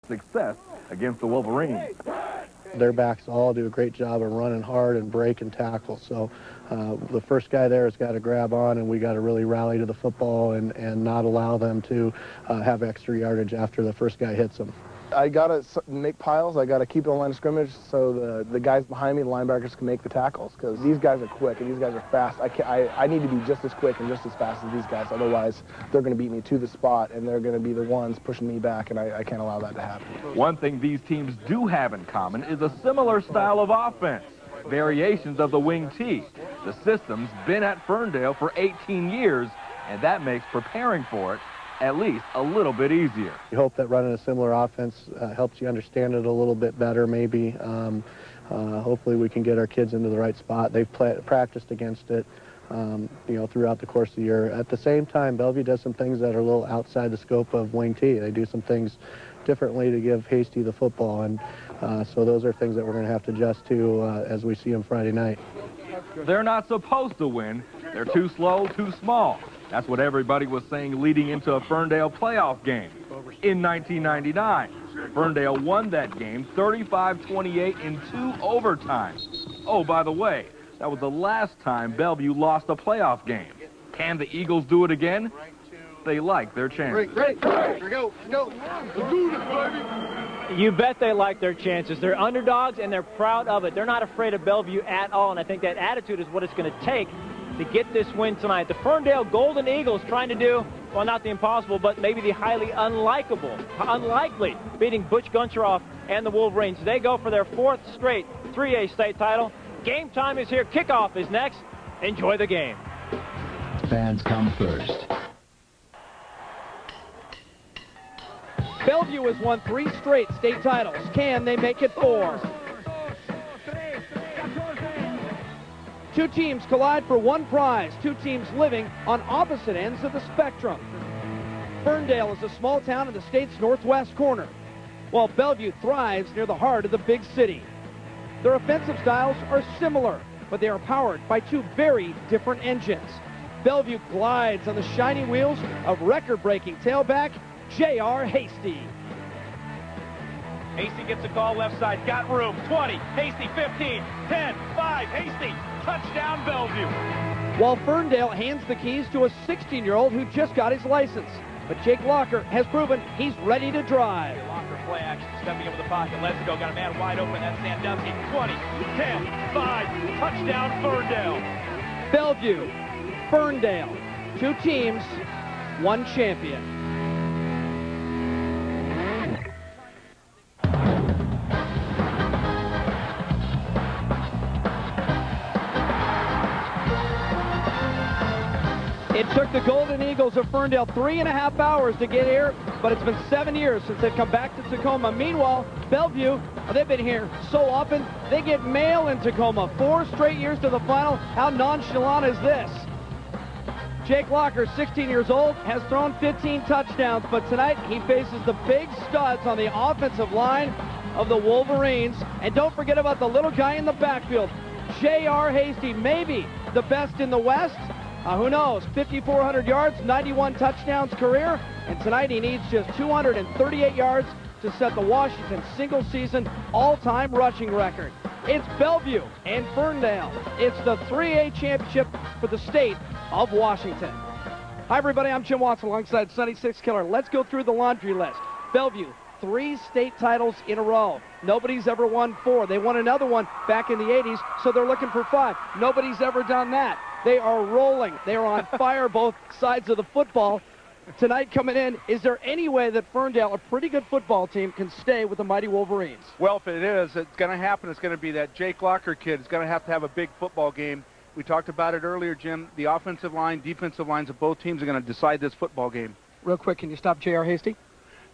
success against the Wolverines. Their backs all do a great job of running hard and break and tackle. So the first guy there has got to grab on, and we got to really rally to the football and not allow them to have extra yardage after the first guy hits them. I got to make piles. I got to keep it on the line of scrimmage so the guys behind me, the linebackers, can make the tackles, because these guys are quick and these guys are fast. I need to be just as quick and just as fast as these guys. Otherwise, they're going to beat me to the spot, and they're going to be the ones pushing me back, and I can't allow that to happen. One thing these teams do have in common is a similar style of offense, variations of the wing T. The system's been at Ferndale for 18 years, and that makes preparing for it at least a little bit easier. We hope that running a similar offense helps you understand it a little bit better, maybe. Hopefully we can get our kids into the right spot. They've practiced against it, throughout the course of the year. At the same time, Bellevue does some things that are a little outside the scope of wing T. They do some things differently to give Hasty the football, and so those are things that we're going to have to adjust to as we see them Friday night. They're not supposed to win. They're too slow, too small. That's what everybody was saying leading into a Ferndale playoff game in 1999. Ferndale won that game 35-28 in 2 overtimes. Oh, by the way, that was the last time Bellevue lost a playoff game. Can the Eagles do it again? They like their chances. Ready. Here we go. Let's do this, baby. You bet they like their chances. They're underdogs, and they're proud of it. They're not afraid of Bellevue at all, and I think that attitude is what it's going to take to get this win tonight. The Ferndale Golden Eagles trying to do, well, not the impossible, but maybe the highly unlikely, beating Butch Guncheroff and the Wolverines. They go for their 4th straight 3A state title. Game time is here. Kickoff is next. Enjoy the game. Fans come first. Bellevue has won 3 straight state titles. Can they make it 4? 2 teams collide for 1 prize. 2 teams living on opposite ends of the spectrum. Ferndale is a small town in the state's northwest corner, while Bellevue thrives near the heart of the big city. Their offensive styles are similar, but they are powered by 2 very different engines. Bellevue glides on the shiny wheels of record-breaking tailback J.R. Hasty. Hasty gets a call left side. Got room. 20. Hasty 15. 10. 5. Hasty. Touchdown, Bellevue. While Ferndale hands the keys to a 16-year-old who just got his license. But Jake Locker has proven he's ready to drive. Locker play action, stepping into the pocket. Let's go. Got a man wide open. That's Sandusky. 20, 10, 5. Touchdown, Ferndale. Bellevue, Ferndale. 2 teams, 1 champion. It took the Golden Eagles of Ferndale 3.5 hours to get here, but it's been 7 years since they've come back to Tacoma. Meanwhile, Bellevue, they've been here so often, they get mail in Tacoma. 4 straight years to the final. How nonchalant is this? Jake Locker, 16 years old, has thrown 15 touchdowns, but tonight he faces the big studs on the offensive line of the Wolverines. And don't forget about the little guy in the backfield, J.R. Hasty, maybe the best in the West. Who knows? 5,400 yards, 91 touchdowns career, and tonight he needs just 238 yards to set the Washington single-season all-time rushing record. It's Bellevue and Ferndale. It's the 3A championship for the state of Washington. Hi, everybody. I'm Jim Watson alongside Sonny Six Killer. Let's go through the laundry list. Bellevue, 3 state titles in a row. Nobody's ever won 4. They won another one back in the 80s, so they're looking for 5. Nobody's ever done that. They are rolling. They are on fire both sides of the football. Tonight coming in, is there any way that Ferndale, a pretty good football team, can stay with the mighty Wolverines? Well, if it is, it's going to happen. It's going to be that Jake Locker kid is going to have a big football game. We talked about it earlier, Jim. The offensive line, defensive lines of both teams are going to decide this football game. Real quick, can you stop J.R. Hasty?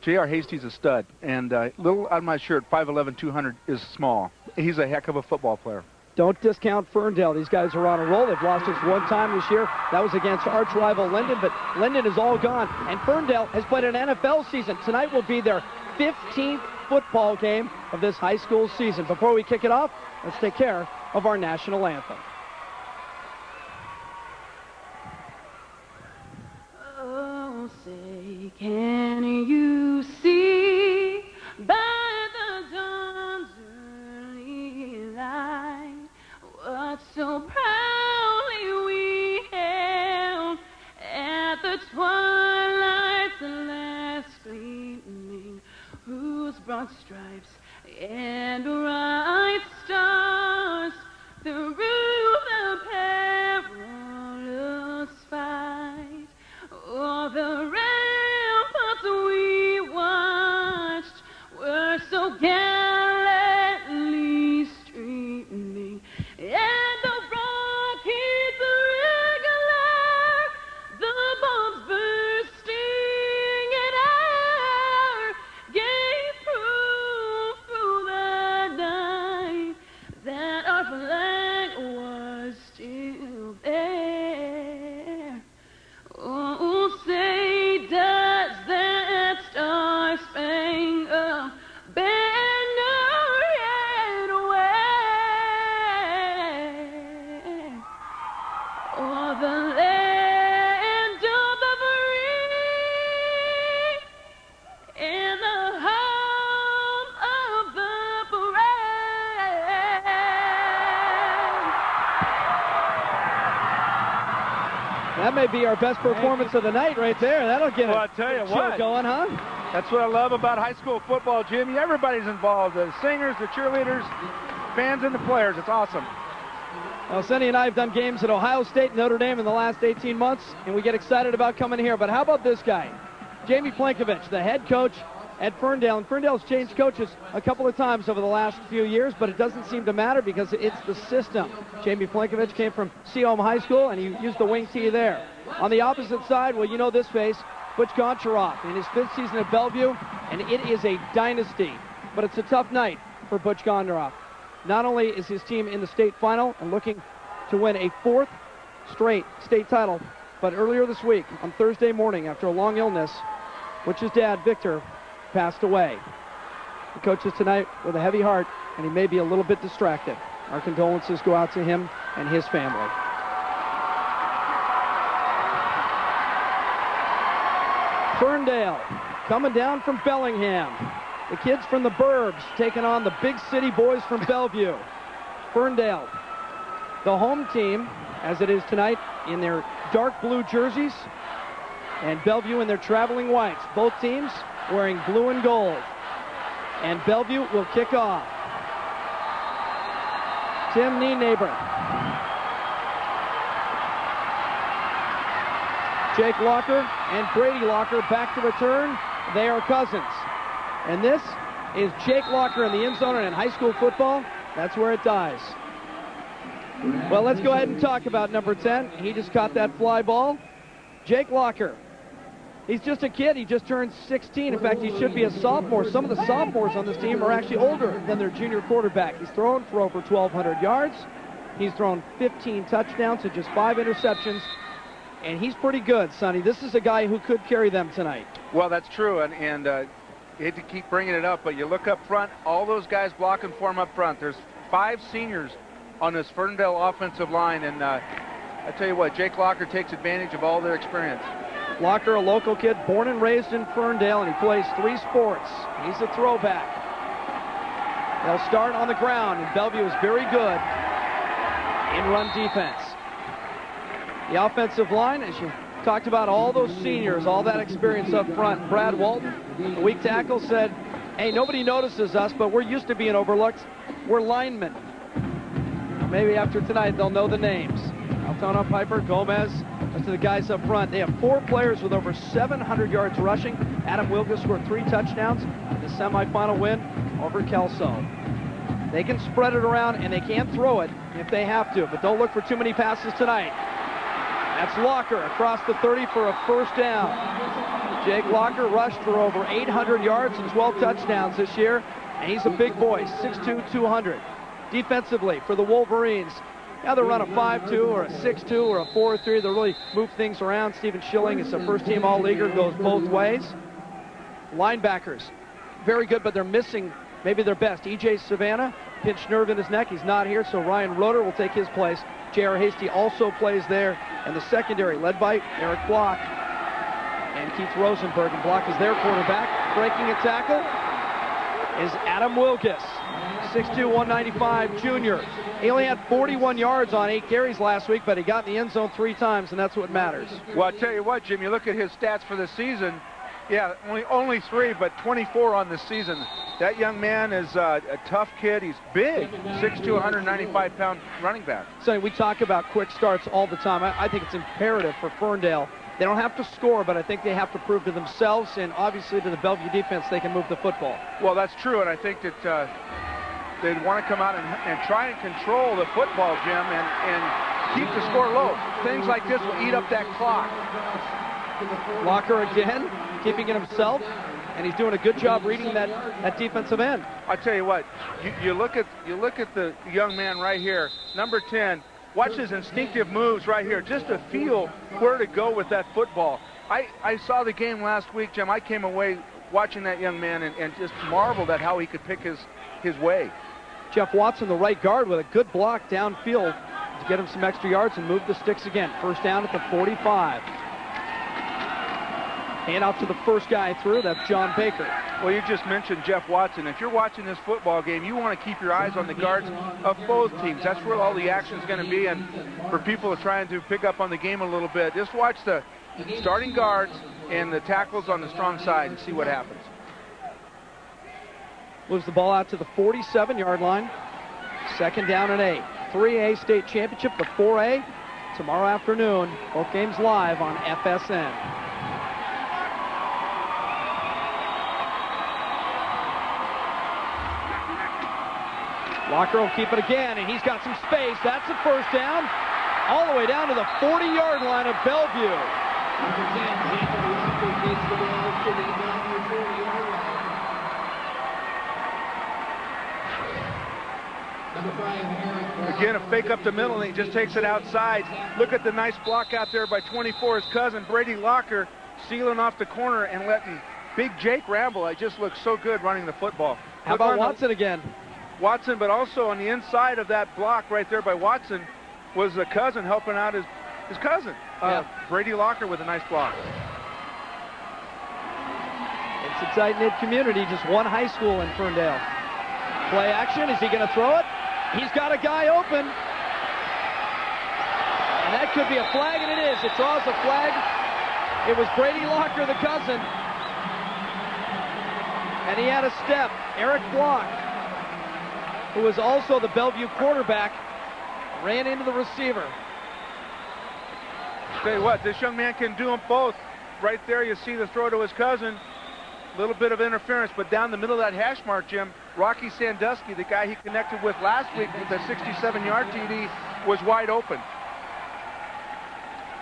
J.R. Hasty's a stud, and little on my shirt, 5'11", 200 is small. He's a heck of a football player. Don't discount Ferndale. These guys are on a roll. They've lost just 1 time this year. That was against arch rival Linden, but Linden is all gone. And Ferndale has played an NFL season. Tonight will be their 15th football game of this high school season. Before we kick it off, let's take care of our national anthem. Oh, say, can you see those broad stripes and bright stars through the perilous fight. Oh, the ramparts we watched were so gallantly streaming, and the rockets regular, the bombs bursting in air, gave proof through the night that our flag was still there. Oh, say does that star-spangled banner yet wave o'er the land of the free and the home of the brave? That may be our best performance of the night right there. That'll get Well, a I tell you chill what. going, huh? That's what I love about high school football, Jimmy. Everybody's involved. The singers, the cheerleaders, fans, and the players. It's awesome. Well, Cindy and I have done games at Ohio State and Notre Dame in the last 18 months, and we get excited about coming here. But how about this guy? Jamie Plankovich, the head coach at Ferndale. And Ferndale's changed coaches a couple of times over the last few years, but it doesn't seem to matter because it's the system. Jamie Plankovich came from Seaholm High School, and he used the wing tee there. On the opposite side, well, you know this face, Butch Goncharoff in his 5th season at Bellevue, and it is a dynasty. But it's a tough night for Butch Goncharoff. Not only is his team in the state final and looking to win a 4th straight state title, but earlier this week, on Thursday morning, after a long illness, Butch's dad, Victor, passed away. He coaches tonight with a heavy heart, and he may be a little bit distracted. Our condolences go out to him and his family. Ferndale coming down from Bellingham. The kids from the burbs taking on the big city boys from Bellevue. Ferndale, the home team, as it is tonight, in their dark blue jerseys, and Bellevue in their traveling whites. Both teams wearing blue and gold. And Bellevue will kick off. Tim Nienhaber. Jake Locker and Brady Locker back to return. They are cousins. And this is Jake Locker in the end zone, and in high school football, that's where it dies. Well, let's go ahead and talk about number 10. He just caught that fly ball. Jake Locker. He's just a kid. He just turned 16. In fact, he should be a sophomore. Some of the sophomores on this team are actually older than their junior quarterback. He's thrown for over 1,200 yards. He's thrown 15 touchdowns and just 5 interceptions. And he's pretty good, Sonny. This is a guy who could carry them tonight. Well, that's true, and you hate to keep bringing it up, but you look up front, all those guys blocking for him up front. There's 5 seniors on this Ferndale offensive line, and I tell you what, Jake Locker takes advantage of all their experience. Locker, a local kid, born and raised in Ferndale, and he plays 3 sports. He's a throwback. They'll start on the ground, and Bellevue is very good in run defense. The offensive line, as you talked about, all those seniors, all that experience up front. Brad Walton, the weak tackle, said, hey, nobody notices us, but we're used to being overlooked. We're linemen. Maybe after tonight, they'll know the names. Altona, Piper, Gomez, rest of the guys up front. They have 4 players with over 700 yards rushing. Adam Wilgus scored 3 touchdowns in the semifinal win over Kelso. They can spread it around, and they can throw it if they have to, but don't look for too many passes tonight. That's Locker across the 30 for a first down. Jake Locker rushed for over 800 yards and 12 touchdowns this year, and he's a big boy, 6'2", 200. Defensively for the Wolverines, now they run a 5-2 or a 6-2 or a 4-3. They really move things around. Stephen Schilling is a first-team All-Leaguer, goes both ways. Linebackers, very good, but they're missing maybe their best. E.J. Savannah, pinched nerve in his neck. He's not here, so Ryan Roeder will take his place. J.R. Hasty also plays there. And the secondary, led by Eric Block and Keith Rosenberg. And Block is their quarterback. Breaking a tackle is Adam Wilgus, 6'2", 195 junior. He only had 41 yards on 8 carries last week, but he got in the end zone 3 times, and that's what matters. Well, I tell you what, Jim, you look at his stats for the season. Yeah, only 3, but 24 on the season. That young man is a tough kid. He's big, 6'2", 195-pound running back. So we talk about quick starts all the time. I think it's imperative for Ferndale. They don't have to score, but I think they have to prove to themselves and obviously to the Bellevue defense they can move the football. Well, that's true, and I think that they'd want to come out and try and control the football, Jim, and keep the score low. Things like this will eat up that clock. Locker again, keeping it himself, and he's doing a good job reading that defensive end. I tell you what, you look at the young man right here, number 10. Watch his instinctive moves right here, just to feel where to go with that football. I saw the game last week, Jim. I came away watching that young man and just marveled at how he could pick his way. Jeff Watson, the right guard, with a good block downfield to get him some extra yards and move the sticks again. First down at the 45. Hand off to the first guy through. That's John Baker. Well, you just mentioned Jeff Watson. If you're watching this football game, you want to keep your eyes on the guards of both teams. That's where all the action is going to be. And for people trying to pick up on the game a little bit, just watch the starting guards and the tackles on the strong side and see what happens. Moves the ball out to the 47-yard line. Second down and 8. 3A state championship, the 4A, tomorrow afternoon. Both games live on FSN. Locker will keep it again, and he's got some space. That's a first down, all the way down to the 40-yard line of Bellevue. Again, a fake up the middle, and he just takes it outside. Look at the nice block out there by 24, his cousin, Brady Locker, sealing off the corner and letting big Jake ramble. It just looks so good running the football. How about Watson again? Watson, but also on the inside of that block right there by Watson was a cousin helping out his cousin, Brady Locker, with a nice block. It's a tight-knit community, just one high school in Ferndale. Play action, is he going to throw it? He's got a guy open. And that could be a flag, and it is. It draws a flag. It was Brady Locker, the cousin. And he had a step. Eric Block, who is also the Bellevue quarterback, ran into the receiver. Tell you what, this young man can do them both. Right there, you see the throw to his cousin. A little bit of interference, but down the middle of that hash mark, Jim, Rocky Sandusky, the guy he connected with last week with the 67-yard TD, was wide open.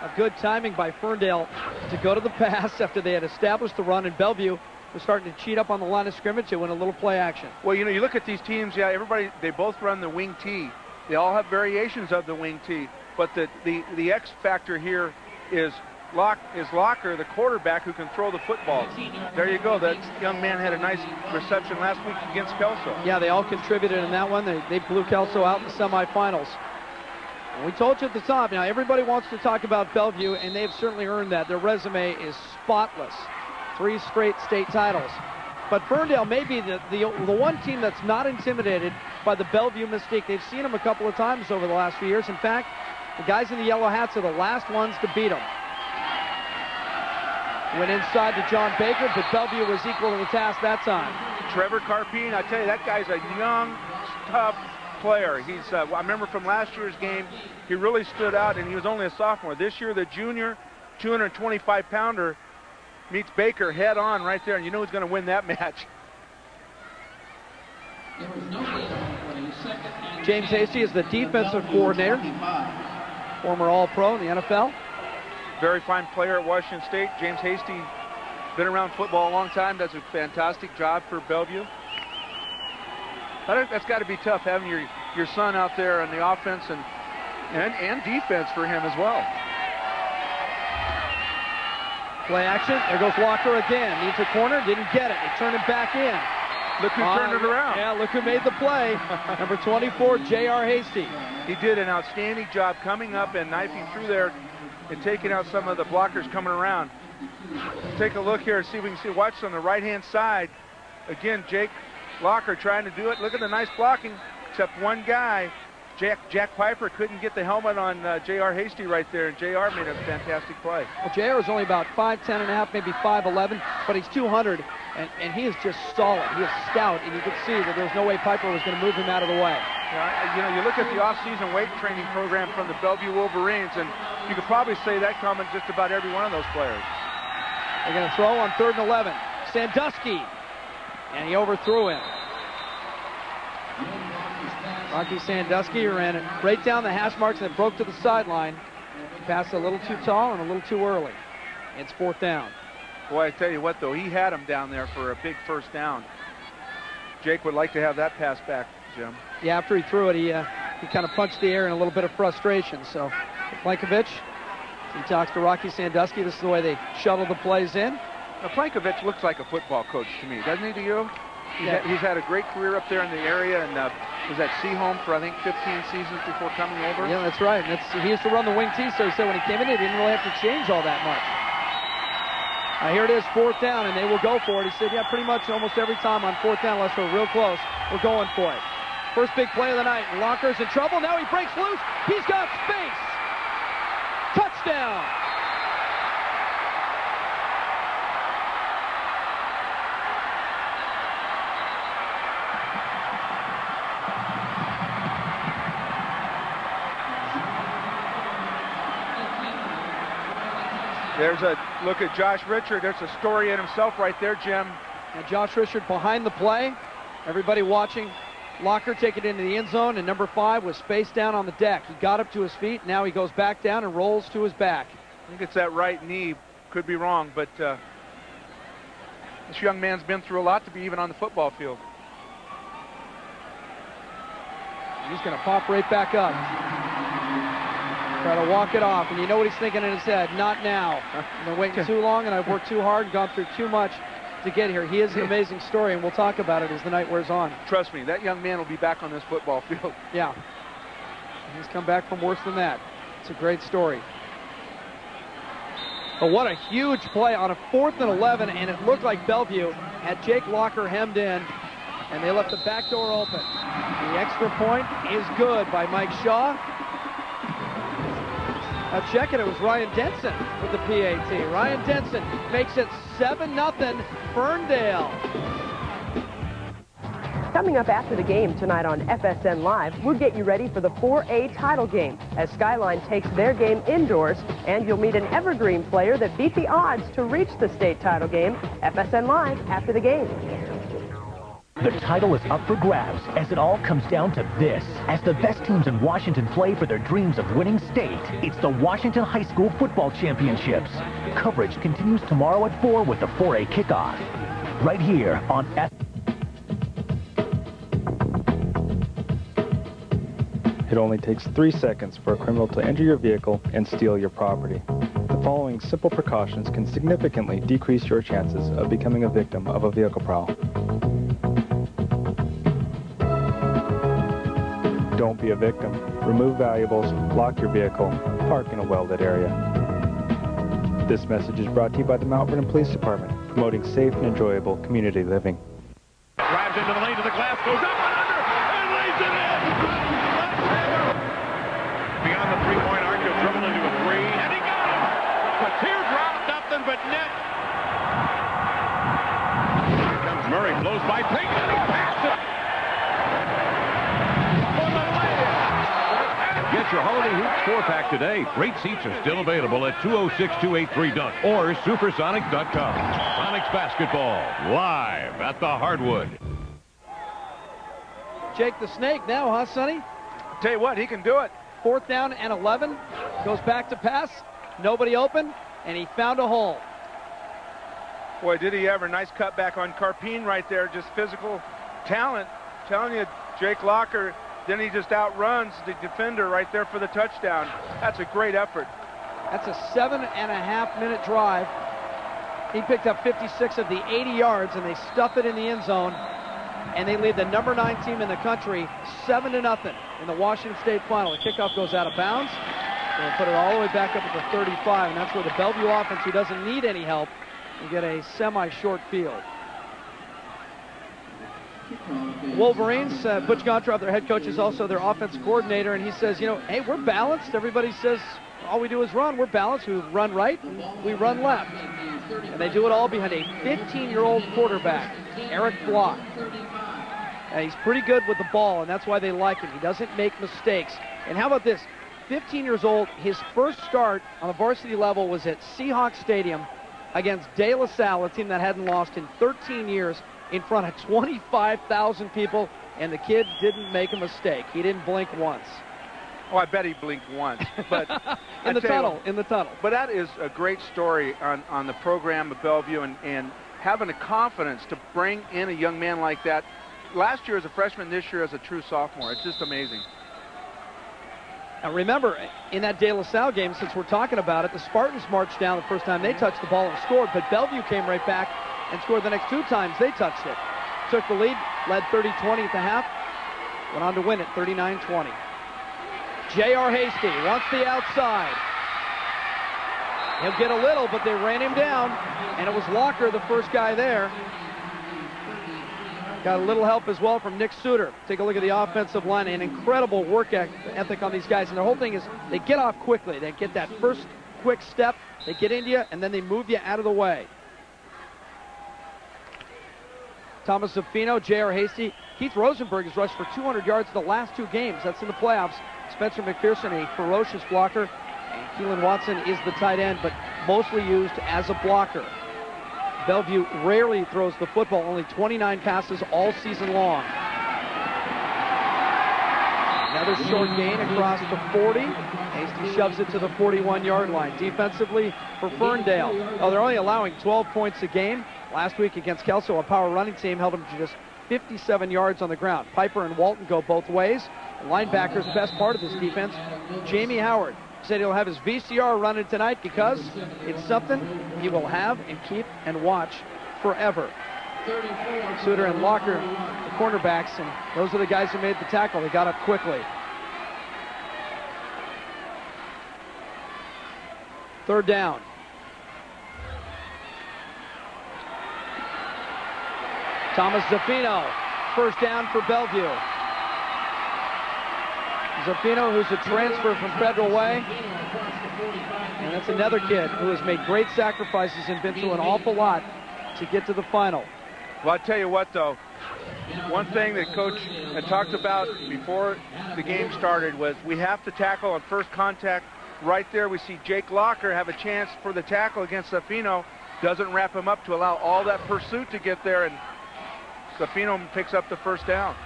A good timing by Ferndale to go to the pass after they had established the run, in Bellevue was starting to cheat up on the line of scrimmage. They went a little play action. Well, you know, you look at these teams, everybody, they both run the wing T. They all have variations of the wing T, but the X factor here is Locker, the quarterback, who can throw the football. There you go. That young man had a nice reception last week against Kelso. Yeah, they all contributed in that one. They blew Kelso out in the semifinals. And we told you at the top, now everybody wants to talk about Bellevue, and they've certainly earned that. Their resume is spotless. 3 straight state titles. But Ferndale may be the one team that's not intimidated by the Bellevue mystique. They've seen them a couple of times over the last few years. In fact, the guys in the yellow hats are the last ones to beat them. Went inside to John Baker, but Bellevue was equal to the task that time. Trevor Carpine, I tell you, that guy's a young, tough player. He's, I remember from last year's game, he really stood out, and he was only a sophomore. This year, the junior, 225-pounder, meets Baker head on right there, and you know who's going to win that match. James Hasty is the defensive coordinator, former All-Pro in the NFL. Very fine player at Washington State. James Hasty, been around football a long time, does a fantastic job for Bellevue. That's got to be tough, having your son out there on the offense and defense for him as well. Play action. There goes Locker again. Needs a corner. Didn't get it. They turn it back in. Look who turned it around. Yeah, look who made the play. Number 24, J.R. Hasty. He did an outstanding job coming up and knifing through there and taking out some of the blockers coming around. Take a look here and see if we can see. Watch on the right-hand side. Again, Jake Locker trying to do it. Look at the nice blocking, except one guy. Jack Piper couldn't get the helmet on J.R. Hasty right there, and J.R. made a fantastic play. Well, J.R. is only about 5'10 and a half, maybe 5'11", but he's 200, and he is just solid. He is stout, and you could see that there's no way Piper was going to move him out of the way. Yeah, you know, you look at the off-season weight training program from the Bellevue Wolverines, and you could probably say that comment just about every one of those players. They're going to throw on 3rd and 11. Sandusky, and he overthrew him. Rocky Sandusky ran it right down the hash marks and broke to the sideline. Passed a little too tall and a little too early. It's 4th down. Boy, I tell you what, though, he had him down there for a big 1st down. Jake would like to have that pass back, Jim. Yeah, after he threw it, he kind of punched the air in a little bit of frustration. So, Plankovich, he talks to Rocky Sandusky. This is the way they shuttle the plays in. Now, Plankovich looks like a football coach to me, doesn't he to you? He's had a great career up there in the area, and was at Seaholm for, I think, 15 seasons before coming over. Yeah, that's right. He used to run the wing T, so he said when he came in, he didn't really have to change all that much. Here it is, 4th down, and they will go for it. He said, yeah, pretty much almost every time on 4th down, unless we're real close, we're going for it. First big play of the night. Locker's in trouble. Now he breaks loose. He's got space. Touchdown. There's a look at Josh Richard. There's a story in himself right there, Jim. And Josh Richard behind the play. Everybody watching. Locker take it into the end zone, and number 5 was spaced down on the deck. He got up to his feet. Now he goes back down and rolls to his back. I think it's that right knee. Could be wrong, but this young man's been through a lot to be even on the football field. He's going to pop right back up. Try to walk it off, and you know what he's thinking in his head, not now. I've been waiting too long, and I've worked too hard, gone through too much to get here. He is an amazing story, and we'll talk about it as the night wears on. Trust me, that young man will be back on this football field. Yeah. He's come back from worse than that. It's a great story. But what a huge play on a 4th and 11, and it looked like Bellevue had Jake Locker hemmed in, and they left the back door open. The extra point is good by Mike Shaw. Now check it, it was Ryan Denson with the PAT. Ryan Denson makes it 7-0 Ferndale. Coming up after the game tonight on FSN Live, we'll get you ready for the 4A title game as Skyline takes their game indoors, and you'll meet an evergreen player that beat the odds to reach the state title game. FSN Live after the game. The title is up for grabs as it all comes down to this. As the best teams in Washington play for their dreams of winning state, it's the Washington High School Football Championships. Coverage continues tomorrow at 4 with the 4A kickoff. Right here on It only takes 3 seconds for a criminal to enter your vehicle and steal your property. The following simple precautions can significantly decrease your chances of becoming a victim of a vehicle prowl. Don't be a victim. Remove valuables, lock your vehicle, park in a well-lit area. This message is brought to you by the Mount Vernon Police Department, promoting safe and enjoyable community living. Drives into the lane to the glass, goes up and under, and lays it in! Beyond the three-point arc, he'll dribble into a 3, and he got him! A teardrop, nothing but net. Here comes Murray, blows by Payton, and he passed it! Get your Holiday Hoops 4-pack today. Great seats are still available at 206-283-DUNK or supersonic.com. Sonics basketball, live at the Hardwood. Jake the Snake now, huh, Sonny? Tell you what, he can do it. 4th down and 11. Goes back to pass. Nobody open, and he found a hole. Boy, did he ever. Nice cutback on Carpine right there. Just physical talent. Telling you, Jake Locker, then he just outruns the defender right there for the touchdown. That's a great effort. That's a 7.5-minute drive. He picked up 56 of the 80 yards, and they stuff it in the end zone. And they lead the number 9 team in the country 7-0 in the Washington State final. The kickoff goes out of bounds. They'll put it all the way back up at the 35, and that's where the Bellevue offense, who doesn't need any help, will get a semi-short field. Wolverines. Butch Gottschalk, their head coach, is also their offense coordinator, and he says, you know, hey, we're balanced. Everybody says all we do is run. We're balanced. We run right, and we run left. And they do it all behind a 15-year-old quarterback, Eric Block. And he's pretty good with the ball, and that's why they like him. He doesn't make mistakes. And how about this? 15 years old, his first start on the varsity level was at Seahawks Stadium against De La Salle, a team that hadn't lost in 13 years, in front of 25,000 people, and the kid didn't make a mistake. He didn't blink once. Oh, I bet he blinked once. But in the tunnel. But that is a great story on the program of Bellevue, and having the confidence to bring in a young man like that. Last year as a freshman, this year as a true sophomore. It's just amazing. Now remember, in that De La Salle game, since we're talking about it, the Spartans marched down the first time they touched the ball and scored, but Bellevue came right back and scored the next 2 times they touched it. Took the lead, led 30-20 at the half, went on to win it 39-20. J.R. Hasty wants the outside. He'll get a little, but they ran him down, and it was Locker, the first guy there. Got a little help as well from Nick Suter. Take a look at the offensive line. An incredible work ethic on these guys. And the whole thing is they get off quickly. They get that first quick step. They get into you, and then they move you out of the way. Thomas Zaffino, J.R. Hasty. Keith Rosenberg has rushed for 200 yards the last 2 games. That's in the playoffs. Spencer McPherson, a ferocious blocker. And Keelan Watson is the tight end, but mostly used as a blocker. Bellevue rarely throws the football, only 29 passes all season long. Another short gain across the 40. Hasty shoves it to the 41-yard line. Defensively for Ferndale. Oh, they're only allowing 12 points a game. Last week against Kelso, a power running team held them to just 57 yards on the ground. Piper and Walton go both ways. The linebacker's the best part of this defense. Jamie Howard said he'll have his VCR running tonight because it's something he will have and keep and watch forever. Suter and Locker, the cornerbacks, and those are the guys who made the tackle. They got up quickly. 3rd down. Thomas Zaffino, first down for Bellevue. Zaffino, who's a transfer from Federal Way. And that's another kid who has made great sacrifices and been through an awful lot to get to the final. Well, I tell you what, though, one thing that Coach had talked about before the game started was we have to tackle on first contact. Right there, we see Jake Locker have a chance for the tackle against Zaffino. Doesn't wrap him up to allow all that pursuit to get there, and Zaffino picks up the first down.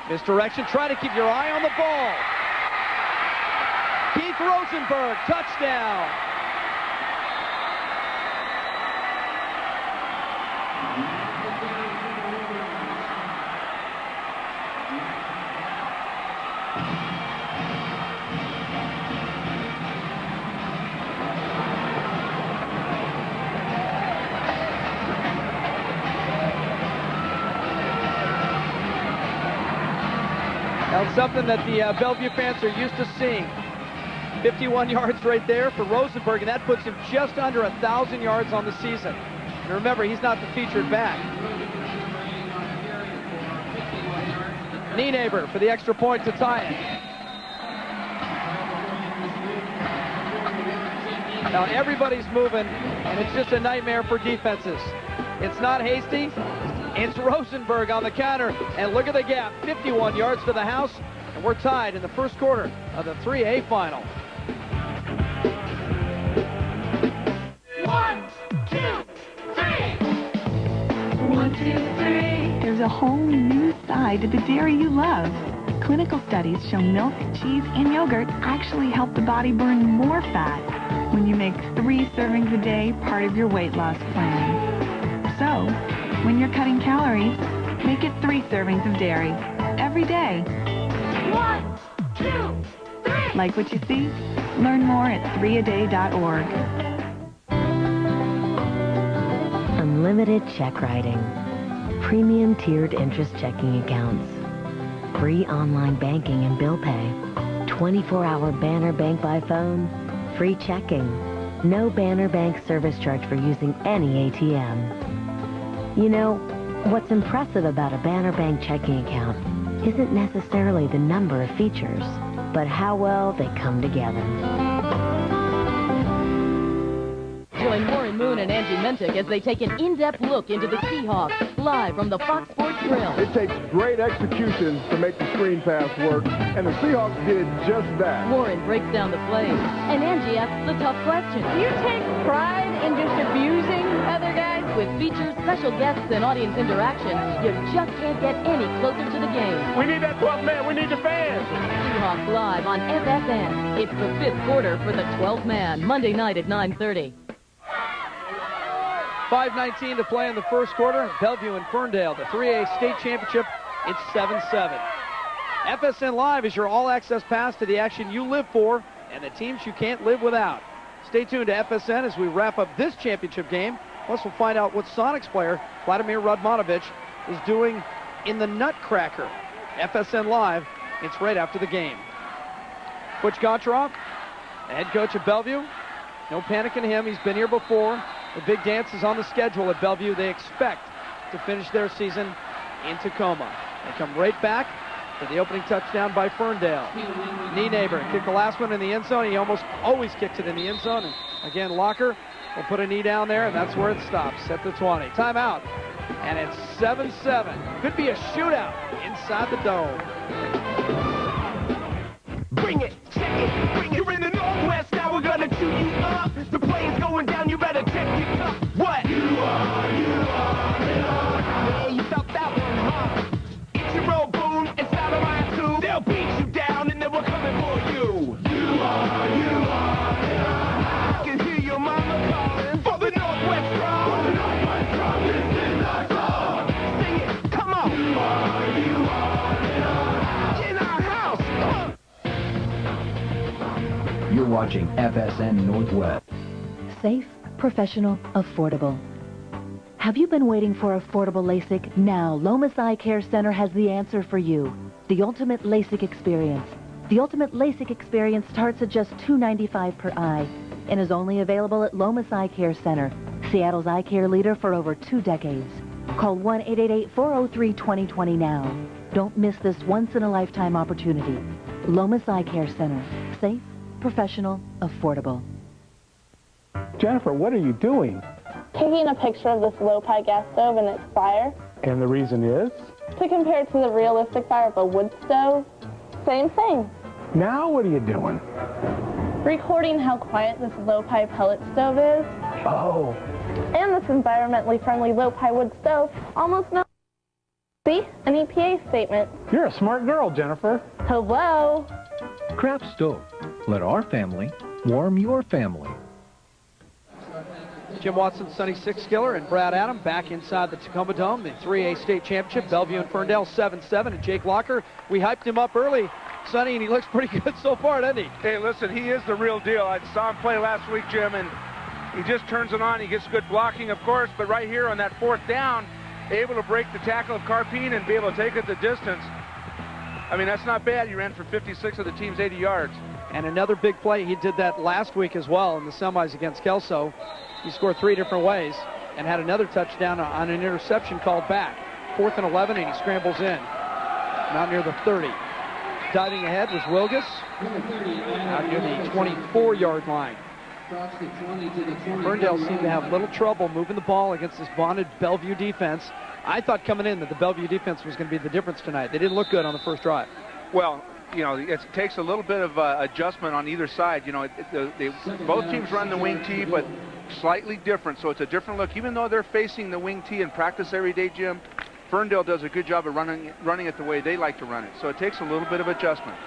Misdirection, try to keep your eye on the ball. Keith Rosenberg, touchdown. That's something that the Bellevue fans are used to seeing. 51 yards right there for Rosenberg, and that puts him just under 1,000 yards on the season. And remember, he's not the featured back. Nienaber for the extra point to tie it. Now everybody's moving, and it's just a nightmare for defenses. It's not Hasty. It's Rosenberg on the counter, and look at the gap, 51 yards to the house, and we're tied in the first quarter of the 3A final. 1, 2, 3. 1, 2, 3. There's a whole new side to the dairy you love. Clinical studies show milk, cheese, and yogurt actually help the body burn more fat when you make 3 servings a day part of your weight loss plan. So, when you're cutting calories, make it 3 servings of dairy every day. 1, 2, 3. Like what you see? Learn more at 3aday.org. Unlimited check writing. Premium tiered interest checking accounts. Free online banking and bill pay. 24-hour Banner Bank by phone. Free checking. No Banner Bank service charge for using any ATM. You know, what's impressive about a Banner Bank checking account isn't necessarily the number of features, but how well they come together. Join Warren Moon and Angie Mentick as they take an in-depth look into the Seahawks, live from the Fox Sports Grill. It takes great execution to make the screen pass work, and the Seahawks did just that. Warren breaks down the plays, and Angie asks the tough question. Do you take pride in just abusing other guys? With features, special guests, and audience interaction, you just can't get any closer to the game. We need that 12th man. We need the fans. Seahawks Live on FSN. It's the 5th quarter for the 12th man, Monday night at 9:30. 5:19 to play in the first quarter. Bellevue and Ferndale, the 3A state championship. It's 7-7. FSN Live is your all-access pass to the action you live for and the teams you can't live without. Stay tuned to FSN as we wrap up this championship game. Plus, we'll find out what Sonics player Vladimir Radmanovich is doing in the Nutcracker. FSN Live, it's right after the game. Butch Gottschalk, the head coach of Bellevue. No panic in him. He's been here before. The big dance is on the schedule at Bellevue. They expect to finish their season in Tacoma. They come right back to the opening touchdown by Ferndale. Knee neighbor kicked the last one in the end zone. He almost always kicks it in the end zone. And again, Locker will put a knee down there, and that's where it stops at the 20. Timeout. And it's 7-7. Could be a shootout inside the dome. Bring it, check it, bring it. You're in the Northwest, now we're gonna chew you up. The play's going down, you better check your cup. What? You are. Yeah, you felt that one, huh? It's your old boom, it's not a rhyme too. They'll beat you down, and then we're coming for you. You are. I can hear your mama calling for the Northwest Strong. For the Northwest Strong, this is our song. Sing it, come on. You are. In our house, You're watching FSN Northwest. Safe, professional, affordable. Have you been waiting for affordable LASIK? Now, Lomas Eye Care Center has the answer for you. The ultimate LASIK experience. The ultimate LASIK experience starts at just $295 per eye and is only available at Lomas Eye Care Center, Seattle's eye care leader for over 2 decades. Call 1-888-403-2020 now. Don't miss this once-in-a-lifetime opportunity. Lomas Eye Care Center. Safe, professional, affordable. Jennifer, what are you doing? Taking a picture of this low-pi gas stove and its fire. And the reason is? To compare it to the realistic fire of a wood stove. Same thing. Now what are you doing? Recording how quiet this low-pi pellet stove is. Oh. And this environmentally friendly low-pi wood stove almost no. See? An EPA statement. You're a smart girl, Jennifer. Hello? Craft Stove. Let our family warm your family. Jim Watson, Sonny Sixskiller, and Brad Adam back inside the Tacoma Dome, the 3A state championship. Bellevue and Ferndale 7-7, and Jake Locker, we hyped him up early, Sonny, and he looks pretty good so far, doesn't he? Hey, listen, he is the real deal. I saw him play last week, Jim, and he just turns it on. He gets good blocking, of course, but right here on that 4th down, able to break the tackle of Carpine and be able to take it the distance. I mean, that's not bad. He ran for 56 of the team's 80 yards. And another big play, he did that last week as well in the semis against Kelso. He scored 3 different ways and had another touchdown on an interception called back. 4th and 11, and he scrambles in. Not near the 30. Diving ahead was Wilgus, out near the 24-yard line. Ferndale seemed to have little trouble moving the ball against this bonded Bellevue defense. I thought coming in that the Bellevue defense was going to be the difference tonight. They didn't look good on the first drive. Well, you know, it takes a little bit of adjustment on either side. You know, both teams run the wing T, but slightly different, so it's a different look. Even though they're facing the wing T in practice every day, Jim, Ferndale does a good job of running it the way they like to run it. So it takes a little bit of adjustment.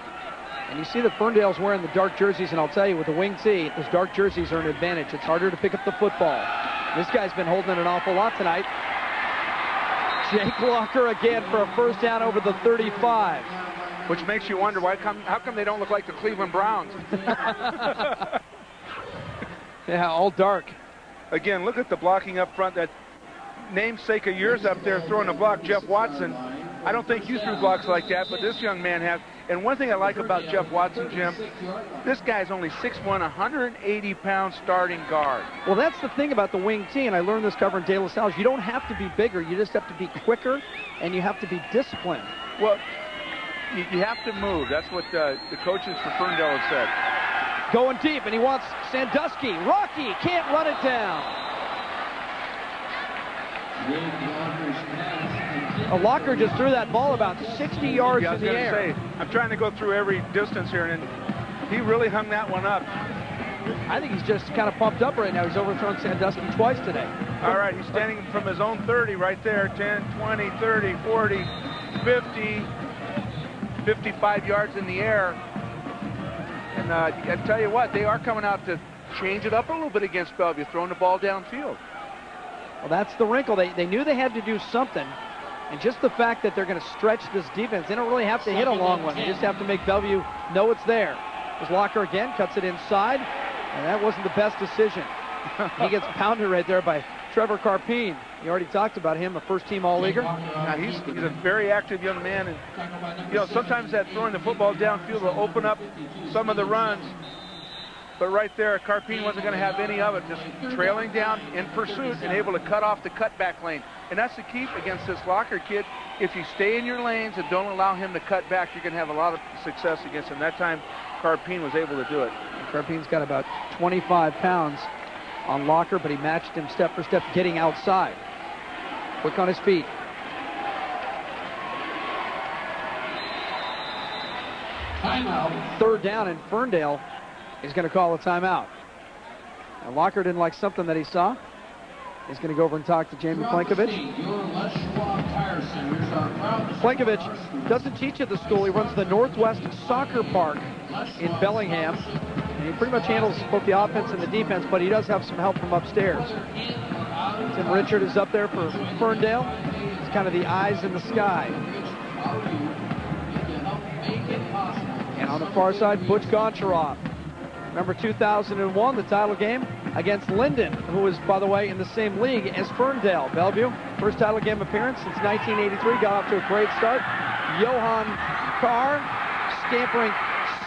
And you see that Ferndale's wearing the dark jerseys, and I'll tell you, with the wing T, those dark jerseys are an advantage. It's harder to pick up the football. This guy's been holding it an awful lot tonight. Jake Locker again for a first down over the 35. Which makes you wonder, how come they don't look like the Cleveland Browns? Yeah, all dark. Again, look at the blocking up front. That namesake of yours up there throwing a block, Jeff Watson. I don't think you threw blocks like that, but this young man And one thing I like about Jeff Watson, Jim, this guy's only 6'1", 180-pound starting guard. Well, that's the thing about the wing T, and I learned this covering De La Salle. You don't have to be bigger. You just have to be quicker, and you have to be disciplined. Well, you have to move. That's what the coaches for Ferndale have said. Going deep, and he wants Sandusky. Rocky can't run it down. Locker just threw that ball about 60 yards in the air. Say, I'm trying to go through every distance here, and he really hung that one up. I think he's just kind of pumped up right now. He's overthrown Sandusky twice today. All right, he's standing from his own 30 right there. 10, 20, 30, 40, 50, 55 yards in the air. And I tell you what, they are coming out to change it up a little bit against Bellevue, throwing the ball downfield. Well, that's the wrinkle. They knew they had to do something. And just the fact that they're going to stretch this defense, they don't really have to hit a long one. They just have to make Bellevue know it's there. There's Locker again, cuts it inside, and that wasn't the best decision. He gets pounded right there by Trevor Carpine. You already talked about him, a first-team All-Leaguer. Now, he's a very active young man, and sometimes that throwing the football downfield will open up some of the runs. But right there, Carpine wasn't going to have any of it, just trailing down in pursuit and able to cut off the cutback lane. And that's the key against this Locker kid. If you stay in your lanes and don't allow him to cut back, you're going to have a lot of success against him. That time, Carpine was able to do it. Carpine's got about 25 pounds on Locker, but he matched him step for step, getting outside. Quick on his feet. Timeout. Third down, and Ferndale is going to call a timeout. And Locker didn't like something that he saw. He's going to go over and talk to Jamie Plankovich. Plankovich doesn't teach at the school. He runs the Northwest Soccer Park in Bellingham. And he pretty much handles both the offense and the defense, but he does have some help from upstairs. Tim Richard is up there for Ferndale. He's kind of the eyes in the sky. And on the far side, Butch Goncharoff. Remember 2001, the title game against Linden, who was, by the way, in the same league as Ferndale. Bellevue, first title game appearance since 1983, got off to a great start. Johan Carr scampering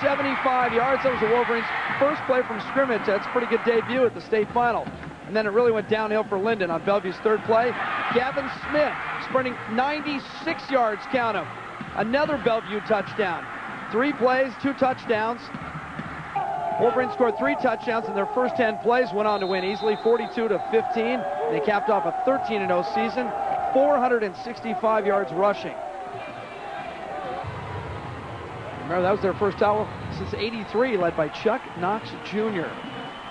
75 yards. That was the Wolverines' first play from scrimmage. That's a pretty good debut at the state final. And then it really went downhill for Linden on Bellevue's third play. Gavin Smith sprinting 96 yards, count him. Another Bellevue touchdown. 3 plays, 2 touchdowns. Wolverines scored 3 touchdowns in their first 10 plays, went on to win easily, 42-15. They capped off a 13-0 season, 465 yards rushing. Remember, that was their first title since '83, led by Chuck Knox Jr.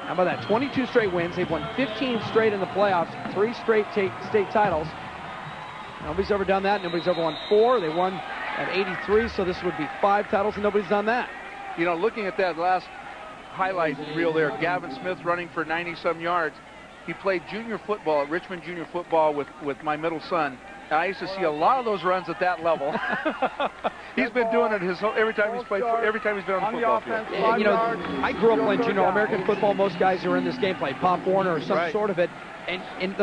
How about that? 22 straight wins. They've won 15 straight in the playoffs, 3 straight state titles. Nobody's ever done that. Nobody's ever won 4. They won at '83, so this would be 5 titles, and nobody's done that. You know, looking at that last highlight reel there, Gavin Smith running for 90-some yards. He played junior football at Richmond Junior Football with my middle son. And I used to see a lot of those runs at that level. He's been doing it every time he's played, every time he's been on the football field. And, you know, I grew up playing junior American football. Most guys who are in this game play Pop Warner or some sort of it. And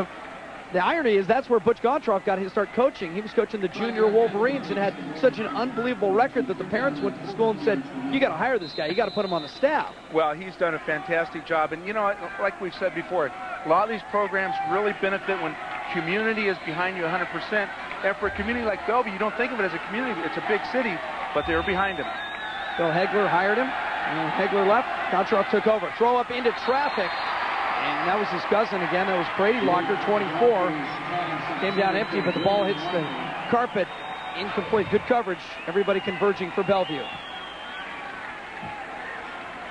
the irony is that's where Butch Goncharoff got his start coaching. He was coaching the junior Wolverines and had such an unbelievable record that the parents went to the school and said, you got to hire this guy. You got to put him on the staff. Well, he's done a fantastic job. And, you know, like we've said before, a lot of these programs really benefit when community is behind you 100%. And for a community like Bellevue, you don't think of it as a community. It's a big city, but they're behind him. Bill Hegler hired him, and when Hegler left, Goncharoff took over. Throw up into traffic. And that was his cousin again. That was Brady Locker, 24. Came down empty, but the ball hits the carpet. Incomplete. Good coverage. Everybody converging for Bellevue.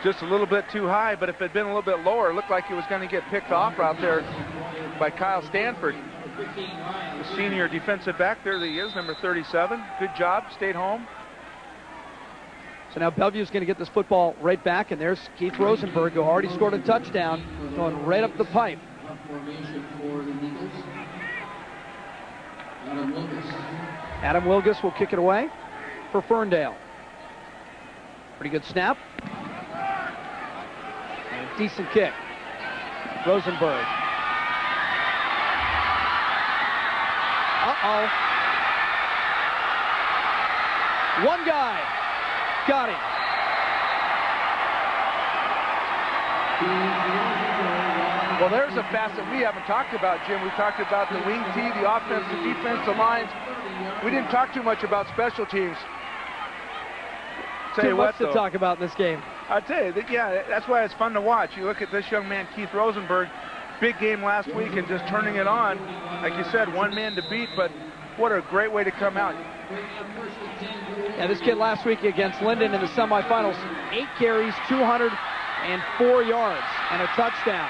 Just a little bit too high, but if it had been a little bit lower, it looked like it was going to get picked off out there by Kyle Stanford. The senior defensive back. There he is, number 37. Good job. Stayed home. So now Bellevue's going to get this football right back, and there's Keith Rosenberg, who already scored a touchdown, going right up the pipe. Adam Wilgus will kick it away for Ferndale. Pretty good snap. And a decent kick. Rosenberg. Uh-oh. One guy. got him. Well, there's a facet we haven't talked about, Jim. We talked about the wing T, the offensive, defensive lines. We didn't talk too much about special teams. Too much to talk about in this game. I tell you, yeah, that's why it's fun to watch. You look at this young man, Keith Rosenberg, big game last week and just turning it on. Like you said, one man to beat, but what a great way to come out. Yeah, this kid last week against Linden in the semifinals, 8 carries, 204 yards, and a touchdown.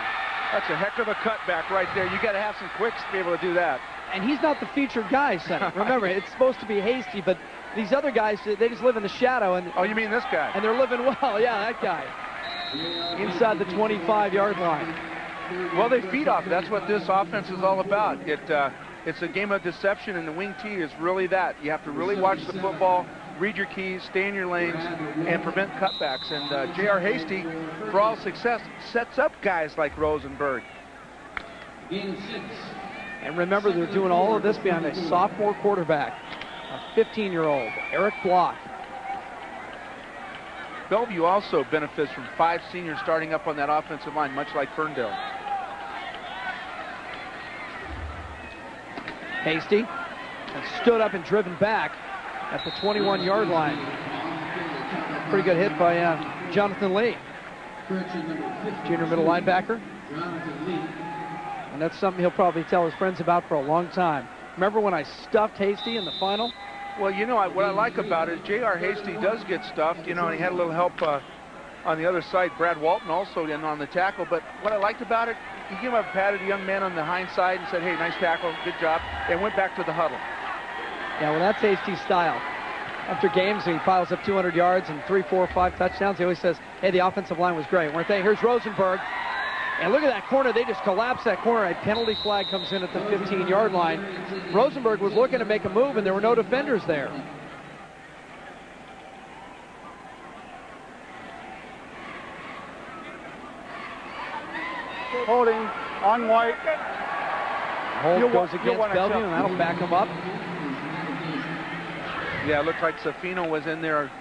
That's a heck of a cutback right there. You got to have some quicks to be able to do that. And he's not the featured guy, Senator. Remember, it's supposed to be Hasty, but these other guys, they just live in the shadow. And oh, you mean this guy? And they're living well. Yeah, that guy. Inside the 25-yard line. Well, they feed off. That's what this offense is all about. It's a game of deception, and the wing T is really that. You have to really watch the football, read your keys, stay in your lanes, and prevent cutbacks. And J.R. Hasty, for all success, sets up guys like Rosenberg. And remember, they're doing all of this behind a sophomore quarterback, a 15-year-old, Eric Block. Bellevue also benefits from 5 seniors starting up on that offensive line, much like Ferndale. Hasty has stood up and driven back at the 21-yard line. Pretty good hit by Jonathan Lee, junior middle linebacker. And that's something he'll probably tell his friends about for a long time. Remember when I stuffed Hasty in the final? Well, you know, what I like about it, J.R. Hasty does get stuffed, you know, and he had a little help on the other side. Brad Walton also in on the tackle. But what I liked about it, he came up, patted a young man on the hind side and said, hey, nice tackle, good job, and went back to the huddle. Yeah, well, that's Hasty's style. After games, he piles up 200 yards and 3, 4, 5 touchdowns. He always says, hey, the offensive line was great, weren't they? Here's Rosenberg. And look at that corner. They just collapsed that corner. A penalty flag comes in at the 15-yard line. Rosenberg was looking to make a move, and there were no defenders there. Holding on White. Hold goes against Bellevue, and that'll back him up. Yeah, it looked like Safino was in there.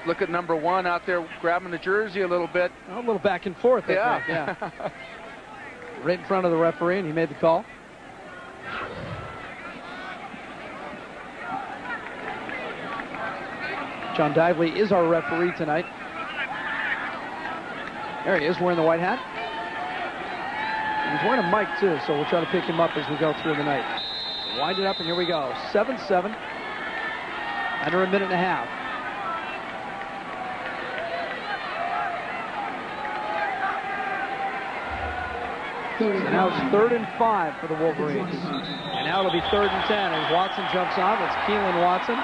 Look at number 1 out there grabbing the jersey a little bit. A little back and forth. Yeah. Right in front of the referee, and he made the call. John Dively is our referee tonight. There he is, wearing the white hat. He's wearing a mic, too, so we'll try to pick him up as we go through the night. Wind it up, and here we go. 7-7. Under a minute and a half. And now it's 3rd and 5 for the Wolverines. And now it'll be 3rd and 10 as Watson jumps on. It's Keelan Watson.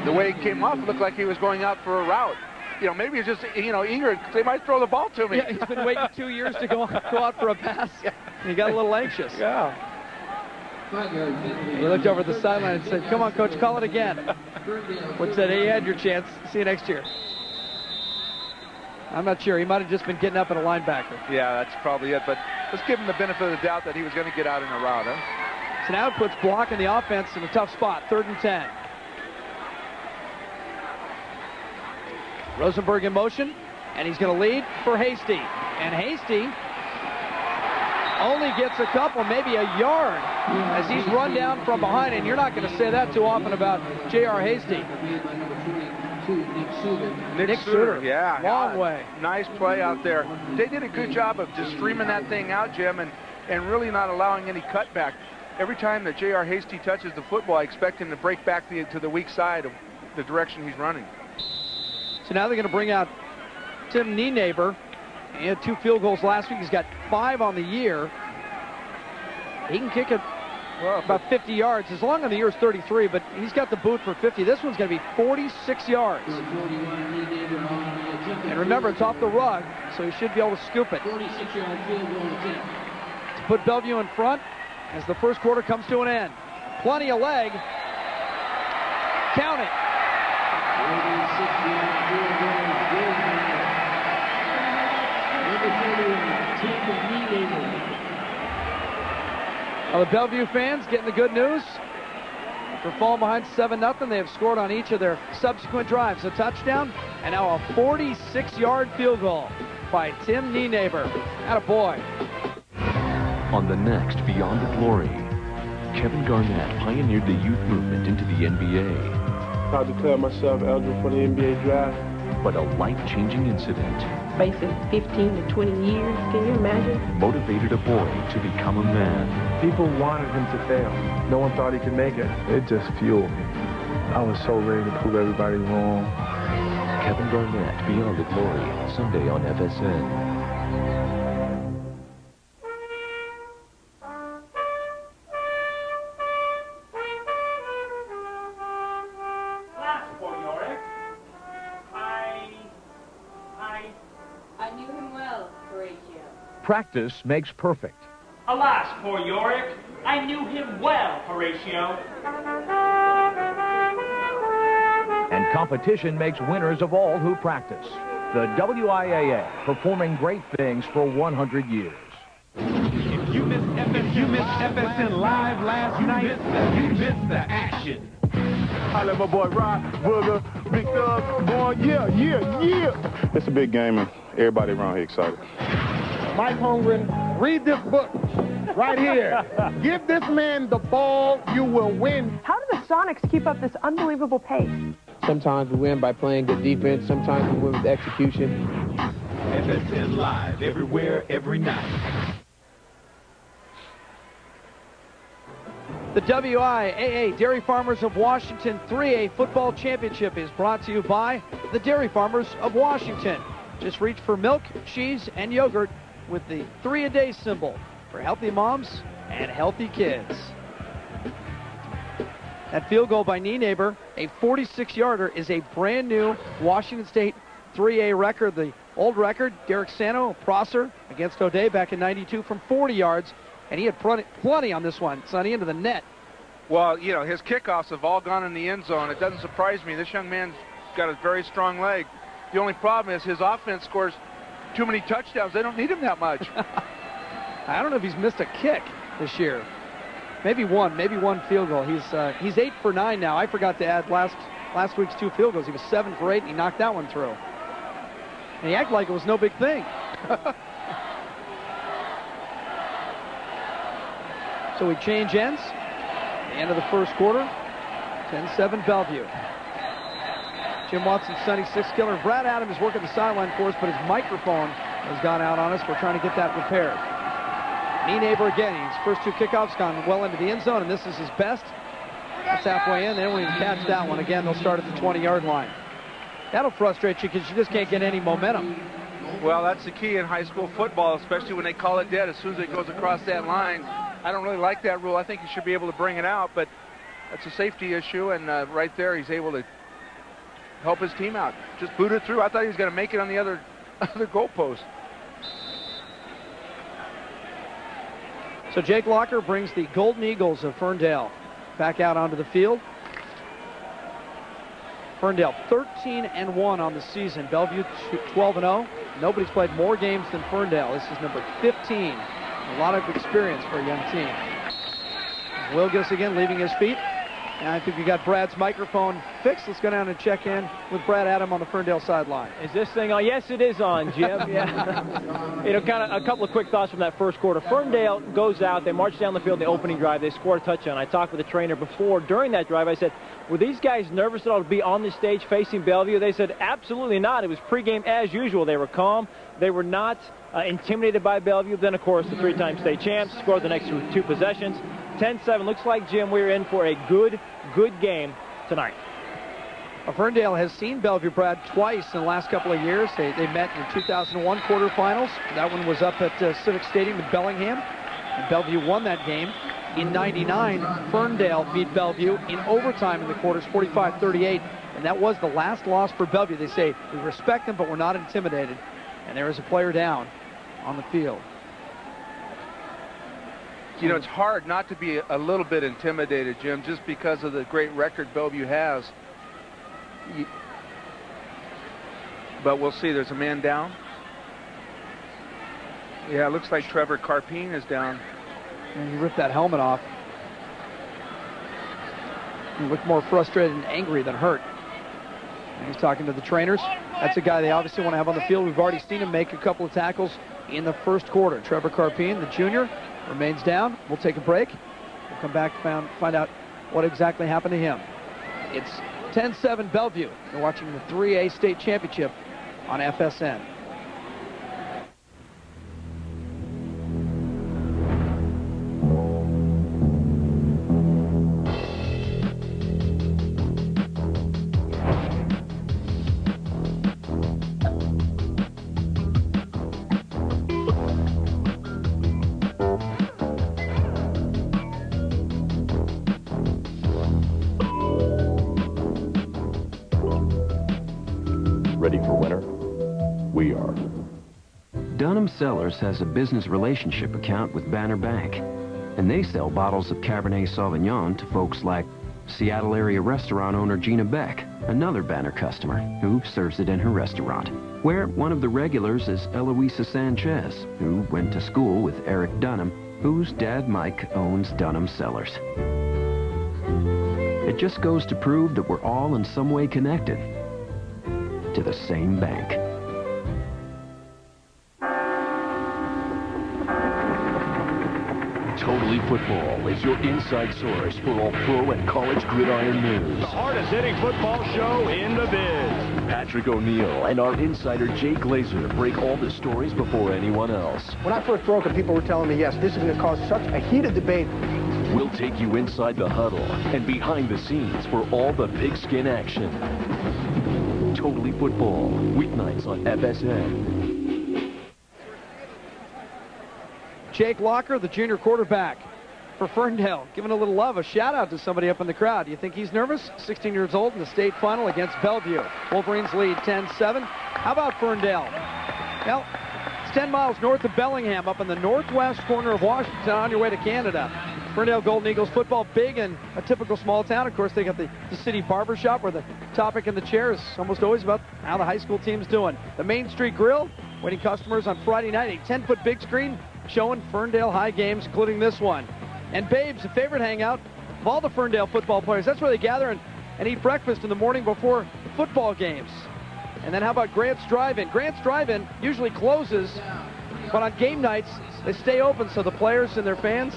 The way he came off, it looked like he was going out for a route. You know, maybe it's just, you know, eager. They might throw the ball to me. Yeah, he's been waiting 2 years to go out for a pass. Yeah. He got a little anxious. Yeah. He looked over at the sideline and said, come on, coach, call it again. Which said, hey, you had your chance. See you next year. I'm not sure. He might have just been getting up at a linebacker. Yeah, that's probably it. But let's give him the benefit of the doubt that he was going to get out in a route. Huh? So now it puts Block in the offense in a tough spot. 3rd and 10. Rosenberg in motion, and he's going to lead for Hasty. And Hasty only gets a couple, maybe a yard, as he's run down from behind. And you're not going to say that too often about J.R. Hasty. Nick Suter, yeah. Long way. Nice play out there. They did a good job of just streaming that thing out, Jim, and really not allowing any cutback. Every time that J.R. Hasty touches the football, I expect him to break back to the weak side of the direction he's running. So now they're going to bring out Tim Nienaber. He had 2 field goals last week. He's got 5 on the year. He can kick it about 50 yards. His long on the year is 33, but he's got the boot for 50. This one's going to be 46 yards. And remember, it's off the rug, so he should be able to scoop it. To put Bellevue in front as the first quarter comes to an end. Plenty of leg. Count it. Oh, Well, the Bellevue fans getting the good news. After falling behind 7-0, they have scored on each of their subsequent drives. A touchdown and now a 46-yard field goal by Tim Nienaber. Attaboy. On the next Beyond the Glory, Kevin Garnett pioneered the youth movement into the NBA. I declared myself eligible for the NBA draft. But a life-changing incident Facing 15 to 20 years, can you imagine? motivated a boy to become a man. People wanted him to fail. No one thought he could make it. It just fueled me. I was so ready to prove everybody wrong. Kevin Garnett, Beyond the Glory, Sunday on FSN. I knew him well, Horatio. Practice makes perfect. Alas, poor Yorick. I knew him well, Horatio. And competition makes winners of all who practice. The WIAA, performing great things for 100 years. If you missed FSN Live last night, you missed the action. Holla at my boy Rock, Booger, Big Thug, boy, yeah. It's a big game, and everybody around here excited. Mike Holmgren, read this book right here. Give this man the ball, you will win. How do the Sonics keep up this unbelievable pace? Sometimes we win by playing good defense. Sometimes we win with execution. FSN Live, everywhere, every night. The WIAA Dairy Farmers of Washington 3A Football Championship is brought to you by the Dairy Farmers of Washington. Just reach for milk, cheese, and yogurt with the 3-a-day symbol for healthy moms and healthy kids. That field goal by Nienaber, a 46-yarder, is a brand new Washington State 3A record. The old record, Derek Sano, Prosser against O'Day back in '92 from 40 yards. And he had plenty on this one, Sonny, into the net. Well, you know, his kickoffs have all gone in the end zone. It doesn't surprise me. This young man's got a very strong leg. The only problem is his offense scores too many touchdowns. They don't need him that much. I don't know if he's missed a kick this year. Maybe one field goal. He's 8 for 9 now. I forgot to add last week's 2 field goals. He was 7 for 8, and he knocked that one through. And he acted like it was no big thing. So we change ends. The end of the first quarter. 10-7 Bellevue. Jim Watson, Sonny Sixkiller. Brad Adams is working the sideline for us, but his microphone has gone out on us. We're trying to get that repaired. Nienaber again. His first 2 kickoffs gone well into the end zone, and this is his best. That's halfway in. They don't even catch that one. Again, they'll start at the 20-yard line. That'll frustrate you because you just can't get any momentum. Well, that's the key in high school football, especially when they call it dead as soon as it goes across that line. I don't really like that rule. I think he should be able to bring it out, but that's a safety issue, and right there he's able to help his team out. Just boot it through. I thought he was going to make it on the other goalpost. So Jake Locker brings the Golden Eagles of Ferndale back out onto the field. Ferndale 13-1 on the season. Bellevue 12-0. Nobody's played more games than Ferndale. This is number 15. A lot of experience for a young team. Wilgus again leaving his feet. And I think we got Brad's microphone fixed. Let's go down and check in with Brad Adam on the Ferndale sideline. Is this thing on? Yes, it is on, Jim. Yeah. You know, kind of a couple of quick thoughts from that first quarter. Ferndale goes out. They march down the field in the opening drive. They score a touchdown. I talked with the trainer before. During that drive, I said, were these guys nervous at all to be on the stage facing Bellevue? They said, absolutely not. It was pregame as usual. They were calm. They were not intimidated by Bellevue. Then, of course, the 3-time state champs scored the next 2 possessions. 10-7. Looks like, Jim, we're in for a good game tonight. Ferndale has seen Bellevue, Brad, twice in the last couple of years. They met in 2001 quarterfinals. That one was up at Civic Stadium in Bellingham. And Bellevue won that game. In '99, Ferndale beat Bellevue in overtime in the quarters, 45-38. And that was the last loss for Bellevue. They say, we respect them, but we're not intimidated. And there is a player down on the field. You know, it's hard not to be a little bit intimidated, Jim, just because of the great record Bellevue has. But we'll see. There's a man down. Yeah, it looks like Trevor Carpine is down. And he ripped that helmet off. He looked more frustrated and angry than hurt. And he's talking to the trainers. That's a guy they obviously want to have on the field. We've already seen him make a couple of tackles in the first quarter. Trevor Carpine, the junior, remains down. We'll take a break. We'll come back and find out what exactly happened to him. It's 10-7 Bellevue. You're watching the 3A state championship on FSN. Ready for winter? We are. Dunham Cellars has a business relationship account with Banner Bank, and they sell bottles of Cabernet Sauvignon to folks like Seattle area restaurant owner Gina Beck, another Banner customer who serves it in her restaurant, where one of the regulars is Eloisa Sanchez, who went to school with Eric Dunham, whose dad Mike owns Dunham Cellars. It just goes to prove that we're all in some way connected to the same bank. Totally Football is your inside source for all pro and college gridiron news. The hardest-hitting football show in the biz. Patrick O'Neill and our insider Jay Glazer break all the stories before anyone else. When I first broke it, people were telling me, yes, this is going to cause such a heated debate. We'll take you inside the huddle and behind the scenes for all the pigskin action. Totally Football, weeknights on FSN. Jake Locker, the junior quarterback for Ferndale, giving a little love, a shout out to somebody up in the crowd. You think he's nervous? 16 years old in the state final against Bellevue. Wolverines lead 10-7. How about Ferndale? Well, it's 10 miles north of Bellingham, up in the northwest corner of Washington, on your way to Canada. Ferndale Golden Eagles football, big in a typical small town. Of course, they got the city barber shop where the topic in the chair is almost always about how the high school team's doing. The Main Street Grill, waiting customers on Friday night, a 10-foot big screen showing Ferndale high games, including this one. And Babe's, a favorite hangout of all the Ferndale football players. That's where they gather and eat breakfast in the morning before football games. And then how about Grant's Drive-In? Grant's Drive-In usually closes, but on game nights, they stay open so the players and their fans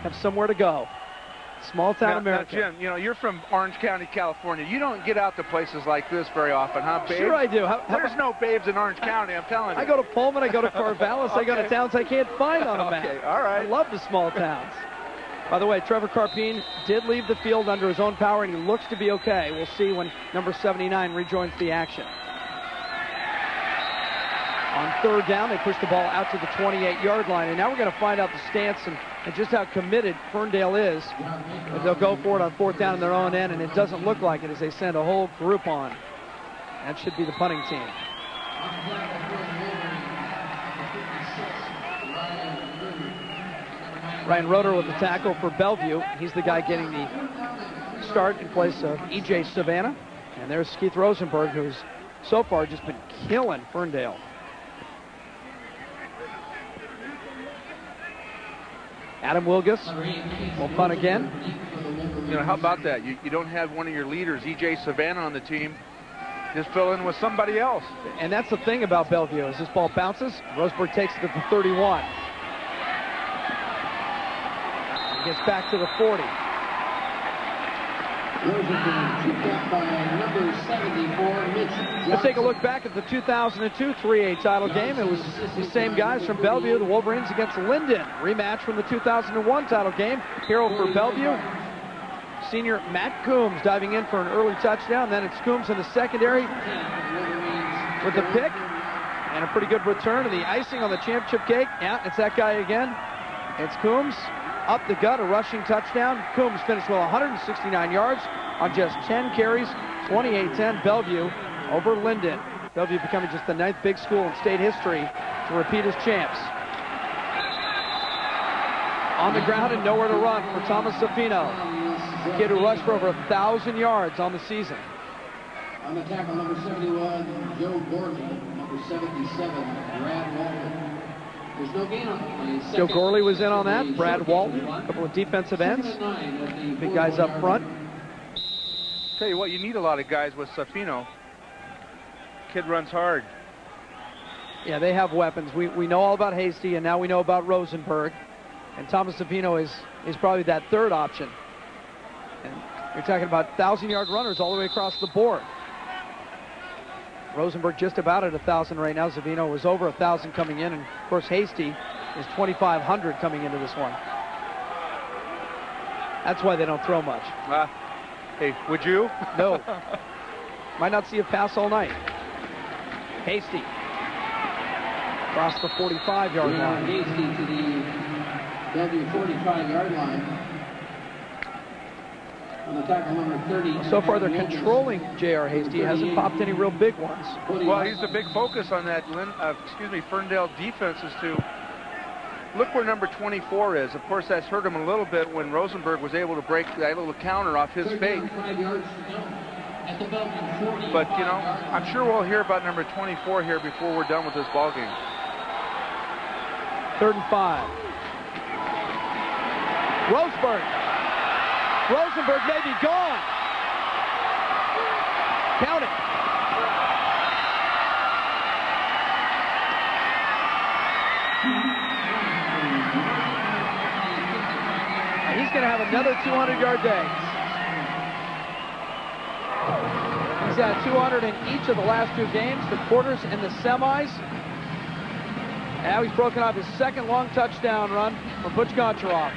have somewhere to go. Small town America. Now, Jim, you know, you're from Orange County, California. You don't get out to places like this very often, huh, Babe? Sure I do. There's no Babes in Orange County, I'm telling you. I go to Pullman, I go to Corvallis, I go to towns I can't find on a map. Okay, all right. I love the small towns. By the way, Trevor Carpine did leave the field under his own power, and he looks to be okay. We'll see when number 79 rejoins the action. On third down, they push the ball out to the 28-yard line, and now we're going to find out the stance and just how committed Ferndale is. But they'll go for it on fourth down in their own end, and it doesn't look like it as they send a whole group on. That should be the punting team. Ryan Roeder with the tackle for Bellevue. He's the guy getting the start in place of E.J. Savannah. And there's Keith Rosenberg, who's so far just been killing Ferndale. Adam Wilgus will punt again. You know, how about that? You don't have one of your leaders, E.J. Savannah, on the team. Just fill in with somebody else. And that's the thing about Bellevue. As this ball bounces, Rosenberg takes it to the 31. Gets back to the 40. Let's take a look back at the 2002 3A title game. It was the same guys from Bellevue, the Wolverines against Linden. Rematch from the 2001 title game. Hero for Bellevue, senior Matt Coombs diving in for an early touchdown. Then it's Coombs in the secondary with the pick and a pretty good return. And the icing on the championship cake, yeah, it's that guy again. It's Coombs. Up the gut, a rushing touchdown. Coombs finished with 169 yards on just 10 carries, 28-10 Bellevue over Linden. Bellevue becoming just the 9th big school in state history to repeat as champs. On the ground and nowhere to run for Thomas Safino, the kid who rushed for over 1,000 yards on the season. On the tackle, number 71, Joe Gordon. Number 77, Brad Walker. There's no gain on the play. Joe Gorley was in on that. Brad Walton, a couple of defensive ends. Big guys up front. Tell you what, you need a lot of guys with Safino. Kid runs hard. Yeah, they have weapons. We know all about Hasty, and now we know about Rosenberg. And Thomas Safino is probably that third option. And you're talking about 1,000-yard runners all the way across the board. Rosenberg just about at 1,000 right now. Savino was over 1,000 coming in, and of course Hasty is 2,500 coming into this one. That's why they don't throw much. Hey, would you? No. Might not see a pass all night. Hasty across the 45-yard line. Hasty to the Bellevue 45-yard line. On the tackle number 30. So far, they're controlling J.R. Hasty. He hasn't popped any real big ones. Well, he's the big focus on that, Ferndale defense is to look where number 24 is. Of course, that's hurt him a little bit when Rosenberg was able to break that little counter off his fake. But, you know, I'm sure we'll hear about number 24 here before we're done with this ball game. 3rd and 5. Rosenberg may be gone. Count it. He's going to have another 200-yard day. He's had 200 in each of the last 2 games, the quarters and the semis. Now he's broken off his second long touchdown run from Butch Goncharov.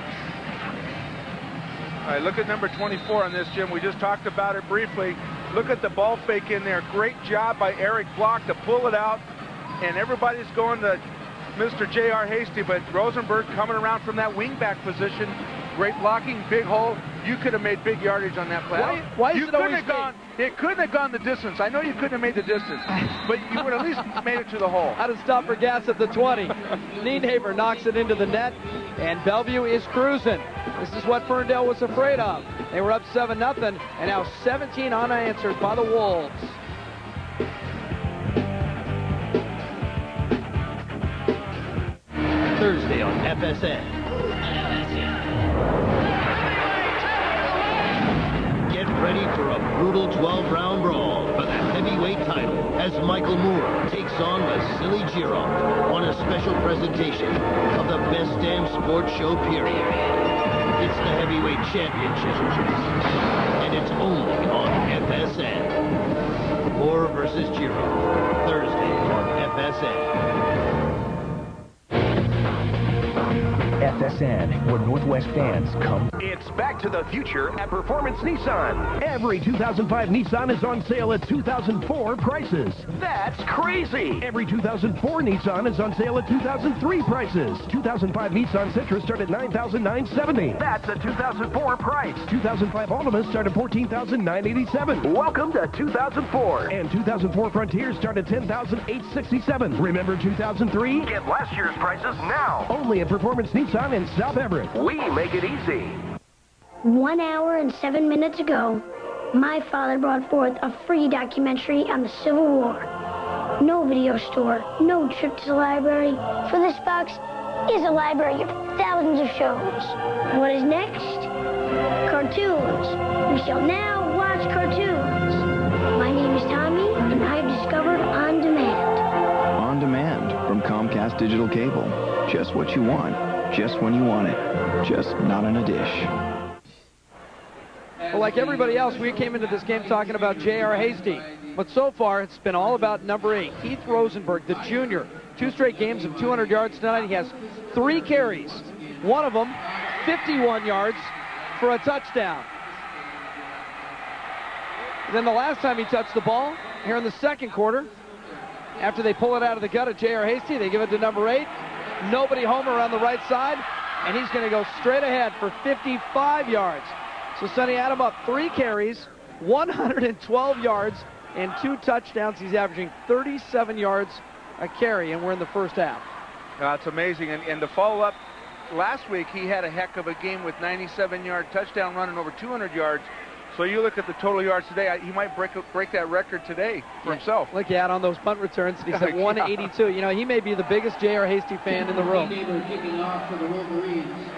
All right, look at number 24 on this, Jim. We just talked about it briefly. Look at the ball fake in there. Great job by Eric Block to pull it out. And everybody's going to Mr. J.R. Hasty, but Rosenberg coming around from that wingback position. Great blocking, big hole. You could have made big yardage on that play. Why is it always It couldn't have gone the distance. I know you couldn't have made the distance, but you would at least made it to the hole. Out of stop for gas at the 20. Nienhaver knocks it into the net, and Bellevue is cruising. This is what Ferndale was afraid of. They were up 7-0, and now 17 unanswered by the Wolves. Thursday on FSN. Get ready for a brutal 12-round brawl for the heavyweight title as Michael Moore takes on Vasily Girov on a special presentation of the best damn sports show period. It's the heavyweight championship, and it's only on FSN. Moore versus Girov, Thursday on FSN. FSN, where Northwest fans come. It's back to the future at Performance Nissan. Every 2005 Nissan is on sale at 2004 prices. That's crazy. Every 2004 Nissan is on sale at 2003 prices. 2005 Nissan Sentra start at $9,970. That's a 2004 price. 2005 Altima start at $14,987. Welcome to 2004. And 2004 Frontiers start at $10,867. Remember 2003? Get last year's prices now. Only at Performance Nissan in South Everett. We make it easy. 1 hour and 7 minutes ago, my father brought forth a free documentary on the Civil War. No video store, no trip to the library, for this box is a library of thousands of shows. What is next? Cartoons. We shall now watch cartoons. My name is Tommy, and I've discovered On Demand. On Demand from Comcast Digital Cable. Just what you want, just when you want it, just not in a dish. Well, like everybody else, we came into this game talking about J.R. Hasty. But so far, it's been all about number 8, Keith Rosenberg, the junior. 2 straight games of 200 yards tonight. He has 3 carries. One of them, 51 yards for a touchdown. Then the last time he touched the ball, here in the second quarter, after they pull it out of the gut of J.R. Hasty, they give it to number 8. Nobody home around the right side, and he's going to go straight ahead for 55 yards. So Sonny Adam up 3 carries, 112 yards, and 2 touchdowns. He's averaging 37 yards a carry, and we're in the first half. It's amazing. And to follow up, last week he had a heck of a game with 97-yard touchdown run and over 200 yards. So you look at the total yards today, he might break that record today for himself. Look at on those punt returns, he's at 182. You know, he may be the biggest J.R. Hasty fan in the room. Kicking off for the Wolverines.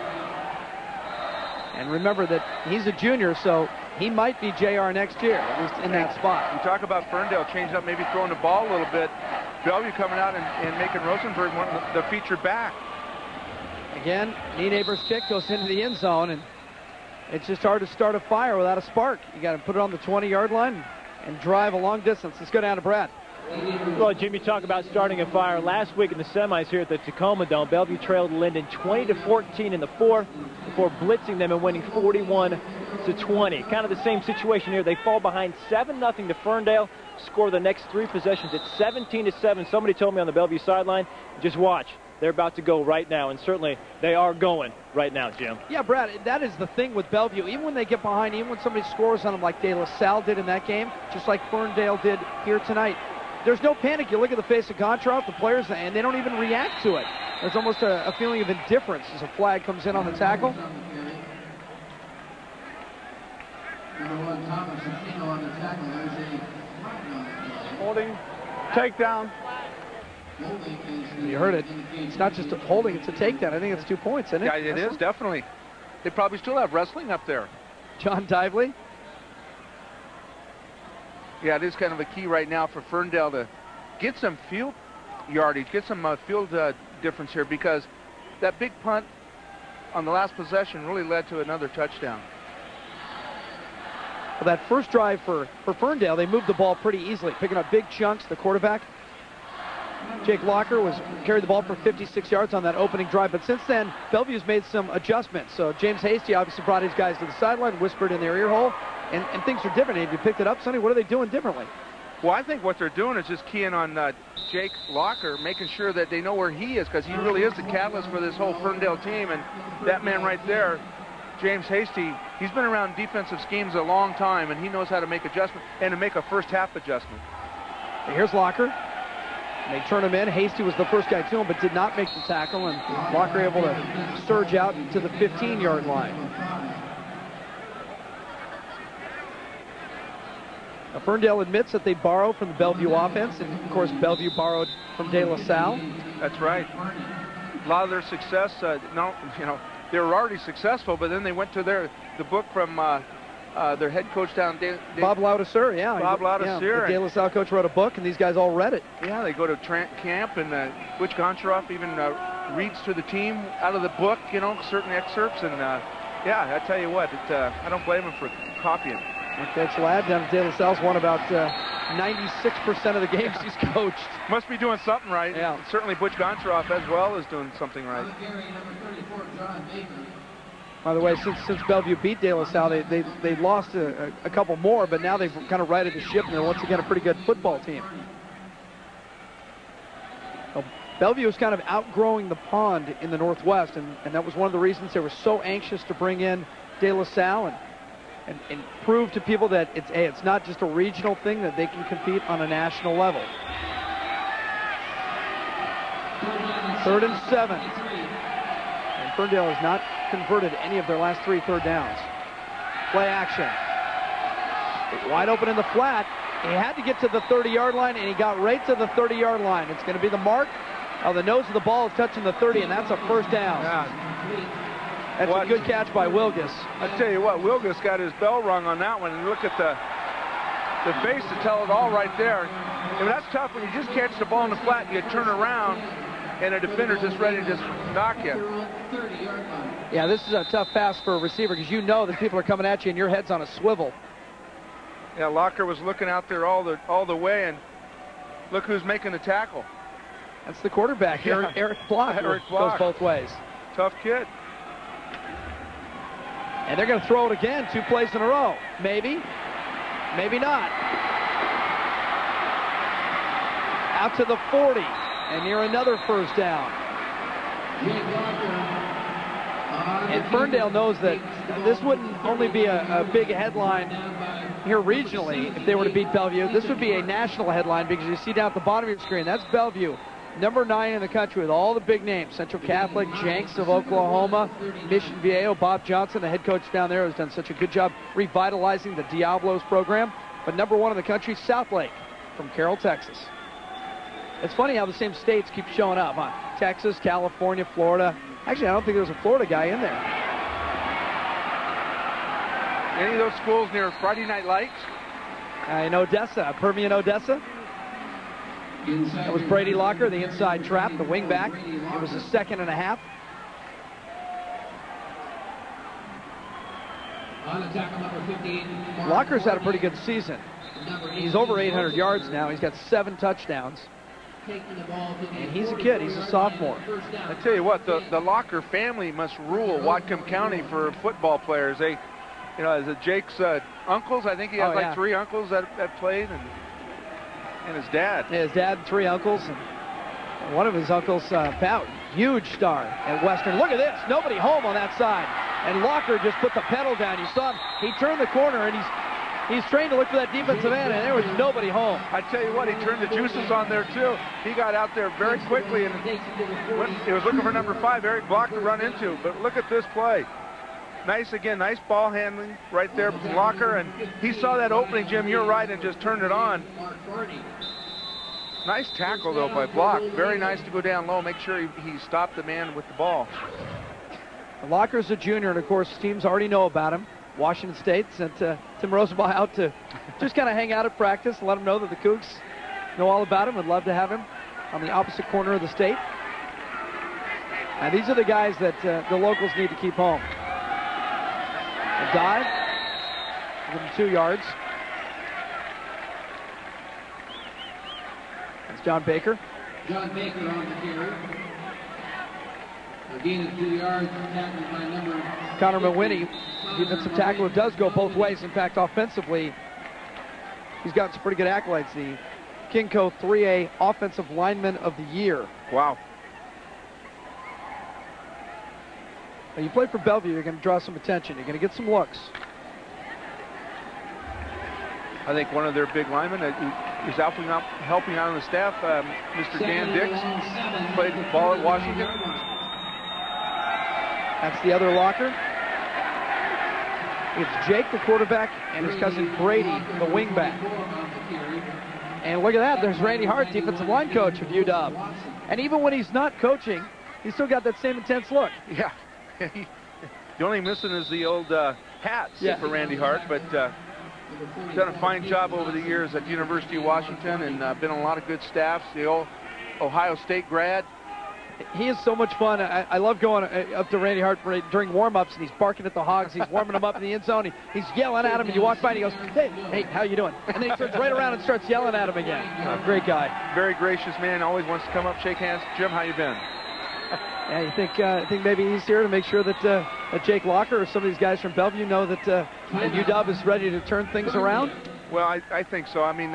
And remember that he's a junior, so he might be J.R. next year, at least in that spot. You talk about Ferndale changing up, maybe throwing the ball a little bit. Bellevue coming out and making Rosenberg one of the featured back. Again, Nienaber's kick goes into the end zone, and it's just hard to start a fire without a spark. You got to put it on the 20-yard line and drive a long distance. Let's go down to Brad. Well, Jimmy, talk about starting a fire. Last week in the semis here at the Tacoma Dome, Bellevue trailed Linden 20-14 in the fourth before blitzing them and winning 41-20. Kind of the same situation here. They fall behind 7-0 to Ferndale, score the next 3 possessions at 17-7. Somebody told me on the Bellevue sideline, just watch. They're about to go right now, and certainly they are going right now, Jim. Yeah, Brad, that is the thing with Bellevue. Even when they get behind, even when somebody scores on them like De La Salle did in that game, just like Ferndale did here tonight, there's no panic. You look at the face of Contrast, the players, and they don't even react to it. There's almost a feeling of indifference as a flag comes in on the tackle. Holding, takedown. You heard it. It's not just a holding, it's a takedown. I think it's 2 points, isn't it? Yeah, it is, definitely. They probably still have wrestling up there. John Dively. Yeah, it is kind of a key right now for Ferndale to get some field yardage, get some field difference here, because that big punt on the last possession really led to another touchdown. Well, that first drive for Ferndale, they moved the ball pretty easily, picking up big chunks. The quarterback, Jake Locker, carried the ball for 56 yards on that opening drive. But since then, Bellevue's made some adjustments. So James Hasty obviously brought his guys to the sideline, whispered in their ear hole, and things are different. Have you picked it up, Sonny? What are they doing differently? Well, I think what they're doing is just keying on Jake Locker, making sure that they know where he is, because he really is the catalyst for this whole Ferndale team. And that man right there, James Hasty, he's been around defensive schemes a long time, and he knows how to make adjustments and to make a first-half adjustment. And here's Locker. They turn him in. Hasty was the first guy to him, but did not make the tackle, and Locker able to surge out to the 15-yard line. Now, Ferndale admits that they borrow from the Bellevue offense, and of course Bellevue borrowed from De La Salle. That's right. A lot of their success, they were already successful, but then they went to the book from their head coach down Bob Laudiseur, yeah. Bob Laudiseur. Yeah, the De La Salle coach wrote a book, and these guys all read it. Yeah, they go to camp, and Butch Goncharoff even reads to the team out of the book, certain excerpts. And yeah, I tell you what, I don't blame him for copying. And Coach Ladd down at De La Salle's won about 96% of the games he's coached. Must be doing something right. Yeah. Certainly Butch Goncharoff as well is doing something right. By the way, since Bellevue beat De La Salle, they lost a couple more, but now they've kind of righted the ship, and they're once again a pretty good football team. Well, Bellevue is kind of outgrowing the pond in the Northwest, and that was one of the reasons they were so anxious to bring in De La Salle and prove to people that it's not just a regional thing, that they can compete on a national level. 3rd and 7. And Ferndale has not converted any of their last 3 third downs. Play action. Wide open in the flat. He had to get to the 30-yard line, and he got right to the 30-yard line. It's going to be the mark. The nose of the ball is touching the 30, and that's a first down. Yeah. That's a good catch by Wilgus. I tell you what, Wilgus got his bell rung on that one, and look at the face to tell it all right there. I mean, that's tough when you just catch the ball in the flat and you turn around, and a defender's just ready to just knock you. Yeah, this is a tough pass for a receiver, because you know that people are coming at you and your head's on a swivel. Yeah, Locker was looking out there all the way, and look who's making the tackle. That's the quarterback, yeah. Eric Block. Eric Block. Goes both ways. Tough kid. And they're going to throw it again, 2 plays in a row. Maybe, maybe not. Out to the 40, and near another first down. And Ferndale knows that this wouldn't only be a big headline here regionally if they were to beat Bellevue. This would be a national headline, because you see down at the bottom of your screen, that's Bellevue number 9 in the country with all the big names. Central Catholic, Jenks of Oklahoma, Mission Viejo, Bob Johnson, the head coach down there, has done such a good job revitalizing the Diablos program. But number 1 in the country, Southlake from Carroll, Texas. It's funny how the same states keep showing up, huh? Texas, California, Florida. Actually, I don't think there's a Florida guy in there. Any of those schools near Friday Night Lights? In Odessa, Permian, Odessa. That was Brady Locker, the inside trap, the wingback. It was a 2nd and a half. Locker's had a pretty good season. He's over 800 yards now. He's got 7 touchdowns. And he's a kid. He's a sophomore. I tell you what, the Locker family must rule Whatcom County for football players. They, you know, as Jake's uncles, I think he has like 3 uncles that played, and his dad. Yeah, his dad and 3 uncles. And one of his uncles, Pat, huge star at Western. Look at this. Nobody home on that side. And Locker just put the pedal down. You saw him. He turned the corner, and he's trained to look for that defensive end, and there was nobody home. I tell you what, he turned the juices on there, too. He got out there very quickly, and he was looking for number 5, Eric Block, to run into. But look at this play. Nice, again, nice ball handling right there from Locker, and he saw that opening, Jim, you're right, and just turned it on. Nice tackle, though, by Block. Very nice to go down low, make sure he stopped the man with the ball. Locker's a junior, and, of course, teams already know about him. Washington State sent Tim Rosenbaugh out to just kind of hang out at practice and let him know that the Cougs know all about him. Would love to have him on the opposite corner of the state. And these are the guys that the locals need to keep home. A dive, give him 2 yards. That's John Baker. John Baker on the carry. A gain of 2 yards, tackled by number... Connor Mawhinney, defensive tackle, does go both ways. In fact, offensively, he's got some pretty good accolades. The Kinco 3A Offensive Lineman of the Year. Wow. Now, you play for Bellevue, you're going to draw some attention. You're going to get some looks. I think one of their big linemen who's helping out on the staff, Mr. Dan Dix, played ball at Washington. That's the other Locker. It's Jake, the quarterback, and his cousin Brady, the wingback. And look at that. There's Randy Hart, defensive line coach of UW. And even when he's not coaching, he's still got that same intense look. Yeah. The only missing is the old hats for Randy Hart, but he's done a fine job over the years at the University of Washington and been on a lot of good staffs. The old Ohio State grad. He is so much fun. I love going up to Randy Hart during warm-ups, and he's barking at the Hogs. He's warming them up in the end zone. He's yelling at him, and you walk by, and he goes, hey, how you doing? And then he turns right around and starts yelling at him again. Great guy. Very gracious man. Always wants to come up, shake hands. Jim, how you been? Yeah, you think maybe he's here to make sure that Jake Locker or some of these guys from Bellevue know that UW is ready to turn things around? Well, I think so. I mean,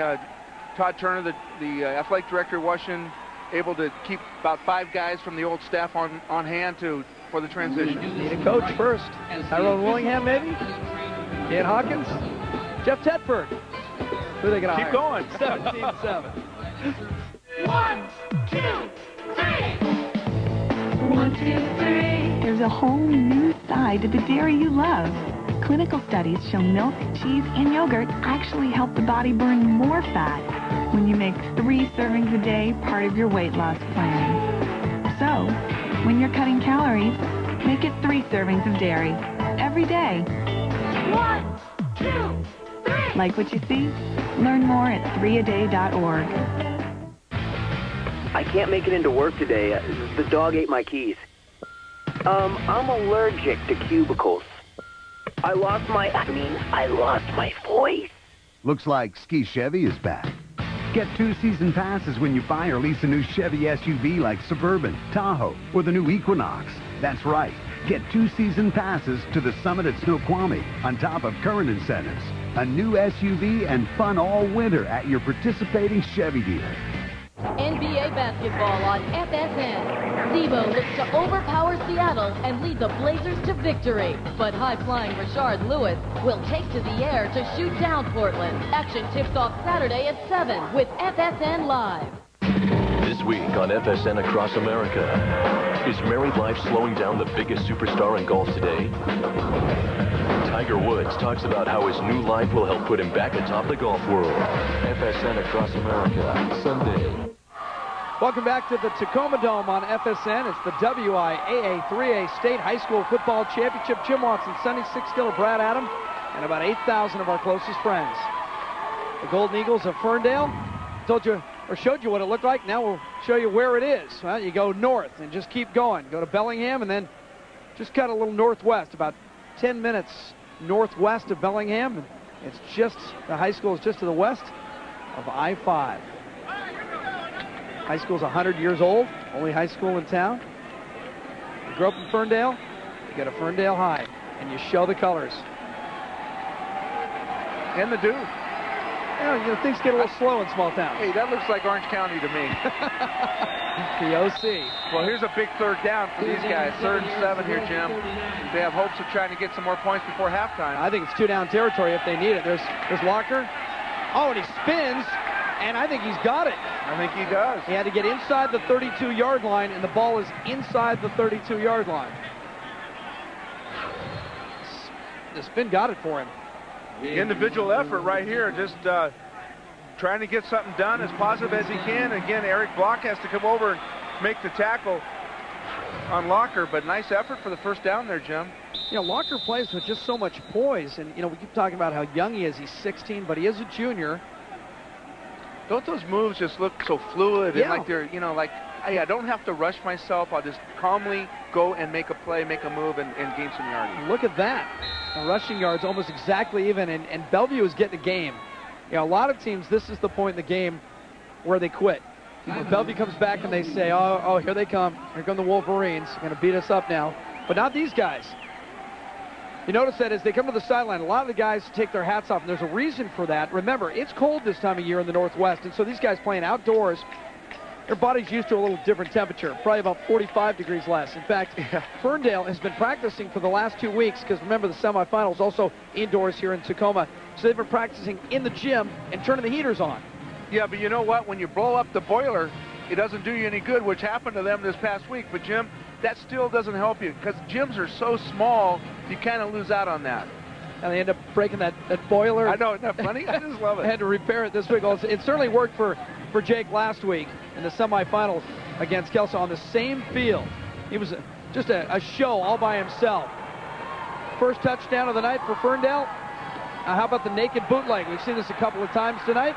Todd Turner, the athletic director of Washington, able to keep about 5 guys from the old staff on hand for the transition. Need a coach first. Tyrone Willingham, maybe? Dan Hawkins? Jeff Tedford. Who are they going to hire? Keep going. 17-7. 1, 2, 3. 1, 2, 3. There's a whole new side to the dairy you love. Clinical studies show milk, cheese, and yogurt actually help the body burn more fat when you make 3 servings a day part of your weight loss plan. So, when you're cutting calories, make it 3 servings of dairy every day. 1, 2, 3. Like what you see? Learn more at 3aday.org. I can't make it into work today. The dog ate my keys. I'm allergic to cubicles. I lost my voice. Looks like Ski Chevy is back. Get 2 season passes when you buy or lease a new Chevy SUV like Suburban, Tahoe, or the new Equinox. That's right. Get 2 season passes to the summit at Snoqualmie on top of current incentives. A new SUV and fun all winter at your participating Chevy dealer. NBA basketball on FSN. Debo looks to overpower Seattle and lead the Blazers to victory. But high-flying Rashard Lewis will take to the air to shoot down Portland. Action tips off Saturday at 7 with FSN Live. This week on on FSN across America. Is married life slowing down the biggest superstar in golf today? Tiger Woods talks about how his new life will help put him back atop the golf world. FSN across America, Sunday. Welcome back to the Tacoma Dome on FSN. It's the WIAA 3A State High School Football Championship. Jim Watson, Sonny Sixkiller, Brad Adam, and about 8,000 of our closest friends. The Golden Eagles of Ferndale. Told you or showed you what it looked like. Now we'll show you where it is. Well, you go north and just keep going. Go to Bellingham and then just cut a little northwest, about 10 minutes northwest of Bellingham. It's just, the high school is just to the west of I-5. High school's 100 years old, only high school in town. You grew up in Ferndale, you go to Ferndale High, and you show the colors. And the dew. You know, things get a little slow in small towns. Hey, that looks like Orange County to me. The OC. Well, here's a big third down for these guys. 3rd and 7 here, Jim. They have hopes of trying to get some more points before halftime. I think it's 2-down territory if they need it. There's Locker. Oh, and he spins, and I think he's got it. I think he does. He had to get inside the 32-yard line, and the ball is inside the 32-yard line. The spin got it for him. Individual effort right here, just trying to get something done as positive as he can. Again, Eric Block has to come over and make the tackle on Locker, but nice effort for the first down there, Jim. You know, Locker plays with just so much poise, and, you know, we keep talking about how young he is. He's 16, but he is a junior. Don't those moves just look so fluid and Yeah. like they're, you know, like, hey, I don't have to rush myself. I'll just calmly go and make a play, make a move, and gain some yardage. Look at that. The rushing yards almost exactly even, and Bellevue is getting a game. You know, a lot of teams, this is the point in the game where they quit. When Bellevue comes back and they say, oh, here they come. Here come the Wolverines. They're going to beat us up now. But not these guys. You notice that as they come to the sideline, a lot of the guys take their hats off, and there's a reason for that. Remember, it's cold this time of year in the Northwest, and so these guys playing outdoors, their body's used to a little different temperature, probably about 45 degrees less. In fact, Ferndale has been practicing for the last 2 weeks because, remember, the semifinals also indoors here in Tacoma. So they've been practicing in the gym and turning the heaters on. Yeah, but you know what? When you blow up the boiler, it doesn't do you any good, which happened to them this past week. But, Jim, that still doesn't help you because gyms are so small, you kind of lose out on that. And they end up breaking that boiler. I know, isn't that funny? I just love it. Had to repair it this week. Well, it certainly worked for Jake last week in the semifinals against Kelso on the same field. He was just a show all by himself. First touchdown of the night for Ferndale. How about the naked bootleg? We've seen this a couple of times tonight.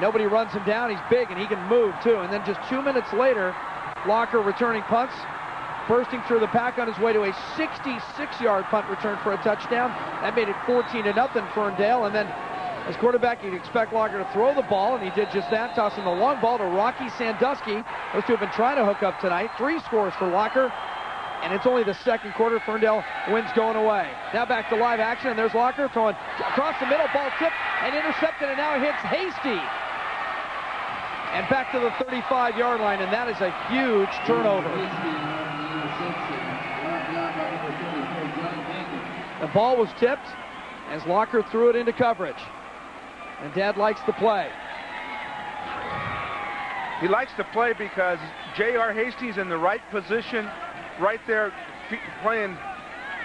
Nobody runs him down. He's big and he can move too. And then just 2 minutes later, Locker returning punts, bursting through the pack on his way to a 66-yard punt return for a touchdown. That made it 14-0 Ferndale. And then as quarterback, you'd expect Locker to throw the ball, and he did just that, tossing the long ball to Rocky Sandusky. Those two have been trying to hook up tonight. 3 scores for Locker, and it's only the second quarter. Ferndale wins going away. Now back to live action, and there's Locker throwing across the middle, ball tipped and intercepted, and now it hits Hasty. And back to the 35-yard line, and that is a huge turnover. The ball was tipped as Locker threw it into coverage. And Dad likes to play. He likes to play because J.R. Hastie's in the right position, right there, playing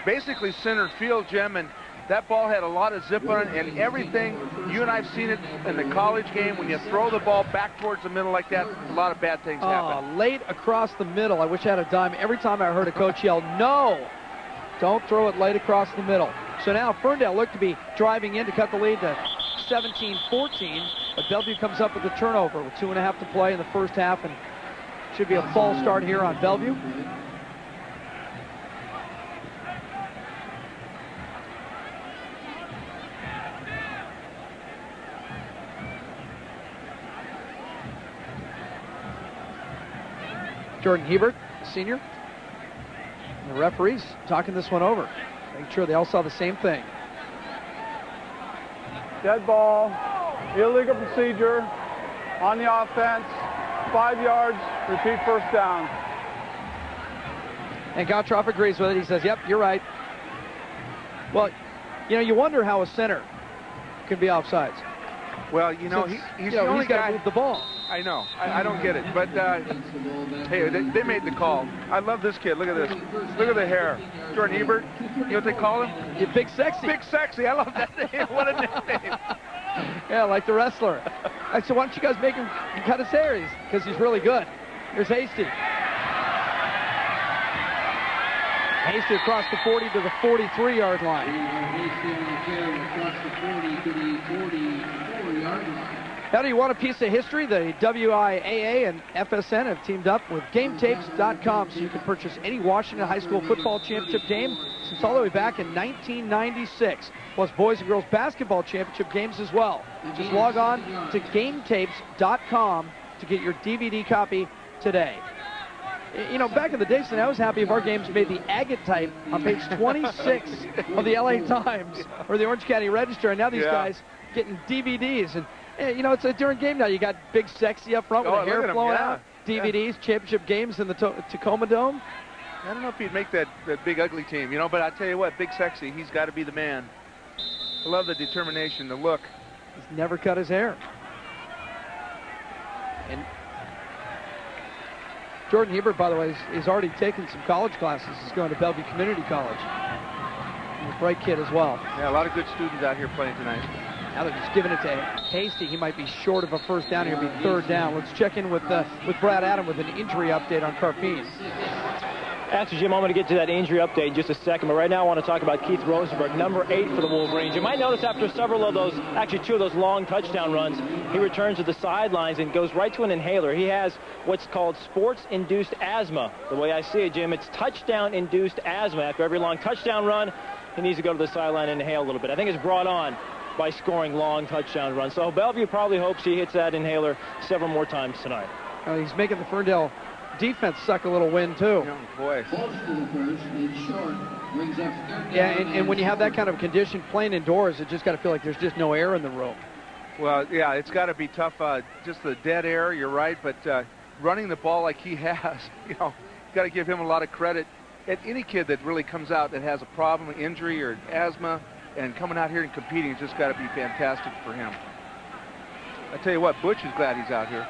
basically center field, Jim, and that ball had a lot of zip on it, and everything, you and I have seen it in the college game, when you throw the ball back towards the middle like that, a lot of bad things happen. Late across the middle. I wish I had a dime. Every time I heard a coach yell, no, don't throw it late across the middle. So now Ferndale looked to be driving in to cut the lead to 17-14, but Bellevue comes up with a turnover with 2.5 to play in the first half, and should be a false start here on Bellevue. Jordan Hebert, senior, and the referees talking this one over, making sure they all saw the same thing. Dead ball, illegal procedure on the offense, 5 yards, repeat first down. And Gottschalk agrees with it. He says, yep, you're right. Well, you know, you wonder how a center can be offsides. Well, you know, he's the only got guy to move the ball. I know. I don't get it. But, hey, they made the call. I love this kid. Look at this. Look at the hair. Jordan Ebert. You know what they call him? Yeah, Big Sexy. Big Sexy. I love that name. What a nickname. Yeah, like the wrestler. So why don't you guys make him cut his hair? Because he's really good. Here's Hasty. Hasty across the 40 to the 43-yard line. Across the 40 to the 44-yard line. Now, do you want a piece of history? The WIAA and FSN have teamed up with GameTapes.com, so you can purchase any Washington High School football championship game since all the way back in 1996, plus boys and girls basketball championship games as well. Just log on to GameTapes.com to get your DVD copy today. You know, back in the day, Sonny, I was happy if our games made the agate type on page 26 of the LA Times or the Orange County Register, and now these guys getting DVDs. And you know, it's a during game now. You got Big Sexy up front with the hair flowing out. DVDs, championship games in the Tacoma Dome. I don't know if he'd make that big ugly team, you know, but I tell you what, Big Sexy, he's got to be the man. I love the determination, the look. He's never cut his hair. And Jordan Hebert, by the way, is already taken some college classes. He's going to Bellevue Community College. He's a bright kid as well. Yeah, a lot of good students out here playing tonight. Now they're just giving it to Hasty. He might be short of a first down here, be third down. Let's check in with Brad Adam with an injury update on Carpine. Actually, Jim, I'm going to get to that injury update in just a second, but right now I want to talk about Keith Rosenberg, number 8 for the Wolverines. You might notice after several of those, actually 2 of those long touchdown runs, he returns to the sidelines and goes right to an inhaler. He has what's called sports-induced asthma. The way I see it, Jim, it's touchdown-induced asthma. After every long touchdown run, he needs to go to the sideline and inhale a little bit. I think it's brought on by scoring long touchdown runs. So Bellevue probably hopes he hits that inhaler several more times tonight. He's making the Ferndale defense suck a little wind, too. Oh, boy. Yeah, and when you have that kind of condition playing indoors, it just got to feel like there's just no air in the room. Well, yeah, it's got to be tough, just the dead air, you're right, but running the ball like he has, you know, got to give him a lot of credit. And any kid that really comes out that has a problem, injury or asthma, and coming out here and competing, it's just got to be fantastic for him. I tell you what, Butch is glad he's out here.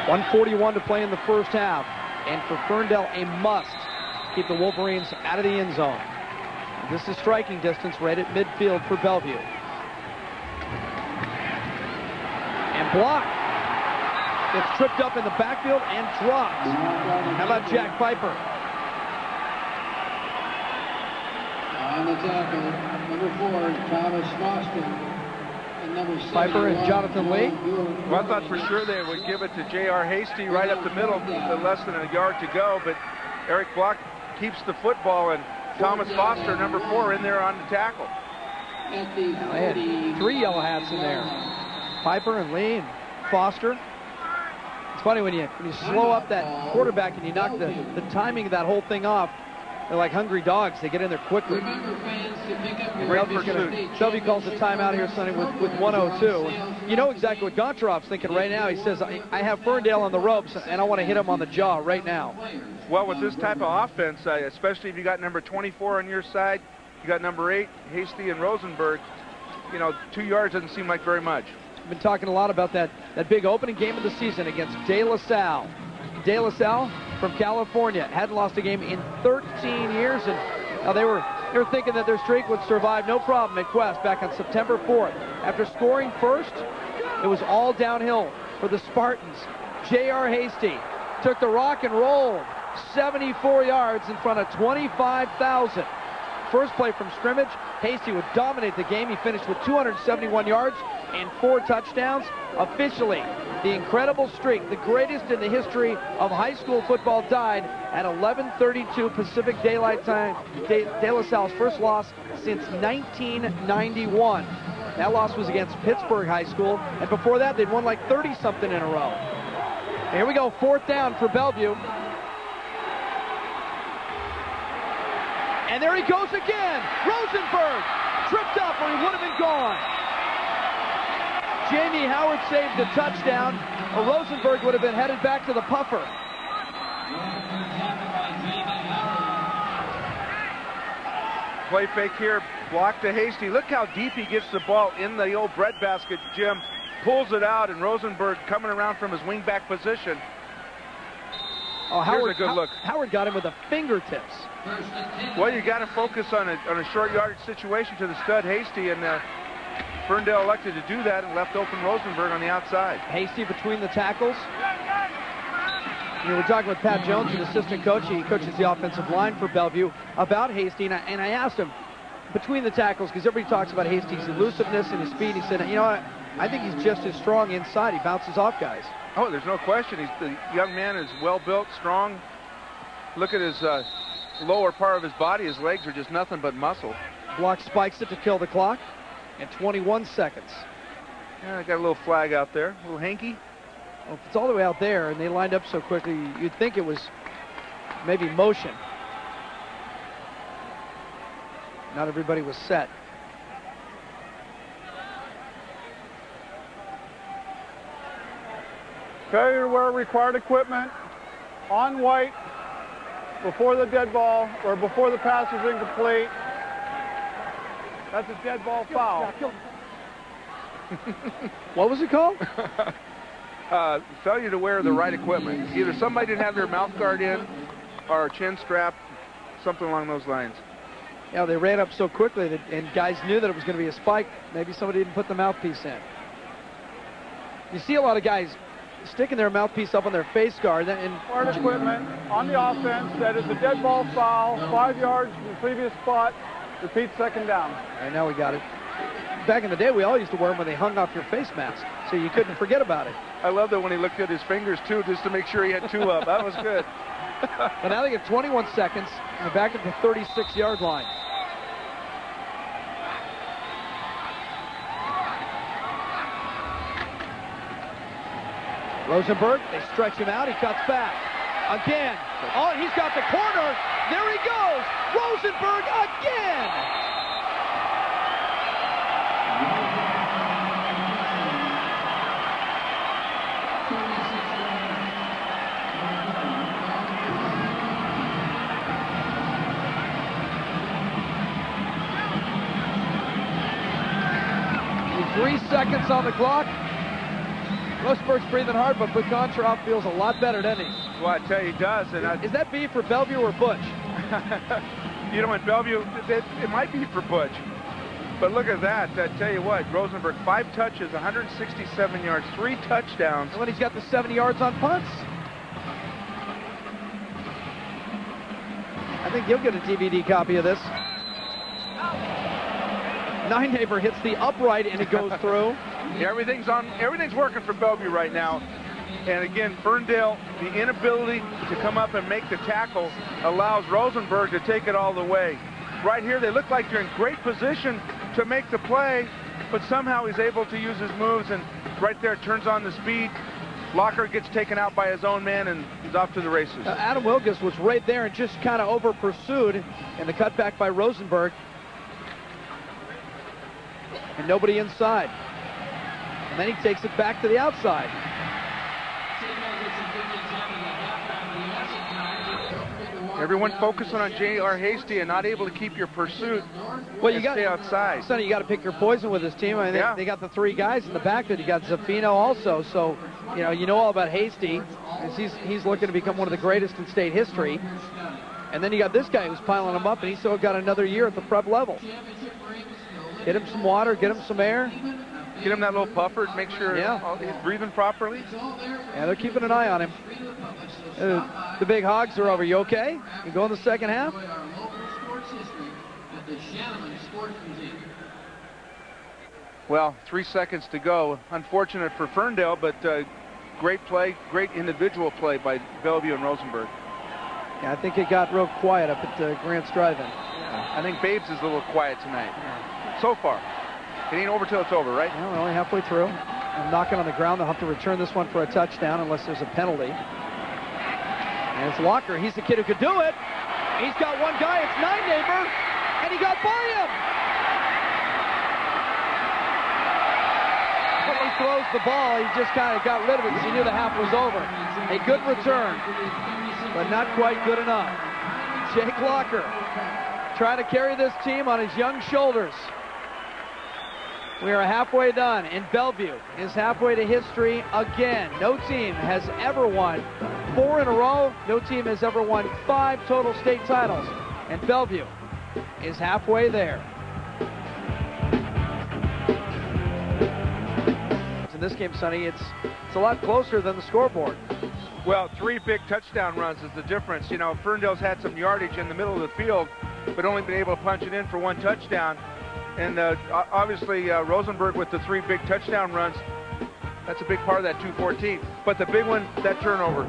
.141 to play in the first half. And for Ferndale, a must keep the Wolverines out of the end zone. This is striking distance right at midfield for Bellevue. And blocked. Gets tripped up in the backfield and dropped. How about Jack Piper? On the tackle, number 4, Thomas Foster. And number 7, Piper and Jonathan Lee. Well, I thought for sure they would give it to J.R. Hasty right up the middle, with less than a yard to go, but Eric Block keeps the football, and Thomas Foster, number 4, in there on the tackle. They had 3 yellow hats in there. Piper and Lee and Foster. It's funny when you slow up that quarterback and you knock the timing of that whole thing off. They're like hungry dogs. They get in there quickly. Bellevue calls a timeout here, Sonny, with 1:02. You know exactly what Goncharov's thinking right now. He says, I have Ferndale on the ropes, and I want to hit him on the jaw right now. Well, with this type of offense, especially if you got number 24 on your side, you got number 8, Hasty and Rosenberg, you know, 2 yards doesn't seem like very much. Been talking a lot about that big opening game of the season against De La Salle. De La Salle from California hadn't lost a game in 13 years, and they were thinking that their streak would survive no problem at Quest back on September 4th. After scoring first, it was all downhill for the Spartans. J.R. Hasty took the rock and rolled 74 yards in front of 25,000. First play from scrimmage, Hasty would dominate the game. He finished with 271 yards and 4 touchdowns. Officially, the incredible streak, the greatest in the history of high school football, died at 11:32 Pacific Daylight Time. De La Salle's first loss since 1991. That loss was against Pittsburgh High School, and before that, they'd won like 30-something in a row. Here we go, 4th down for Bellevue. And there he goes again. Rosenberg tripped up or he would have been gone. Jamie Howard saved the touchdown, or Rosenberg would have been headed back to the puffer. play fake here. Block to Hasty. Look how deep he gets the ball in the old breadbasket, Jim. Pulls it out, and Rosenberg coming around from his wingback position. Oh, Here's a good look. Howard got him with the fingertips. Well, you got to focus on a short yardage situation to the stud Hasty, and Ferndale elected to do that and left open Rosenberg on the outside. Hasty between the tackles. You know, we're talking with Pat Jones, an assistant coach. He coaches the offensive line for Bellevue, about Hasty, and I asked him, between the tackles, because everybody talks about Hasty's elusiveness and his speed. He said, you know what, I think he's just as strong inside. He bounces off guys. Oh, there's no question. The young man is well-built, strong. Look at his lower part of his body. His legs are just nothing but muscle. Block spikes it to kill the clock, and 21 seconds. Yeah, I got a little flag out there, a little hanky. Well, if it's all the way out there, and they lined up so quickly, you'd think it was maybe motion. Not everybody was set. Failure to wear required equipment on white before the dead ball or before the pass is incomplete. That's a dead ball foul. What was it called? Failure to wear the right equipment. Either somebody didn't have their mouth guard in or a chin strap, something along those lines. Yeah, they ran up so quickly that, and guys knew that it was going to be a spike. Maybe somebody didn't put the mouthpiece in. You see a lot of guys sticking their mouthpiece up on their face guard. And Required equipment on the offense. That is a dead ball foul. 5 yards from the previous spot. Repeat second down. All right, now we got it. Back in the day, we all used to wear them when they hung off your face mask, so you couldn't forget about it. I love that when he looked at his fingers, too, just to make sure he had 2 up. That was good. But now they get 21 seconds, and they're back at the 36-yard line. Rosenberg, they stretch him out. He cuts back. Again. Oh, he's got the corner. There he goes. Rosenberg again. With 3 seconds on the clock. Rosenberg's breathing hard, but Controff feels a lot better, doesn't he? Well, I tell you, he does. And is that B for Bellevue or Butch? You know, in Bellevue, it might be for Butch. But look at that. I tell you what, Rosenberg, 5 touches, 167 yards, 3 touchdowns. And when he's got the 70 yards on punts. I think you'll get a DVD copy of this. Nine Neighbor hits the upright and it goes through. Yeah, everything's working for Bellevue right now. And again, Ferndale, the inability to come up and make the tackle allows Rosenberg to take it all the way. Right here, they look like they're in great position to make the play, but somehow he's able to use his moves, and right there turns on the speed. Locker gets taken out by his own man, and he's off to the races. Adam Wilgus was right there and just kind of over-pursued, and the cutback by Rosenberg. And nobody inside. And then he takes it back to the outside. Everyone focusing on J.R. Hasty and not able to keep your pursuit. Well, you got stay outside. Sonny, you got to pick your poison with this team. I mean, yeah. They got the 3 guys in the backfield. You got Zaffino also. So, you know all about Hasty. He's looking to become one of the greatest in state history. And then you got this guy who's piling him up, and he's still got another year at the prep level. Get him some water, get him some air. Get him that little puffer to make sure he's breathing properly. Yeah, they're keeping an eye on him. The big hogs are over. You okay? You go in the second half? Well, 3 seconds to go. Unfortunate for Ferndale, but great play, great individual play by Bellevue and Rosenberg. Yeah, I think it got real quiet up at Grant's Drive-In. Yeah. I think Babes is a little quiet tonight. So far. It ain't over till it's over, right? Well, we're only halfway through. I'm knocking on the ground. They'll have to return this one for a touchdown unless there's a penalty. And it's Locker. He's the kid who could do it. He's got one guy. It's Nine Neighbor. And he got by him. When he throws the ball, he just kind of got rid of it because he knew the half was over. A good return, but not quite good enough. Jake Locker trying to carry this team on his young shoulders. We are halfway done, and Bellevue is halfway to history again. No team has ever won 4 in a row. No team has ever won 5 total state titles, and Bellevue is halfway there. In this game, Sonny, it's a lot closer than the scoreboard. Well, 3 big touchdown runs is the difference. You know, Ferndale's had some yardage in the middle of the field, but only been able to punch it in for 1 touchdown. And obviously, Rosenberg with the 3 big touchdown runs, that's a big part of that 214. But the big one, that turnover,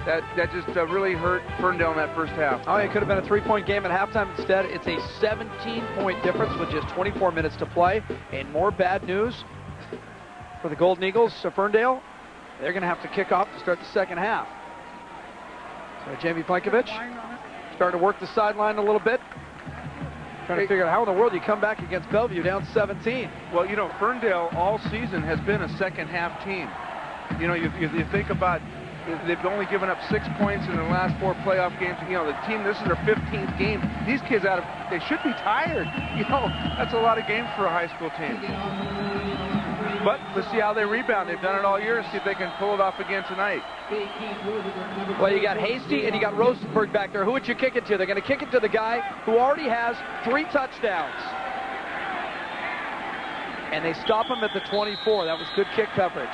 that just really hurt Ferndale in that first half. Oh, it could have been a 3-point game at halftime. Instead, it's a 17-point difference with just 24 minutes to play. And more bad news for the Golden Eagles of Ferndale. They're going to have to kick off to start the second half. So Jamie Plankovich starting to work the sideline a little bit. Trying to figure out how in the world you come back against Bellevue down 17. Well, you know, Ferndale all season has been a second half team. You know, you think about, they've only given up 6 points in the last 4 playoff games. You know, the team, this is their 15th game. These kids they should be tired. You know, that's a lot of games for a high school team. But let's see how they rebound. They've done it all year. See if they can pull it off again tonight. Well, you got Hasty and you got Rosenberg back there. Who would you kick it to? They're going to kick it to the guy who already has 3 touchdowns. And they stop him at the 24. That was good kick coverage.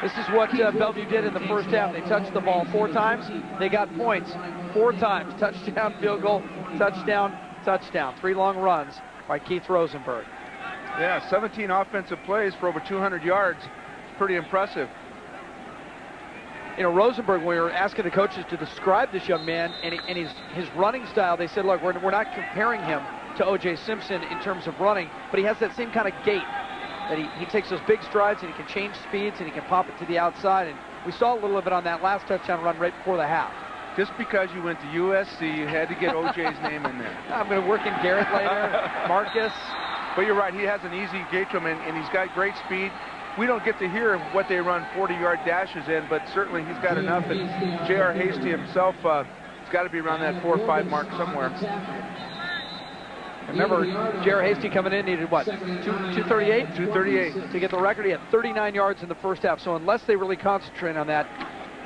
This is what Bellevue did in the first half. They touched the ball 4 times. They got points 4 times. Touchdown, field goal, touchdown, touchdown. 3 long runs by Keith Rosenberg. Yeah, 17 offensive plays for over 200 yards. Pretty impressive. You know, Rosenberg, when we were asking the coaches to describe this young man and his running style, they said, look, we're not comparing him to O.J. Simpson in terms of running, but he has that same kind of gait that he takes those big strides and he can change speeds and he can pop it to the outside. And we saw a little of it on that last touchdown run right before the half. Just because you went to USC, you had to get O.J.'s name in there. I'm going to work in Garrett later, Marcus. But you're right, he has an easy gait to him, and he's got great speed. We don't get to hear what they run 40-yard dashes in, but certainly he's got enough. And J.R. Hasty himself has got to be around that 4 or 5 mark somewhere. Remember, J.R. Hasty coming in needed what? 238? 238. To get the record, he had 39 yards in the first half. So unless they really concentrate on that,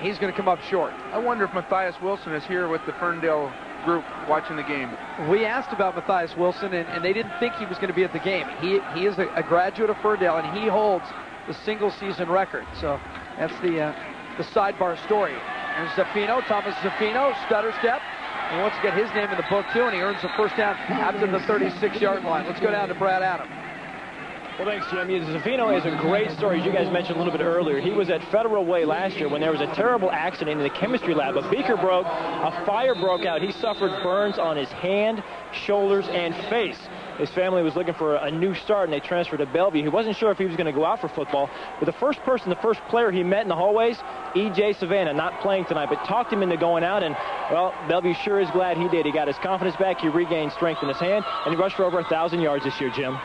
he's going to come up short. I wonder if Matthias Wilson is here with the Ferndale group watching the game. We asked about Matthias Wilson, and they didn't think he was going to be at the game. He is a graduate of Ferndale, and he holds the single-season record. So that's the sidebar story. There's Zaffino, Thomas Zaffino, stutter step. He wants to get his name in the book, too, and he earns the first down after the 36-yard line. Let's go down to Brad Adam. Well, thanks, Jimmy. Zaffino is a great story, as you guys mentioned a little bit earlier. He was at Federal Way last year when there was a terrible accident in the chemistry lab. A beaker broke, a fire broke out. He suffered burns on his hand, shoulders, and face. His family was looking for a new start, and they transferred to Bellevue. He wasn't sure if he was going to go out for football. But the first player he met in the hallways, E.J. Savannah, not playing tonight, but talked him into going out. And, well, Bellevue sure is glad he did. He got his confidence back. He regained strength in his hand, and he rushed for over 1,000 yards this year, Jim.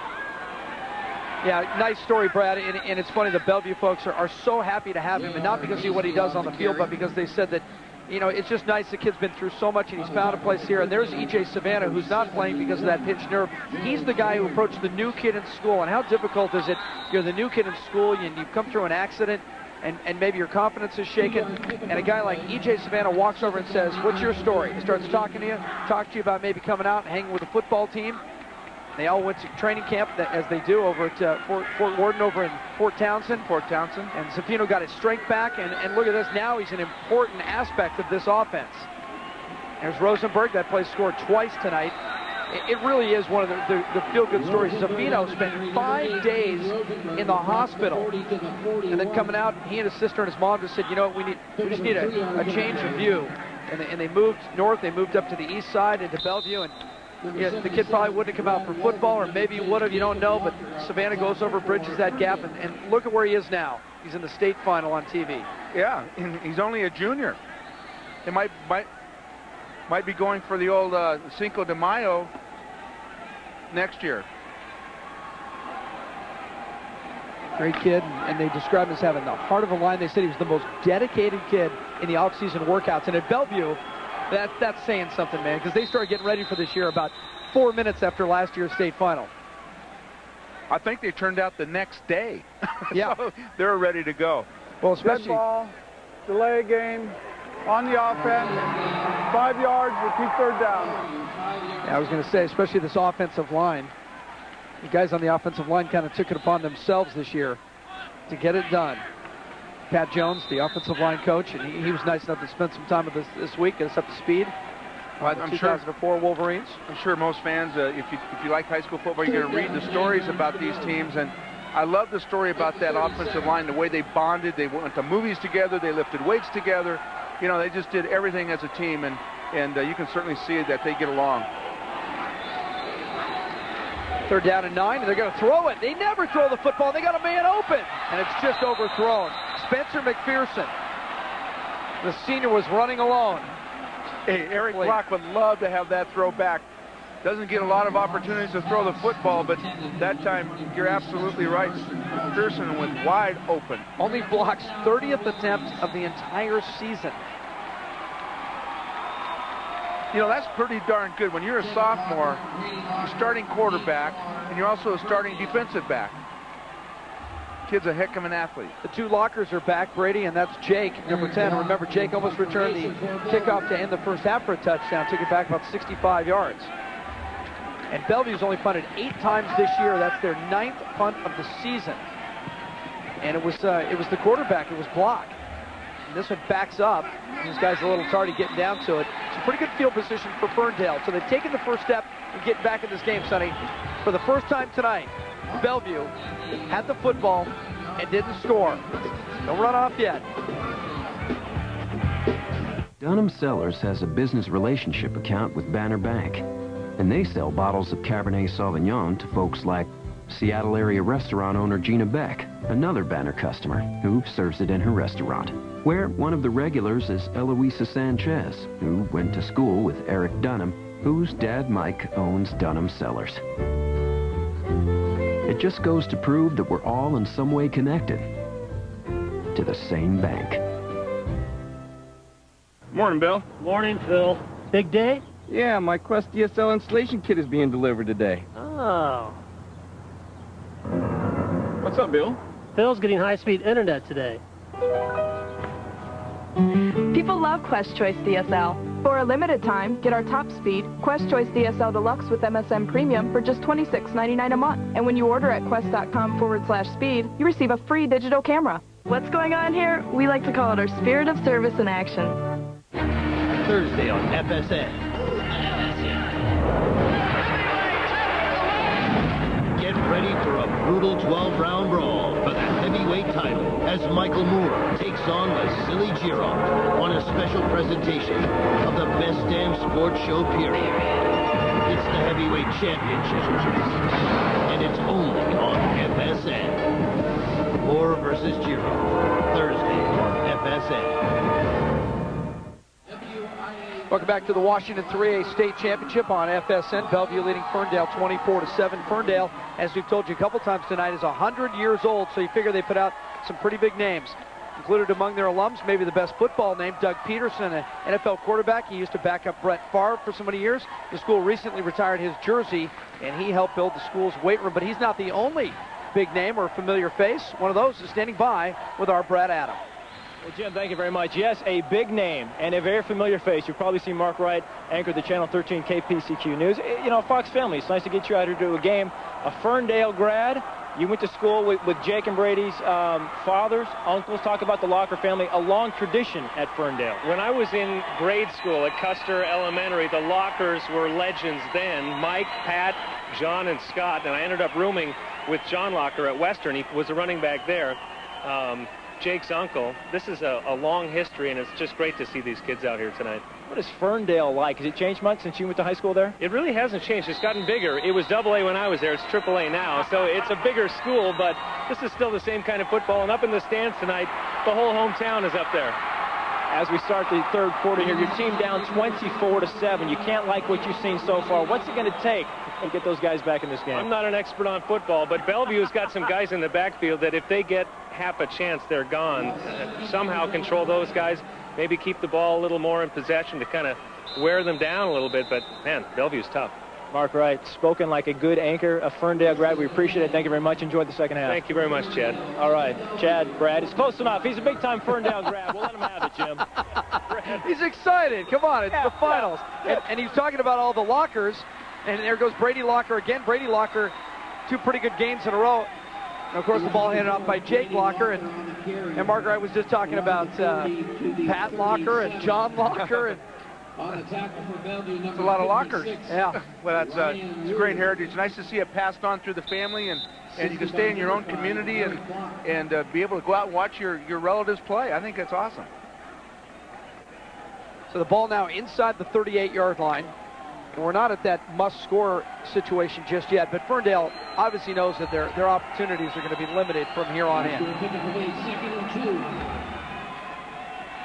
Yeah, nice story, Brad, and it's funny, the Bellevue folks are so happy to have him, and not because of what he does on the field, but because they said that, you know, it's just nice the kid's been through so much, and he's found a place here. And there's E.J. Savannah, who's not playing because of that pinched nerve. He's the guy who approached the new kid in school, and how difficult is it? You're the new kid in school, and you've come through an accident, and maybe your confidence is shaken, and a guy like E.J. Savannah walks over and says, what's your story? He starts talking to you about maybe coming out and hanging with the football team. They all went to training camp, as they do, over at Fort Worden over in Fort Townsend. And Zaffino got his strength back, and look at this. Now he's an important aspect of this offense. There's Rosenberg. That play scored twice tonight. It really is one of the feel-good stories. Zaffino spent 5 days in the hospital, and then coming out, he and his sister and his mom just said, you know, we just need a change of view. And they moved north. They moved up to the east side into Bellevue, and yeah, the kid probably wouldn't have come out for football, or maybe he would have, you don't know, but Savannah goes over, bridges that gap, and look at where he is now. He's in the state final on TV. Yeah, and he's only a junior. They might be going for the old Cinco de Mayo next year. Great kid, and they described him as having the heart of a line. They said he was the most dedicated kid in the off-season workouts, and at Bellevue, that's saying something, man, because they started getting ready for this year about 4 minutes after last year's state final. I think they turned out the next day. Yeah. So they're ready to go. Well, Dead ball, delay game, on the offense, 5 yards, repeat third down. Yeah, I was going to say, especially this offensive line. The guys on the offensive line kind of took it upon themselves this year to get it done. Pat Jones, the offensive line coach, and he was nice enough to spend some time with us this week, get us up to speed. Well, I'm 2004 Wolverines. I'm sure most fans, if you like high school football, you're going to read the stories about these teams. And I love the story about that offensive line, the way they bonded. They went to movies together. They lifted weights together. You know, they just did everything as a team, and you can certainly see that they get along. 3rd down and 9, and they're going to throw it. They never throw the football. They got a man open, and it's just overthrown. Spencer McPherson, the senior, was running alone. Hey, Eric Brock would love to have that throw back. Doesn't get a lot of opportunities to throw the football, but that time, you're absolutely right. McPherson went wide open. Only blocks 30th attempt of the entire season. You know, that's pretty darn good. When you're a sophomore, you're starting quarterback, and you're also a starting defensive back. Kid's a heck of an athlete. The 2 lockers are back, Brady, and that's Jake, number 10. Remember, Jake almost returned the kickoff to end the first half for a touchdown, took it back about 65 yards. And Bellevue's only punted 8 times this year. That's their 9th punt of the season. And it was the quarterback. It was blocked. And this one backs up. This guy's a little tardy getting down to it. It's a pretty good field position for Ferndale. So they've taken the first step and get back in this game, Sonny. For the first time tonight, Bellevue had the football and didn't score. Don't run off yet. Dunham Cellars has a business relationship account with Banner Bank, and they sell bottles of Cabernet Sauvignon to folks like Seattle area restaurant owner Gina Beck, another Banner customer who serves it in her restaurant, where one of the regulars is Eloisa Sanchez, who went to school with Eric Dunham, whose dad Mike owns Dunham Cellars. It just goes to prove that we're all in some way connected to the same bank. Morning, Bill. Morning, Phil. Big day? Yeah, my Quest DSL installation kit is being delivered today. Oh. What's up, Bill? Phil's getting high-speed internet today. People love Quest Choice DSL. For a limited time, get our top speed Quest Choice DSL Deluxe with MSM Premium for just $26.99 a month. And when you order at quest.com/speed, you receive a free digital camera. What's going on here? We like to call it our spirit of service in action. Thursday on FSN. Get ready for a brutal 12-round brawl for the heavyweight title as Michael Moore takes on Vasily Girov on a special presentation of the best damn sports show period. It's the heavyweight championship, and it's only on FSN. Moore versus Girov, Thursday on FSN. Welcome back to the Washington 3A State Championship on FSN. Bellevue leading Ferndale 24-7. Ferndale, as we've told you a couple times tonight, is 100 years old, so you figure they put out some pretty big names. Included among their alums, maybe the best football name, Doug Peterson, an NFL quarterback. He used to back up Brett Favre for so many years. The school recently retired his jersey, and he helped build the school's weight room. But he's not the only big name or familiar face. One of those is standing by with our Brad Adam. Well, Jim, thank you very much. Yes, a big name and a very familiar face. You've probably seen Mark Wright anchor the Channel 13 KPCQ News. You know, Fox family, it's nice to get you out here to a game. A Ferndale grad. You went to school with Jake and Brady's fathers, uncles. Talk about the Locker family, a long tradition at Ferndale. When I was in grade school at Custer Elementary, the Lockers were legends then. Mike, Pat, John, and Scott. And I ended up rooming with John Locker at Western. He was a running back there. Jake's uncle. This is a long history, and it's just great to see these kids out here tonight. What is Ferndale like? Has it changed much since you went to high school there? It really hasn't changed. It's gotten bigger. It was AA when I was there. It's AAA now, so it's a bigger school, but this is still the same kind of football. And up in the stands tonight, the whole hometown is up there. As we start the third quarter here, your team down 24-7. You can't like what you've seen so far. What's it going to take to get those guys back in this game? I'm not an expert on football, but Bellevue's got some guys in the backfield that if they get half a chance, they're gone. Somehow control those guys, maybe keep the ball a little more in possession to kind of wear them down a little bit, but man, Bellevue's tough. Mark Wright, spoken like a good anchor, a Ferndale grad. We appreciate it. Thank you very much. Enjoyed the second half. Thank you very much, Chad. All right, Chad, Brad, it's close enough. He's a big-time Ferndale grad. We'll let him have it, Jim. He's excited. Come on, it's the finals. And he's talking about all the Lockers, and there goes Brady Locker again. Brady Locker, 2 pretty good games in a row. And of course, the ball handed off by Jake Locker, and Mark Wright was just talking about Pat Locker and John Locker. And it's a lot of Lockers. Yeah. Well, it's a great heritage. Nice to see it passed on through the family, and you can stay in your own community and be able to go out and watch your relatives play. I think that's awesome. So the ball now inside the 38-yard line. And we're not at that must-score situation just yet, but Ferndale obviously knows that their opportunities are going to be limited from here on in.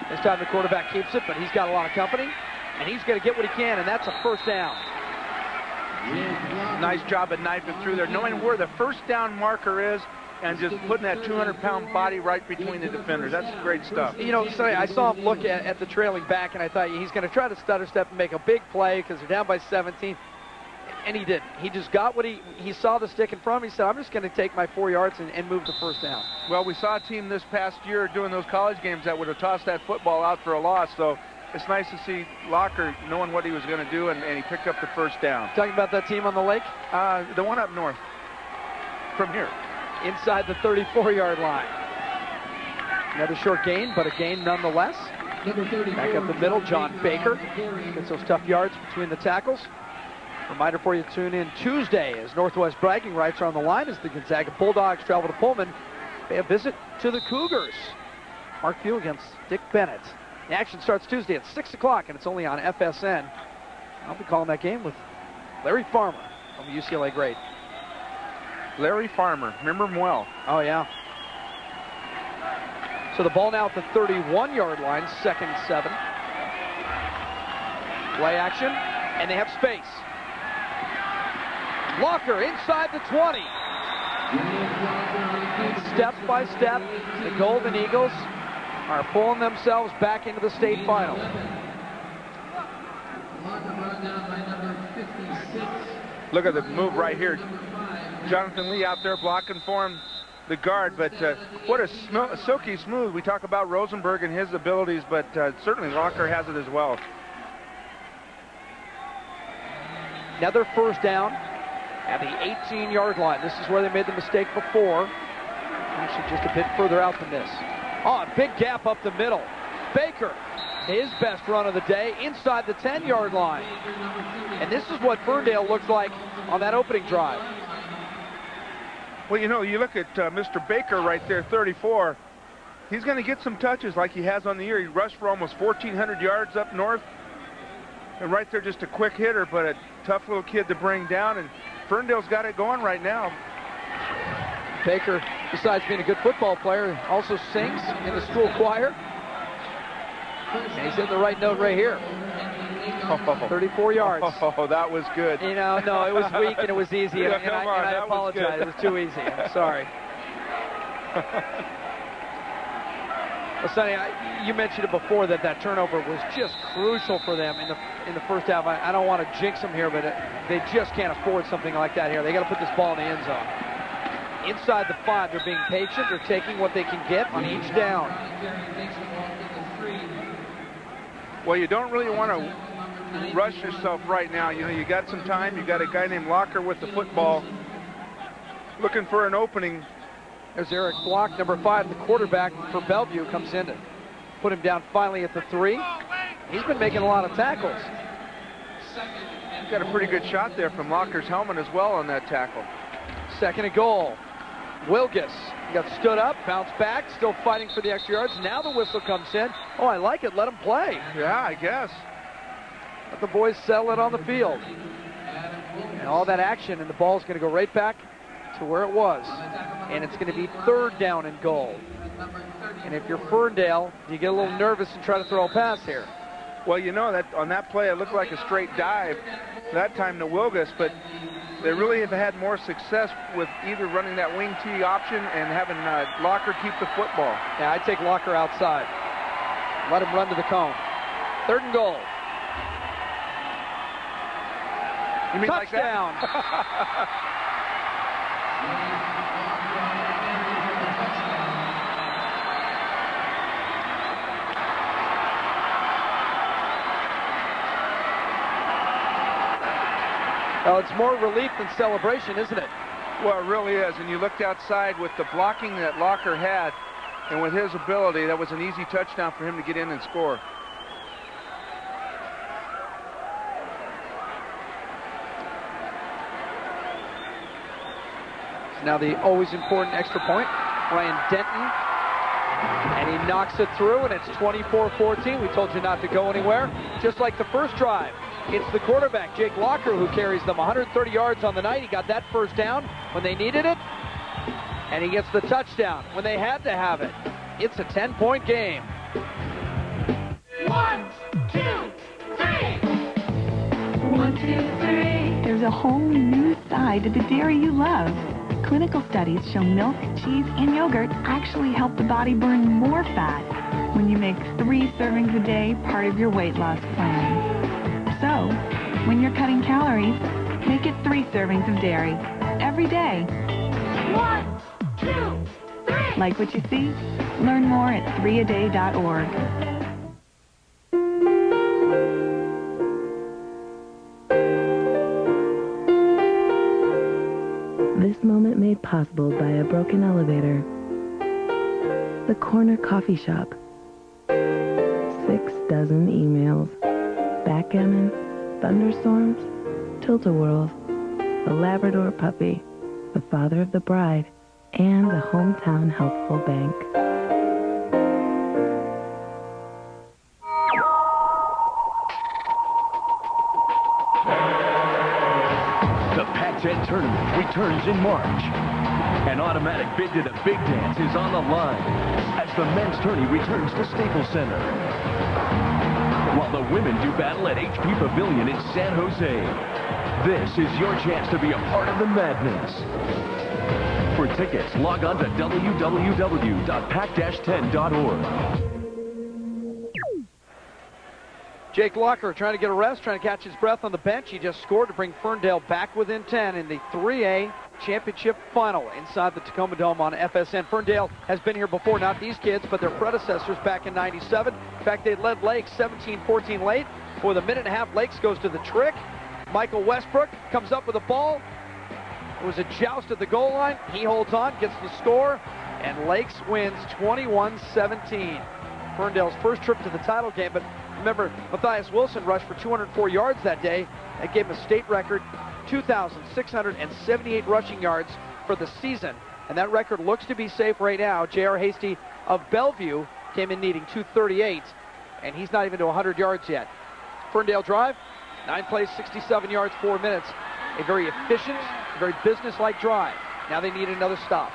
This time the quarterback keeps it, but he's got a lot of company, and he's going to get what he can, and that's a first down. Nice job at knifing through there, knowing where the first down marker is, and just putting that 200-pound body right between the defenders. That's great stuff. You know, so I saw him look at the trailing back, and I thought he's going to try to stutter step and make a big play because they're down by 17, and he didn't. He just got what he saw the stick in front of him. He said, I'm just going to take my 4 yards and move the first down. Well, we saw a team this past year doing those college games that would have tossed that football out for a loss, so it's nice to see Locker knowing what he was going to do, and he picked up the first down. Talking about that team on the lake? The one up north from here. Inside the 34-yard line. Another short gain, but a gain nonetheless. Back up the middle, John Baker gets those tough yards between the tackles. Reminder for you to tune in Tuesday as Northwest bragging rights are on the line as the Gonzaga Bulldogs travel to Pullman. Pay a visit to the Cougars. Mark Few against Dick Bennett. The action starts Tuesday at 6 o'clock, and it's only on FSN. I'll be calling that game with Larry Farmer from the UCLA great. Larry Farmer, remember him well. Oh, yeah. So the ball now at the 31-yard line, 2nd and 7. Play action, and they have space. Locker inside the 20. Step by step, the Golden Eagles are pulling themselves back into the state final. Look at the move right here. Jonathan Lee out there blocking for him, the guard, but what a silky smooth. We talk about Rosenberg and his abilities, but certainly Locker has it as well. Another first down at the 18-yard line. This is where they made the mistake before. Actually just a bit further out than this. Oh, a big gap up the middle. Baker, his best run of the day, inside the 10-yard line. And this is what Ferndale looked like on that opening drive. Well, you know, you look at Mr. Baker right there, 34. He's going to get some touches like he has on the year. He rushed for almost 1,400 yards up north. And right there, just a quick hitter, but a tough little kid to bring down. And Ferndale's got it going right now. Baker, besides being a good football player, also sings in the school choir. And he's hitting the right note right here. 34 yards. Oh, that was good. You know, no, it was weak and it was easy. Yeah, and I apologize. It was too easy. I'm sorry. Well, Sonny, you mentioned it before that turnover was just crucial for them in the first half. I don't want to jinx them here, but they just can't afford something like that here. They got to put this ball in the end zone. Inside the 5, they're being patient. They're taking what they can get on each down. Well, you don't really want to rush yourself right now. You know, you got some time. You got a guy named Locker with the football looking for an opening. There's Eric Block, number 5, the quarterback for Bellevue, comes in to put him down finally at the 3. He's been making a lot of tackles. Got a pretty good shot there from Locker's helmet as well on that tackle. 2nd and goal. Wilgus got stood up, bounced back, still fighting for the extra yards. Now the whistle comes in. Oh, I like it. Let him play. Yeah, I guess. Let the boys settle it on the field. And all that action, and the ball's going to go right back to where it was. And it's going to be 3rd down and goal. And if you're Ferndale, you get a little nervous and try to throw a pass here. Well, you know, that on that play, it looked like a straight dive that time to Wilgus, but they really have had more success with either running that wing T option and having Locker keep the football. Yeah, I'd take Locker outside. Let him run to the cone. 3rd and goal. You mean like touchdown. Well, it's more relief than celebration, isn't it? Well, it really is. And you looked outside with the blocking that Locker had, and with his ability, that was an easy touchdown for him to get in and score. Now the always important extra point, Ryan Denton, and he knocks it through, and it's 24-14. We told you not to go anywhere, just like the first drive. It's the quarterback, Jake Locker, who carries them 130 yards on the night. He got that first down when they needed it, and he gets the touchdown when they had to have it. It's a 10-point game. 1, 2, 3. 1, 2, 3. There's a whole new side to the dairy you love. Clinical studies show milk, cheese, and yogurt actually help the body burn more fat when you make 3 servings a day part of your weight loss plan. So, when you're cutting calories, make it 3 servings of dairy every day. 1, 2, 3. Like what you see? Learn more at 3aday.org. This moment made possible by a broken elevator. The corner coffee shop. 6 dozen emails. Backgammon, thunderstorms, tilt-a-whirls, a Labrador puppy, the father of the bride, and the hometown helpful bank. The Pac-10 tournament returns in March. An automatic bid to the big dance is on the line as the men's tourney returns to Staples Center, while the women do battle at HP Pavilion in San Jose. This is your chance to be a part of the madness. For tickets, log on to www.pac-10.org. Jake Locker trying to get a rest, trying to catch his breath on the bench. He just scored to bring Ferndale back within 10 in the 3A championship final inside the Tacoma Dome on FSN. Ferndale has been here before, not these kids, but their predecessors back in '97. In fact, they led Lakes 17-14 late. For the minute and a half, Lakes goes to the trick. Michael Westbrook comes up with the ball. It was a joust at the goal line. He holds on, gets the score, and Lakes wins 21-17. Ferndale's first trip to the title game, but remember, Matthias Wilson rushed for 204 yards that day. That gave him a state record 2,678 rushing yards for the season, and that record looks to be safe right now. J.R. Hasty of Bellevue came in needing 238, and he's not even to 100 yards yet. Ferndale drive, 9 plays, 67 yards, 4 minutes. A very efficient, very business-like drive. Now they need another stop.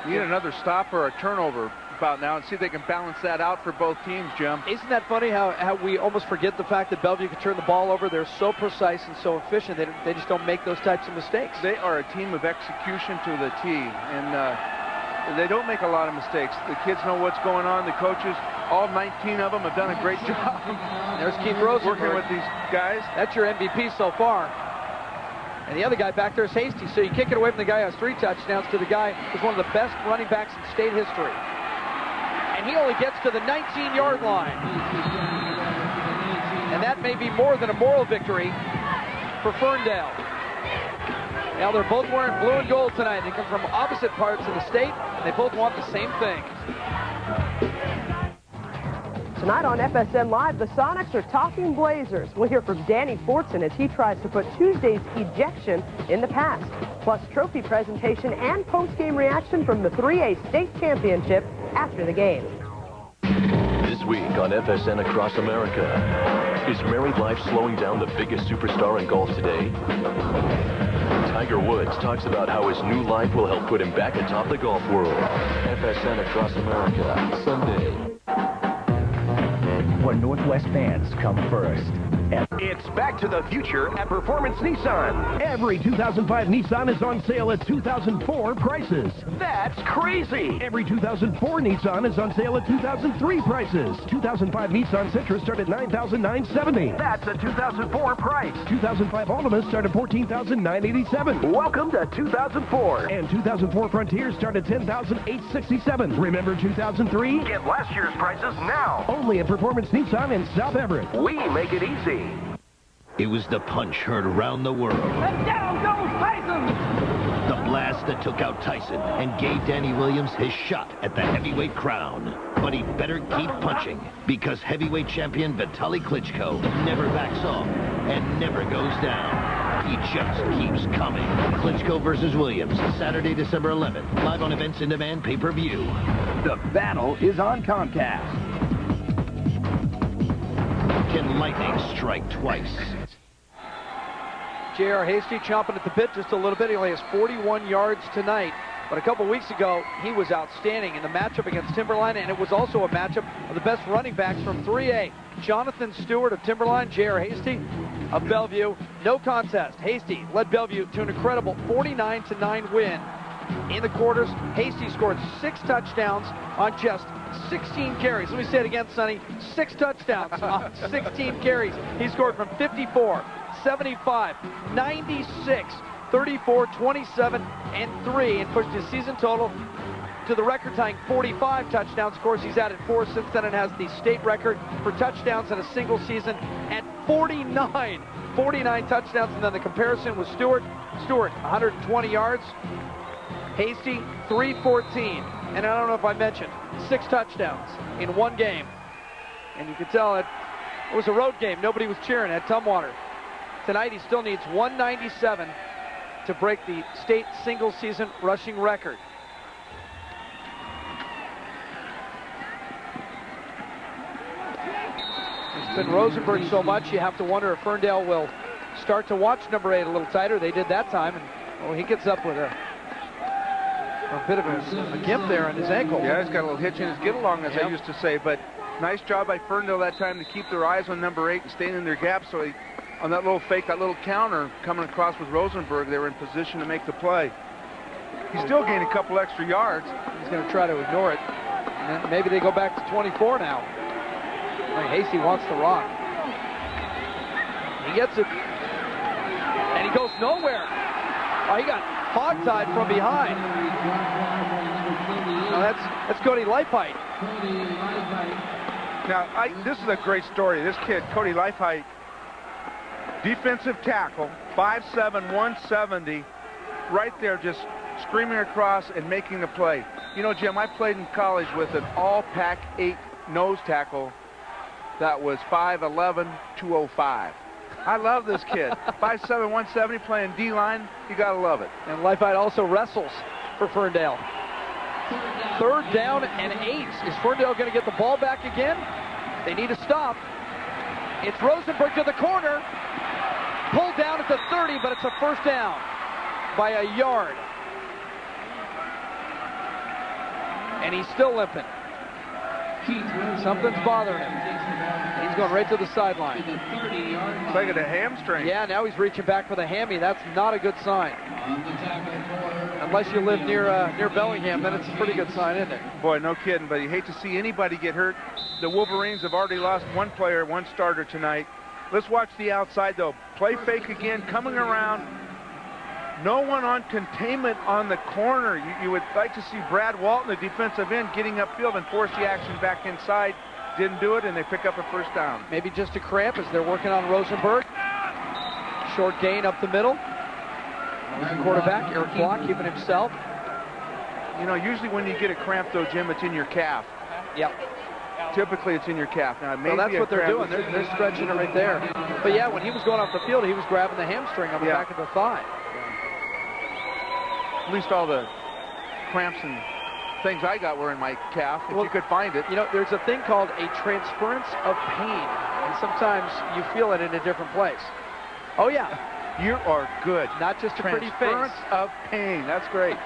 Need another stop or a turnover about now and see if they can balance that out for both teams, Jim. Isn't that funny how we almost forget the fact that Bellevue can turn the ball over? They're so precise and so efficient. They just don't make those types of mistakes. They are a team of execution to the T, and they don't make a lot of mistakes. The kids know what's going on. The coaches, all 19 of them, have done a great job. There's Keith Rosenberg working with these guys. That's your MVP so far. And the other guy back there is Hasty. So you kick it away from the guy who has 3 touchdowns to the guy who's one of the best running backs in state history. And he only gets to the 19-yard line. And that may be more than a moral victory for Ferndale. Now they're both wearing blue and gold tonight. They come from opposite parts of the state. They both want the same thing. Tonight on FSN Live, the Sonics are talking Blazers. We'll hear from Danny Fortson as he tries to put Tuesday's ejection in the past. Plus trophy presentation and post-game reaction from the 3A state championship after the game. This week on FSN Across America, is married life slowing down the biggest superstar in golf today? Tiger Woods talks about how his new life will help put him back atop the golf world. FSN Across America, Sunday. Where Northwest fans come first. It's back to the future at Performance Nissan. Every 2005 Nissan is on sale at 2004 prices. That's crazy. Every 2004 Nissan is on sale at 2003 prices. 2005 Nissan Sentra start at $9,970. That's a 2004 price. 2005 Altimas start at $14,987. Welcome to 2004. And 2004 Frontiers start at $10,867. Remember 2003? Get last year's prices now. Only at Performance Nissan in South Everett. We make it easy. It was the punch heard around the world. And down goes Tyson! The blast that took out Tyson and gave Danny Williams his shot at the heavyweight crown. But he better keep punching, because heavyweight champion Vitaly Klitschko never backs off and never goes down. He just keeps coming. Klitschko versus Williams, Saturday, December 11th. Live on Events in Demand pay-per-view. The battle is on Comcast. Can lightning strike twice? J.R. Hasty chomping at the bit just a little bit. He only has 41 yards tonight. But a couple weeks ago, he was outstanding in the matchup against Timberline, and it was also a matchup of the best running backs from 3A. Jonathan Stewart of Timberline, J.R. Hasty of Bellevue. No contest. Hasty led Bellevue to an incredible 49-9 win. In the quarters, Hasty scored 6 touchdowns on just 16 carries. Let me say it again, Sonny. 6 touchdowns on 16 carries. He scored from 54, 75, 96, 34, 27, and 3, and pushed his season total to the record-tying 45 touchdowns. Of course, he's added 4 since then and has the state record for touchdowns in a single season at 49. 49 touchdowns, and then the comparison with Stewart. Stewart, 120 yards. Hasty, 314. And I don't know if I mentioned, 6 touchdowns in one game. And you can tell it was a road game. Nobody was cheering at Tumwater. Tonight he still needs 197 to break the state single-season rushing record. It's been Rosenberg so much, you have to wonder if Ferndale will start to watch number 8 a little tighter. They did that time, and well, he gets up with a bit of a gimp there on his ankle. Yeah, he's got a little hitch in his get-along, as I used to say, but nice job by Ferndale that time to keep their eyes on number 8 and staying in their gap, so he, on that little fake, that little counter coming across with Rosenberg, they were in position to make the play. He's still gained a couple extra yards. He's going to try to ignore it, and then maybe they go back to 24 now. I mean, Hasty wants the rock. He gets it, and he goes nowhere. Oh, he got hog-tied from behind. No, that's Cody Leifheit. Now, this is a great story. This kid, Cody Leifheit, defensive tackle, 5'7", 170, right there just screaming across and making the play. You know, Jim, I played in college with an all-Pac 8 nose tackle that was 5'11", 205. I love this kid. 5'7", 170, playing D-line. You got to love it. And Leifheit also wrestles for Ferndale. 3rd down and 8. Is Ferndale going to get the ball back again? They need a stop. It's Rosenberg to the corner. Pulled down at the 30, but it's a 1st down by a yard. And he's still limping. Something's bothering him. He's going right to the sideline. It's like a hamstring. Yeah, now he's reaching back for the hammy. That's not a good sign. Unless you live near Bellingham, then it's a pretty good sign, isn't it? Boy, no kidding, but you hate to see anybody get hurt. The Wolverines have already lost 1 player, 1 starter tonight. Let's watch the outside, though. Play fake again, coming around. No one on containment on the corner. You would like to see Brad Walton, the defensive end, getting upfield and force the action back inside. Didn't do it, and they pick up a 1st down. Maybe just a cramp as they're working on Rosenberg. Short gain up the middle. The quarterback, Eric Block, keeping himself. You know, usually when you get a cramp, though, Jim, it's in your calf. Yep. Typically, it's in your calf. Now, maybe well, that's what they're doing. They're stretching it right there. But, yeah, when he was going off the field, he was grabbing the hamstring on the back of the thigh. At least all the cramps and things I got were in my calf, if you could find it. You know, there's a thing called a transference of pain, and sometimes you feel it in a different place. Oh, yeah. You are good. Not just a pretty face. Transference of pain. That's great.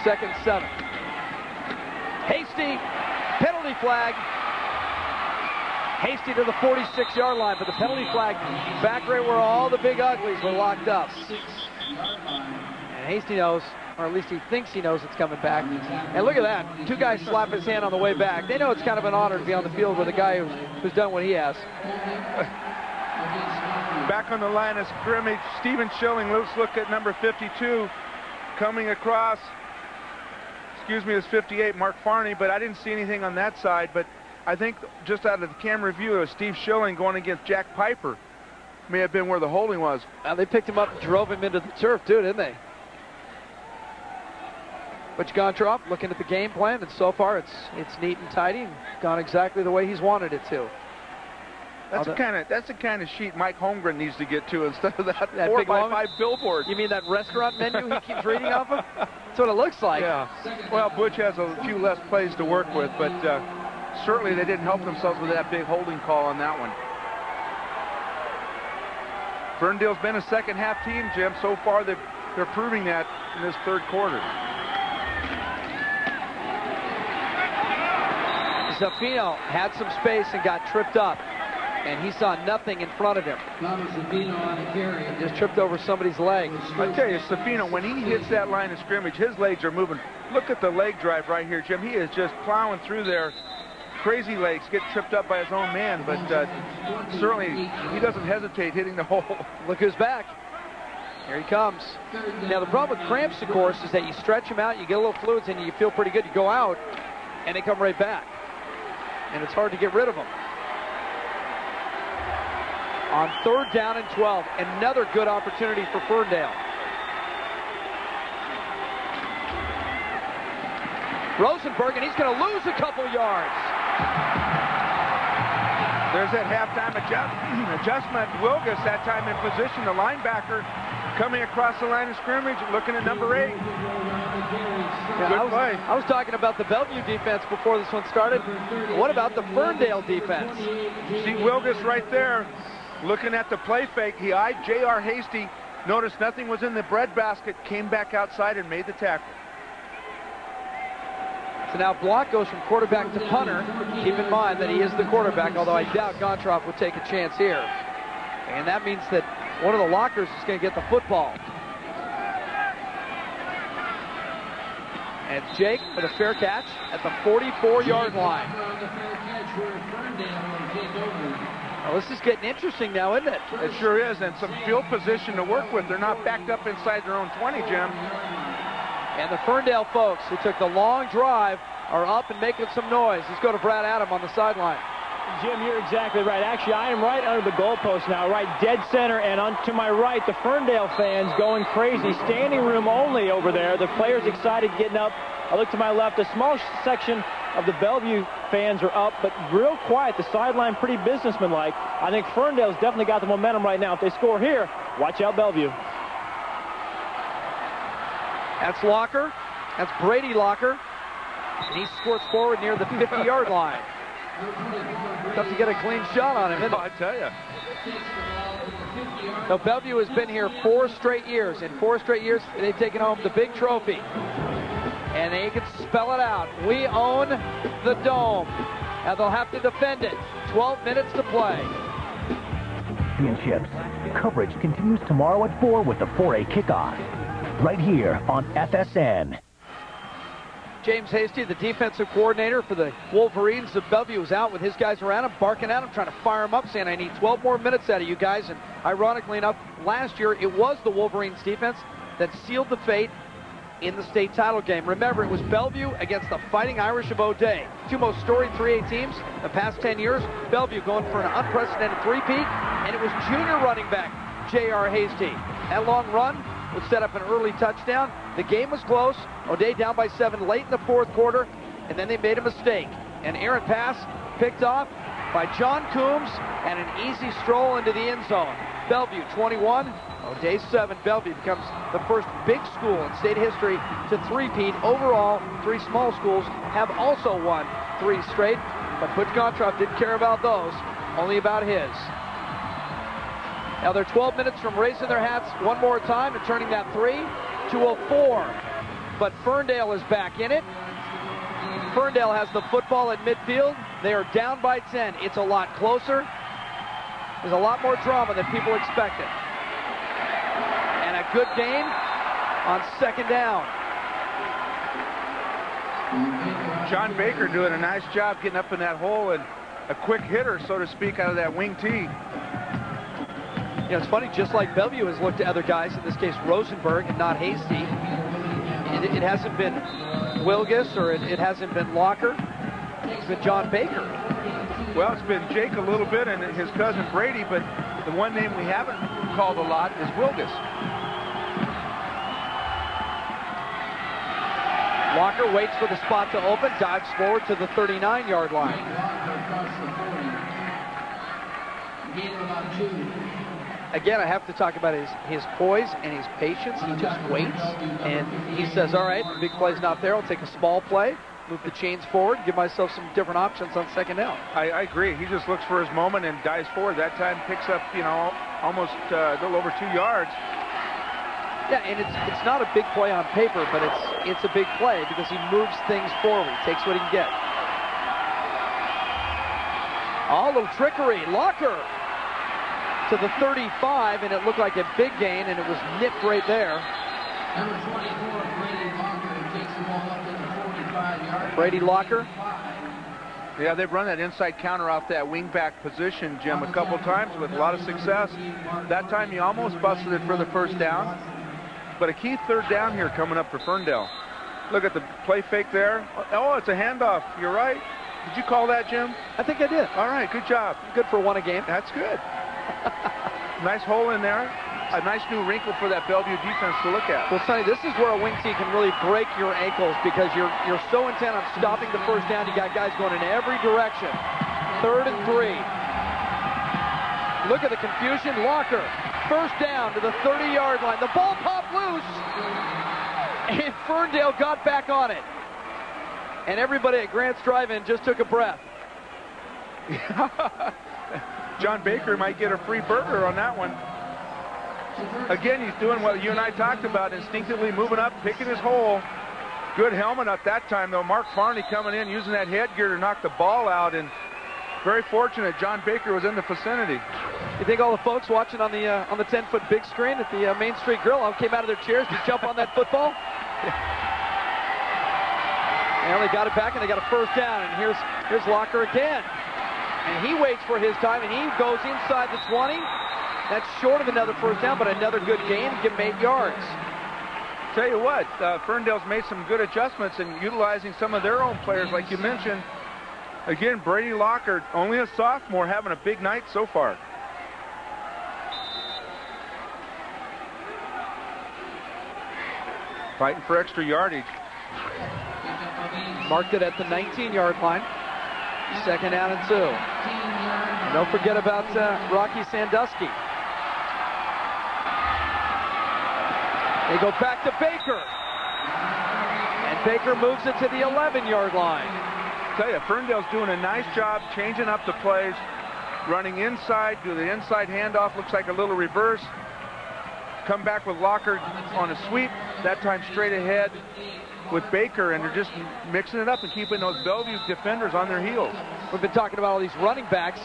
2nd 7. Hasty, penalty flag. Hasty to the 46-yard line, but the penalty flag back right where all the big uglies were locked up. And Hasty knows, or at least he thinks he knows it's coming back. And look at that. Two guys slap his hand on the way back. They know it's kind of an honor to be on the field with a guy who's done what he has. Back on the line of scrimmage, Stephen Schilling. Let's look at number 52 coming across. Excuse me, it's 58, Mark Farney, but I didn't see anything on that side. But I think just out of the camera view, it was Steve Schilling going against Jack Piper. May have been where the holding was. They picked him up and drove him into the turf, too, didn't they? Butch Gontroff looking at the game plan, and so far it's neat and tidy and gone exactly the way he's wanted it to. That's the kind of sheet Mike Holmgren needs to get to instead of that 4 big 5 billboard. You mean that restaurant menu he keeps reading off of? That's what it looks like. Yeah. Well, Butch has a few less plays to work with, but certainly they didn't help themselves with that big holding call on that one. Ferndale's been a second-half team, Jim. So far, they're proving that in this third quarter. Zaffino had some space and got tripped up, and he saw nothing in front of him. Just tripped over somebody's leg. I tell you, Zaffino, when he hits that line of scrimmage, his legs are moving. Look at the leg drive right here, Jim. He is just plowing through there. Crazy legs, get tripped up by his own man, but certainly he doesn't hesitate hitting the hole. Look who's back. Here he comes. Now, the problem with cramps, of course, is that you stretch them out, you get a little fluids in you, you feel pretty good. You go out, and they come right back. And it's hard to get rid of them. On 3rd down and 12, another good opportunity for Ferndale. Rosenberg, and he's going to lose a couple yards. There's that halftime adjustment. Wilgus that time in position, the linebacker coming across the line of scrimmage, looking at number 8. Yeah, I was talking about the Bellevue defense before this one started. What about the Ferndale defense? You see Wilgus right there looking at the play fake. He eyed J.R. Hasty, noticed nothing was in the breadbasket, came back outside and made the tackle. So now block goes from quarterback to punter. Keep in mind that he is the quarterback, although I doubt Gontroff would take a chance here. And that means that one of the lockers is going to get the football. And Jake with a fair catch at the 44-yard line. Well, this is getting interesting now, isn't it? It sure is, and some field position to work with. They're not backed up inside their own 20, Jim. And the Ferndale folks who took the long drive are up and making some noise. Let's go to Brad Adam on the sideline. Jim, you're exactly right. Actually, I am right under the goalpost now, right dead center, and to my right, the Ferndale fans going crazy. Standing room only over there. The players excited getting up. I look to my left. A small section of the Bellevue fans are up, but real quiet. The sideline pretty businessman-like. I think Ferndale's definitely got the momentum right now. If they score here, watch out Bellevue. That's Locker. That's Brady Locker. And he squirts forward near the 50-yard line. Tough to get a clean shot on him, isn't it? I tell you. So Bellevue has been here 4 straight years. In 4 straight years, they've taken home the big trophy. And they can spell it out. We own the Dome. And they'll have to defend it. 12 minutes to play. Championships. Coverage continues tomorrow at 4 with the 4A kickoff. Right here on FSN. James Hasty, the defensive coordinator for the Wolverines of Bellevue, was out with his guys around him, barking at him, trying to fire him up, saying, I need 12 more minutes out of you guys. And ironically enough, last year it was the Wolverines defense that sealed the fate in the state title game. Remember, it was Bellevue against the Fighting Irish of O'Day. 2 most storied 3A teams the past 10 years. Bellevue going for an unprecedented three-peat, and it was junior running back J.R. Hasty. That long run would set up an early touchdown. The game was close. O'Day down by 7 late in the 4th quarter, and then they made a mistake. An errant pass picked off by John Coombs, and an easy stroll into the end zone. Bellevue 21, O'Day 7. Bellevue becomes the first big school in state history to three-peat. Overall, 3 small schools have also won 3 straight, but Butch Gontroff didn't care about those, only about his. Now they're 12 minutes from raising their hats one more time and turning that 3 to a 4. But Ferndale is back in it. Ferndale has the football at midfield. They are down by 10. It's a lot closer. There's a lot more drama than people expected. And a good gain on second down. John Baker doing a nice job getting up in that hole, and a quick hitter, so to speak, out of that wing tee. You know, it's funny, just like Bellevue has looked at other guys, in this case Rosenberg and not Hasty, it hasn't been Wilgus or it hasn't been Locker. It's been John Baker. Well, it's been Jake a little bit and his cousin Brady, but the one name we haven't called a lot is Wilgus. Locker waits for the spot to open, dives forward to the 39-yard line. Again, I have to talk about his poise and his patience. He just waits, and he says, all right, the big play's not there. I'll take a small play, move the chains forward, give myself some different options on second down. I agree. He just looks for his moment and dives forward. That time picks up, you know, almost a little over 2 yards. Yeah, and it's not a big play on paper, but it's a big play because he moves things forward, takes what he can get. Oh, a little trickery. Locker to the 35, and it looked like a big gain, and it was nipped right there. Number 24, Brady Locker, takes the ball up to the 45-yard. Brady Locker. Yeah, they've run that inside counter off that wingback position, Jim, a couple times with a lot of success. That time he almost busted it for the first down. But a key third down here coming up for Ferndale. Look at the play fake there. Oh, it's a handoff. You're right. Did you call that, Jim? I think I did. All right, good job. Good for one a game. That's good. Nice hole in there. A nice new wrinkle for that Bellevue defense to look at. Well, Sonny, this is where a wing tee can really break your ankles because you're so intent on stopping the first down. You got guys going in every direction. 3rd and 3. Look at the confusion. Locker. First down to the 30-yard line. The ball popped loose, and Ferndale got back on it. And everybody at Grant's Drive-In just took a breath. John Baker might get a free burger on that one. Again, he's doing what you and I talked about, instinctively moving up, picking his hole. Good helmet up that time, though. Mark Farney coming in, using that headgear to knock the ball out, and very fortunate John Baker was in the vicinity. You think all the folks watching on the 10-foot big screen at the Main Street Grill came out of their chairs to jump on that football? And they got it back, and they got a first down, and here's Locker again. And he waits for his time, and he goes inside the 20. That's short of another first down, but another good gain to give him 8 yards. Tell you what, Ferndale's made some good adjustments in utilizing some of their own players, like you mentioned. Again, Brady Locker, only a sophomore, having a big night so far. Fighting for extra yardage. Marked it at the 19-yard line. 2nd down and 2. Don't forget about Rocky Sandusky. They go back to Baker. And Baker moves it to the 11-yard line. I tell you, Ferndale's doing a nice job changing up the plays, running inside, do the inside handoff, looks like a little reverse. Come back with Locker on a sweep, that time straight ahead with Baker, and they're just mixing it up and keeping those Bellevue defenders on their heels. We've been talking about all these running backs.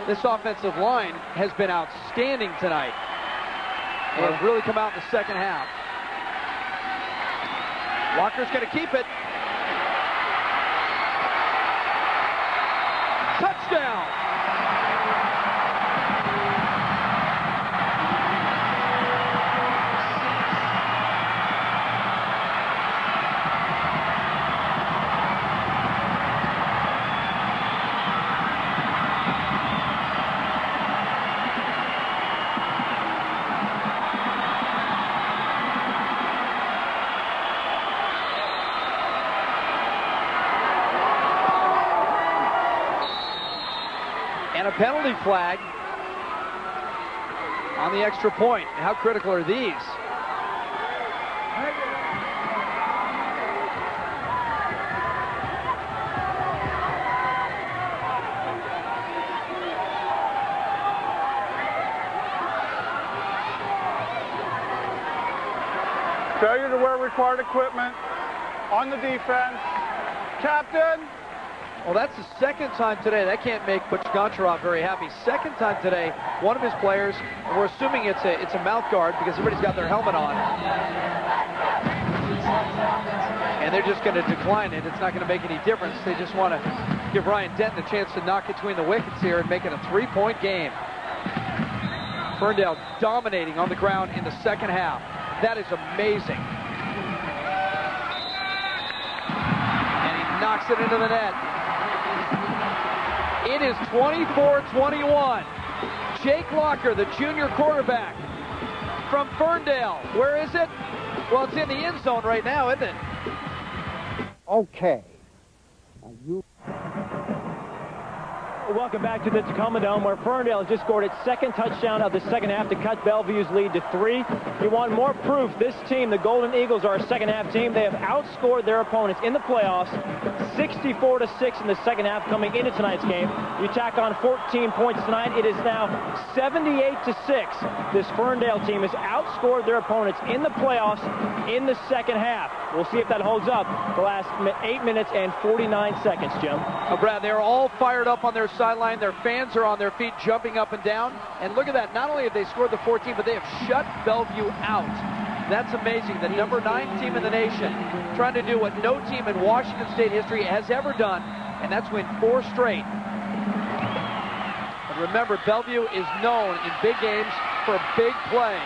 This offensive line has been outstanding tonight. And it's really come out in the second half. Locker's going to keep it. Touchdown! And a penalty flag on the extra point. How critical are these? Failure to wear required equipment on the defense. Captain, Well, that's the second time today. That can't make Butch Goncharov very happy. Second time today, one of his players, and we're assuming it's a mouth guard because everybody's got their helmet on. And they're just going to decline it. It's not going to make any difference. They just want to give Ryan Denton a chance to knock between the wickets here and make it a 3-point game. Ferndale dominating on the ground in the second half. That is amazing. And he knocks it into the net. It is 24-21. Jake Locker, the junior quarterback from Ferndale. Where is it? Well, it's in the end zone right now, isn't it? Okay. Welcome back to the Tacoma Dome, where Ferndale has just scored its second touchdown of the second half to cut Bellevue's lead to 3. You want more proof? This team, the Golden Eagles, are a second half team. They have outscored their opponents in the playoffs 64-6 in the second half coming into tonight's game. You tack on 14 points tonight. It is now 78-6. This Ferndale team has outscored their opponents in the playoffs in the second half. We'll see if that holds up the last 8 minutes and 49 seconds, Jim. Oh, Brad, they're all fired up on their sideline. Their fans are on their feet jumping up and down. And look at that. Not only have they scored the 14, but they have shut Bellevue out. That's amazing. The number 9 team in the nation trying to do what no team in Washington State history has ever done, and that's win 4 straight. But remember, Bellevue is known in big games for big plays.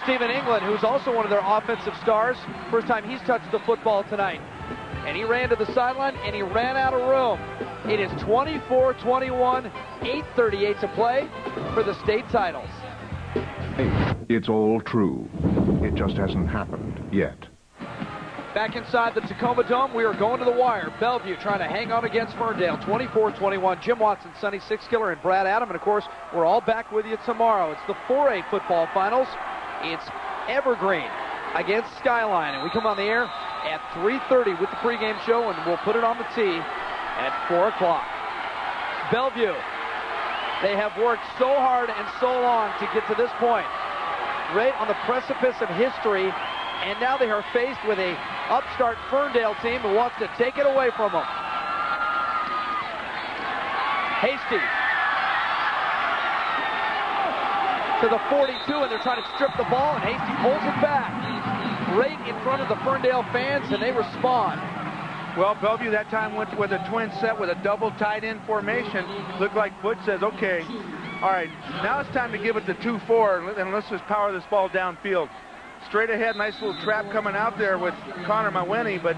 Stephen England, who's also one of their offensive stars, first time he's touched the football tonight. And he ran to the sideline, and he ran out of room. It is 24-21, 8:38 to play for the state titles. It's all true. It just hasn't happened yet. Back inside the Tacoma Dome, we are going to the wire. Bellevue trying to hang on against Ferndale, 24-21. Jim Watson, Sonny Sixkiller, and Brad Adam. And, of course, we're all back with you tomorrow. It's the 4A football finals. It's Evergreen against Skyline, and we come on the air at 3:30 with the pregame show, and we'll put it on the tee at 4 o'clock. Bellevue, they have worked so hard and so long to get to this point, right on the precipice of history, and now they are faced with a upstart Ferndale team who wants to take it away from them. Hasty to the 42, and they're trying to strip the ball, and Hasty pulls it back right in front of the Ferndale fans, and they respond. Well, Bellevue that time went with a twin set with a double tight end formation. Looked like Butch says, okay, all right, now it's time to give it the 2-4, and let's just power this ball downfield. Straight ahead, nice little trap coming out there with Connor Maweni, but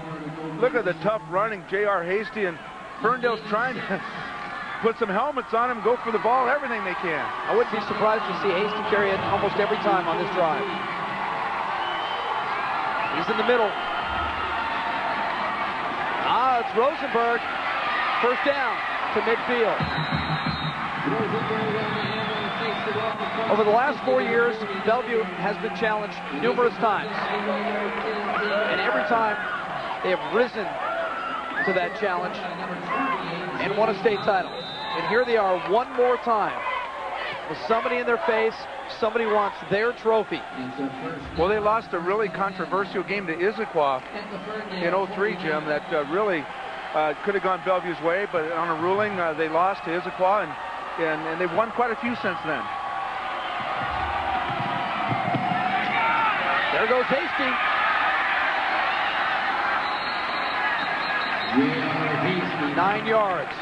look at the tough running, J.R. Hasty, and Ferndale's trying to put some helmets on him, go for the ball, everything they can. I wouldn't be surprised to see Hasty carry it almost every time on this drive. He's in the middle. It's Rosenberg. First down to midfield. Over the last 4 years, Bellevue has been challenged numerous times. And every time they have risen to that challenge and won a state title. And here they are one more time with somebody in their face. Somebody wants their trophy. Well, they lost a really controversial game to Issaquah in 03, Jim, that really could have gone Bellevue's way, but on a ruling, they lost to Issaquah, and they've won quite a few since then. There goes Hasty. 9 yards.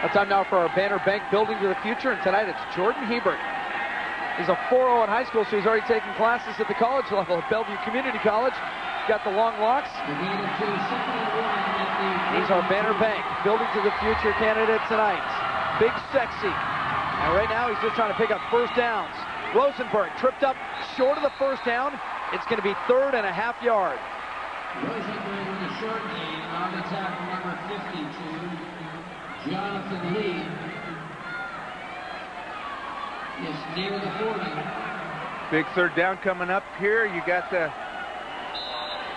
A time now for our Banner Bank Building to the Future, and tonight it's Jordan Hebert. He's a 4.0 in high school, so he's already taken classes at the college level at Bellevue Community College. Got the long locks. He's our Banner Bank Building to the Future candidate tonight. Big Sexy. And right now he's just trying to pick up first downs. Rosenberg tripped up short of the first down. It's going to be 3rd and a half yard. Rosenberg with a short gain on the tackle, number 52. Jonathan Lee is near the 40. Big 3rd down coming up here. You got the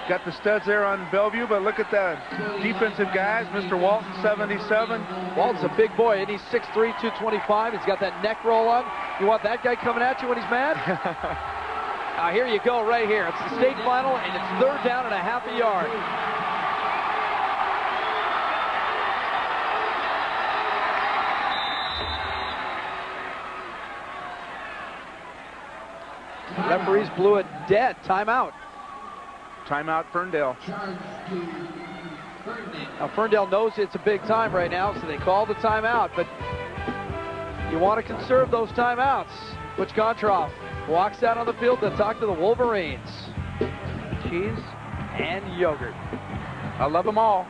got the studs there on Bellevue, but look at the defensive guys. Mr. Walton, 77. Walton's a big boy, and he's 6'3", 225. He's got that neck roll on. You want that guy coming at you when he's mad? Here you go right here. It's the state final, and it's 3rd down and a half a yard. Referees blew it dead. Timeout. Timeout, Ferndale. Now, Ferndale knows it's a big time right now, so they call the timeout, but you want to conserve those timeouts. Butch Gontroff walks out on the field to talk to the Wolverines. Cheese and yogurt. I love them all.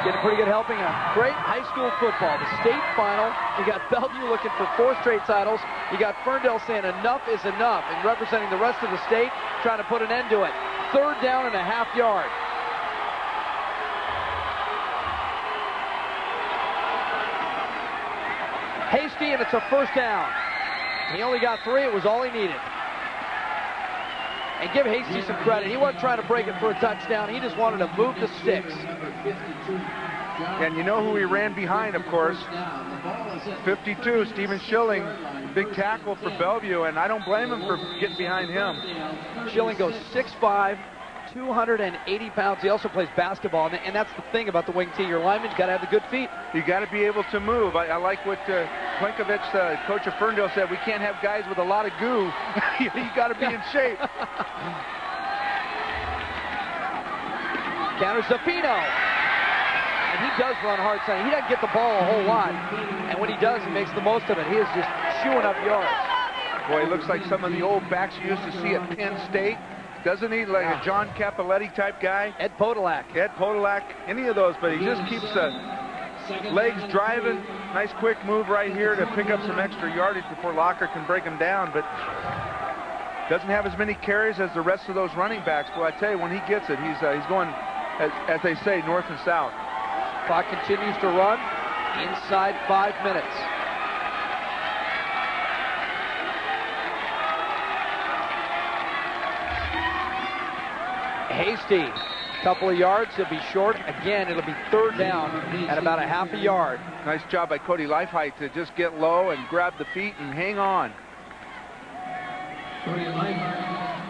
Getting a pretty good helping of great high school football. The state final, you got Bellevue looking for 4 straight titles. You got Ferndale saying enough is enough and representing the rest of the state, trying to put an end to it. 3rd down and a half yard. Hasty, and it's a 1st down. He only got 3. It was all he needed. And give Hasty some credit. He wasn't trying to break it for a touchdown. He just wanted to move the sticks. And you know who he ran behind, of course. 52, Stephen Schilling. Big tackle for Bellevue, and I don't blame him for getting behind him. Schilling goes 6'5", 280 pounds. He also plays basketball, and that's the thing about the wing T. Your linemen, you got to have the good feet. You got to be able to move. I like what Plenkovich, coach of Ferndale, said. We can't have guys with a lot of goo. You got to be in shape. Counter Zaffino. And he does run hard, son. He doesn't get the ball a whole lot. And when he does, he makes the most of it. He is just chewing up yards. Boy, he looks like some of the old backs you used to see at Penn State. Doesn't he? Like a John Capoletti type guy. Ed Podolak, any of those, but he just keeps the legs driving. Nice quick move right here to pick up some extra yardage before Locker can break him down, but doesn't have as many carries as the rest of those running backs. Well, I tell you, when he gets it, he's going, as they say, north and south. Clock continues to run inside 5 minutes. Hasty, couple of yards, he'll be short. Again, it'll be 3rd down at about a half a yard. Nice job by Cody Leifheit to just get low and grab the feet and hang on.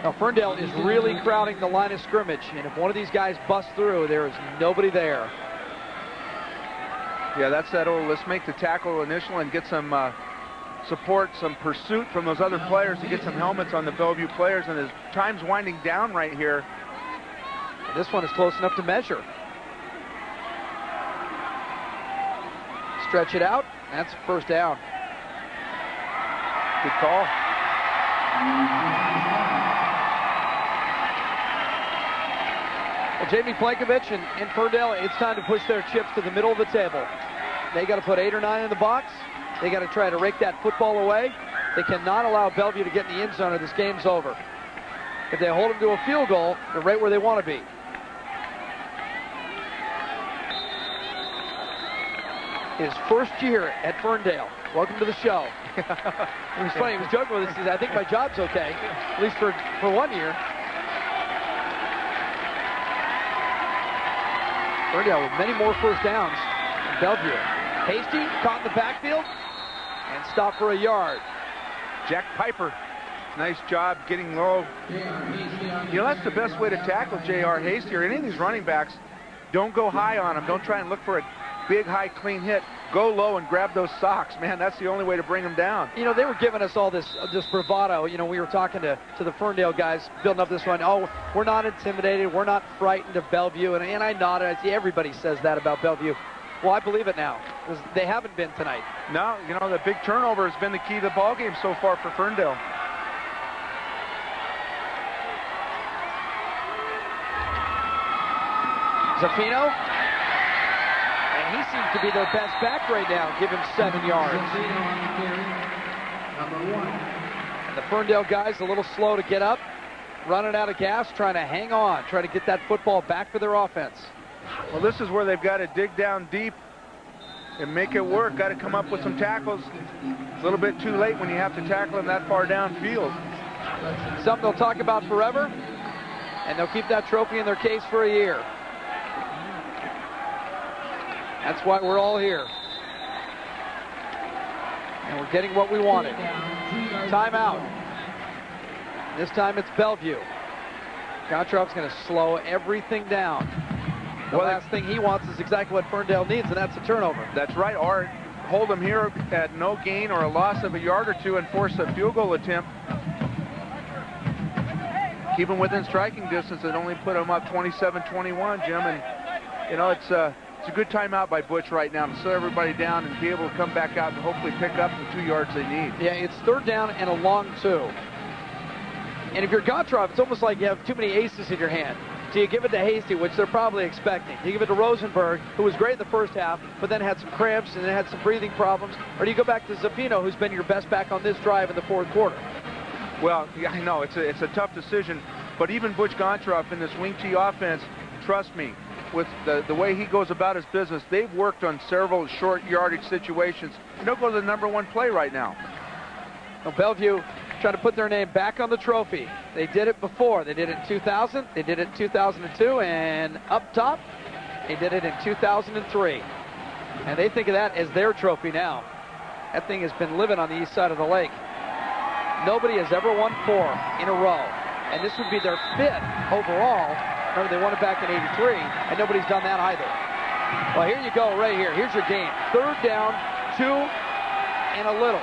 Now, Ferndale is really crowding the line of scrimmage, and if one of these guys busts through, there is nobody there. Yeah, that's that old, let's make the tackle initial and get some support, some pursuit from those other players to get some helmets on the Bellevue players, and as time's winding down right here. This one is close enough to measure. Stretch it out. That's 1st down. Good call. Well, Jamie Plenkovich and Ferndale, it's time to push their chips to the middle of the table. They got to put 8 or 9 in the box. They got to try to rake that football away. They cannot allow Bellevue to get in the end zone or this game's over. If they hold them to a field goal, they're right where they want to be. His 1st year at Ferndale. Welcome to the show. It was funny. He was joking with us. He said, I think my job's okay, at least for 1 year. Ferndale with many more 1st downs than Bellevue. Hasty caught in the backfield and stopped for a yard. Jack Piper, nice job getting low. You know, that's the best way to tackle J.R. Hasty or any of these running backs. Don't go high on them. Don't try and look for a big, high, clean hit. Go low and grab those socks. Man, that's the only way to bring them down. You know, they were giving us all this bravado. You know, we were talking to the Ferndale guys, building up this one. Oh, we're not intimidated. We're not frightened of Bellevue. And I nodded. I see everybody says that about Bellevue. Well, I believe it now, because they haven't been tonight. No, you know, the big turnover has been the key to the ball game so far for Ferndale. Zaffino. And he seems to be their best back right now. Give him 7 yards. And the Ferndale guys a little slow to get up, running out of gas, trying to hang on, trying to get that football back for their offense. Well, this is where they've got to dig down deep and make it work. Got to come up with some tackles. It's a little bit too late when you have to tackle them that far downfield. Something they'll talk about forever. and they'll keep that trophy in their case for a year. That's why we're all here. And we're getting what we wanted. Timeout. This time it's Bellevue. Gottschalk's going to slow everything down. The last thing he wants is exactly what Ferndale needs, and that's a turnover. That's right, or hold them here at no gain or a loss of a yard or two and force a field goal attempt. Keep them within striking distance and only put them up 27-21, Jim. And, you know, it's a good timeout by Butch right now to slow everybody down and be able to come back out and hopefully pick up the 2 yards they need. Yeah, it's third down and a long 2. And if you're Gottschalk, it's almost like you have too many aces in your hand. So you give it to Hasty, which they're probably expecting. You give it to Rosenberg, who was great in the first half, but then had some cramps and then had some breathing problems. Or do you go back to Zappino, who's been your best back on this drive in the fourth quarter? Well, yeah, I know, it's a tough decision. But even Butch Gontcharov in this wing T offense, trust me, with the way he goes about his business, they've worked on several short yardage situations. And they'll go to the #1 play right now. Well, Bellevue trying to put their name back on the trophy. They did it before. They did it in 2000, they did it in 2002, and up top, they did it in 2003. And they think of that as their trophy now. That thing has been living on the east side of the lake. Nobody has ever won 4 in a row. And this would be their 5th overall. Remember, they won it back in '83, and nobody's done that either. Well, here you go right here. Here's your game. Third down, 2 and a little.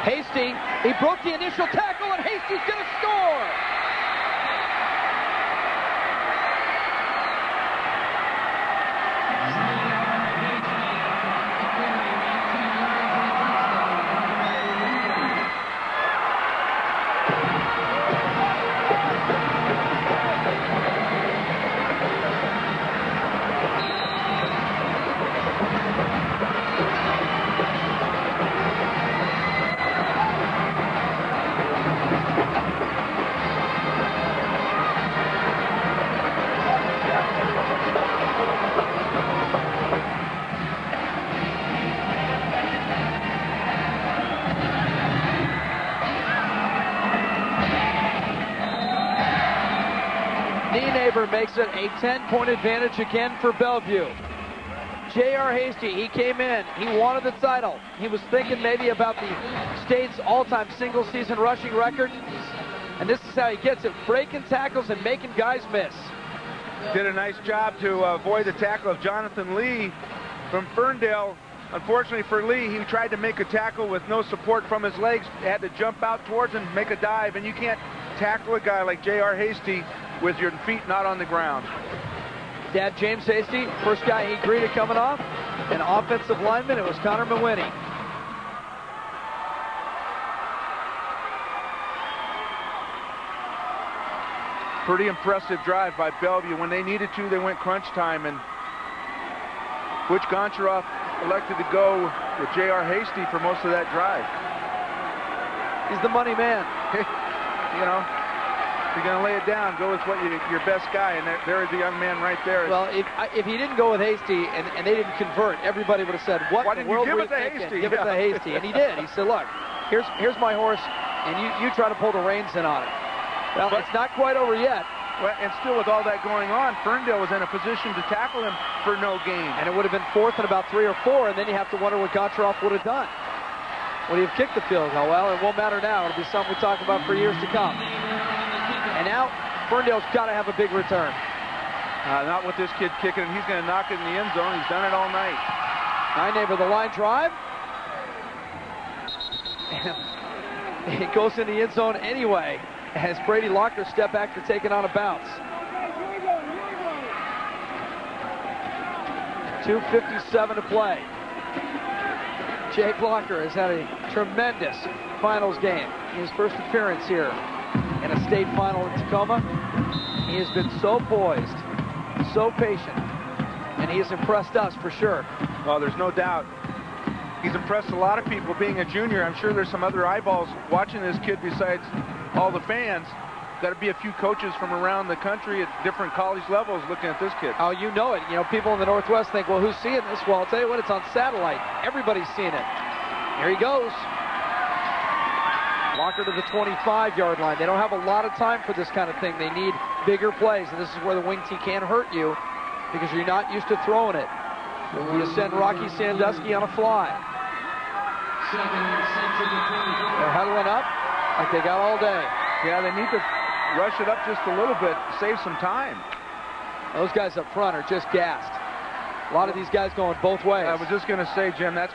Hasty, he broke the initial tackle, and Hasty's going to score. Makes it a 10-point advantage again for Bellevue. J.R. Hasty, he came in. He wanted the title. He was thinking maybe about the state's all-time single-season rushing record. And this is how he gets it, breaking tackles and making guys miss. Did a nice job to avoid the tackle of Jonathan Lee from Ferndale. Unfortunately for Lee, he tried to make a tackle with no support from his legs. Had to jump out towards him, make a dive, and you can't tackle a guy like J.R. Hasty with your feet not on the ground. Dad, James Hasty, first guy he greeted coming off. An offensive lineman, it was Connor Mawhinney. Pretty impressive drive by Bellevue. When they needed to, they went crunch time, and Butch Gontcharov elected to go with J.R. Hasty for most of that drive. He's the money man. You know, if you're going to lay it down, go with what your best guy, and there is the young man right there. Well, if he didn't go with Hasty and they didn't convert, everybody would have said, what Why in the didn't world you give were it to you thinking? Hasty? Give it to Hasty. And he did. He said, look, here's my horse, and you try to pull the reins in on it. Well, it's not quite over yet. Well, and still with all that going on, Ferndale was in a position to tackle him for no gain. And it would have been 4th and about 3 or 4, and then you have to wonder what Gontcharov would have done. Would he have kicked the field goal? Well, it won't matter now. It'll be something we talk about for years to come. And now, Ferndale's got to have a big return. Not with this kid kicking him. He's going to knock it in the end zone. He's done it all night. Neighbor, the line drive. And it goes in the end zone anyway, as Brady Lochner stepped back to take it on a bounce. 2:57 to play. Jake Lochner has had a tremendous finals game. His first appearance here in a state final in Tacoma. He has been so poised, so patient, and he has impressed us for sure. Well, there's no doubt. He's impressed a lot of people being a junior. I'm sure there's some other eyeballs watching this kid besides all the fans. got to be a few coaches from around the country at different college levels looking at this kid. Oh, you know it. You know, people in the Northwest think, well, who's seeing this? Well, I'll tell you what, it's on satellite. Everybody's seeing it. Here he goes. Locker to the 25-yard line. They don't have a lot of time for this kind of thing. They need bigger plays, and this is where the wing T can hurt you because you're not used to throwing it. You send Rocky Sandusky on a fly. They're huddling up like they got all day. Yeah, they need to rush it up just a little bit, save some time. Those guys up front are just gassed. A lot of these guys going both ways. I was just going to say, Jim, that's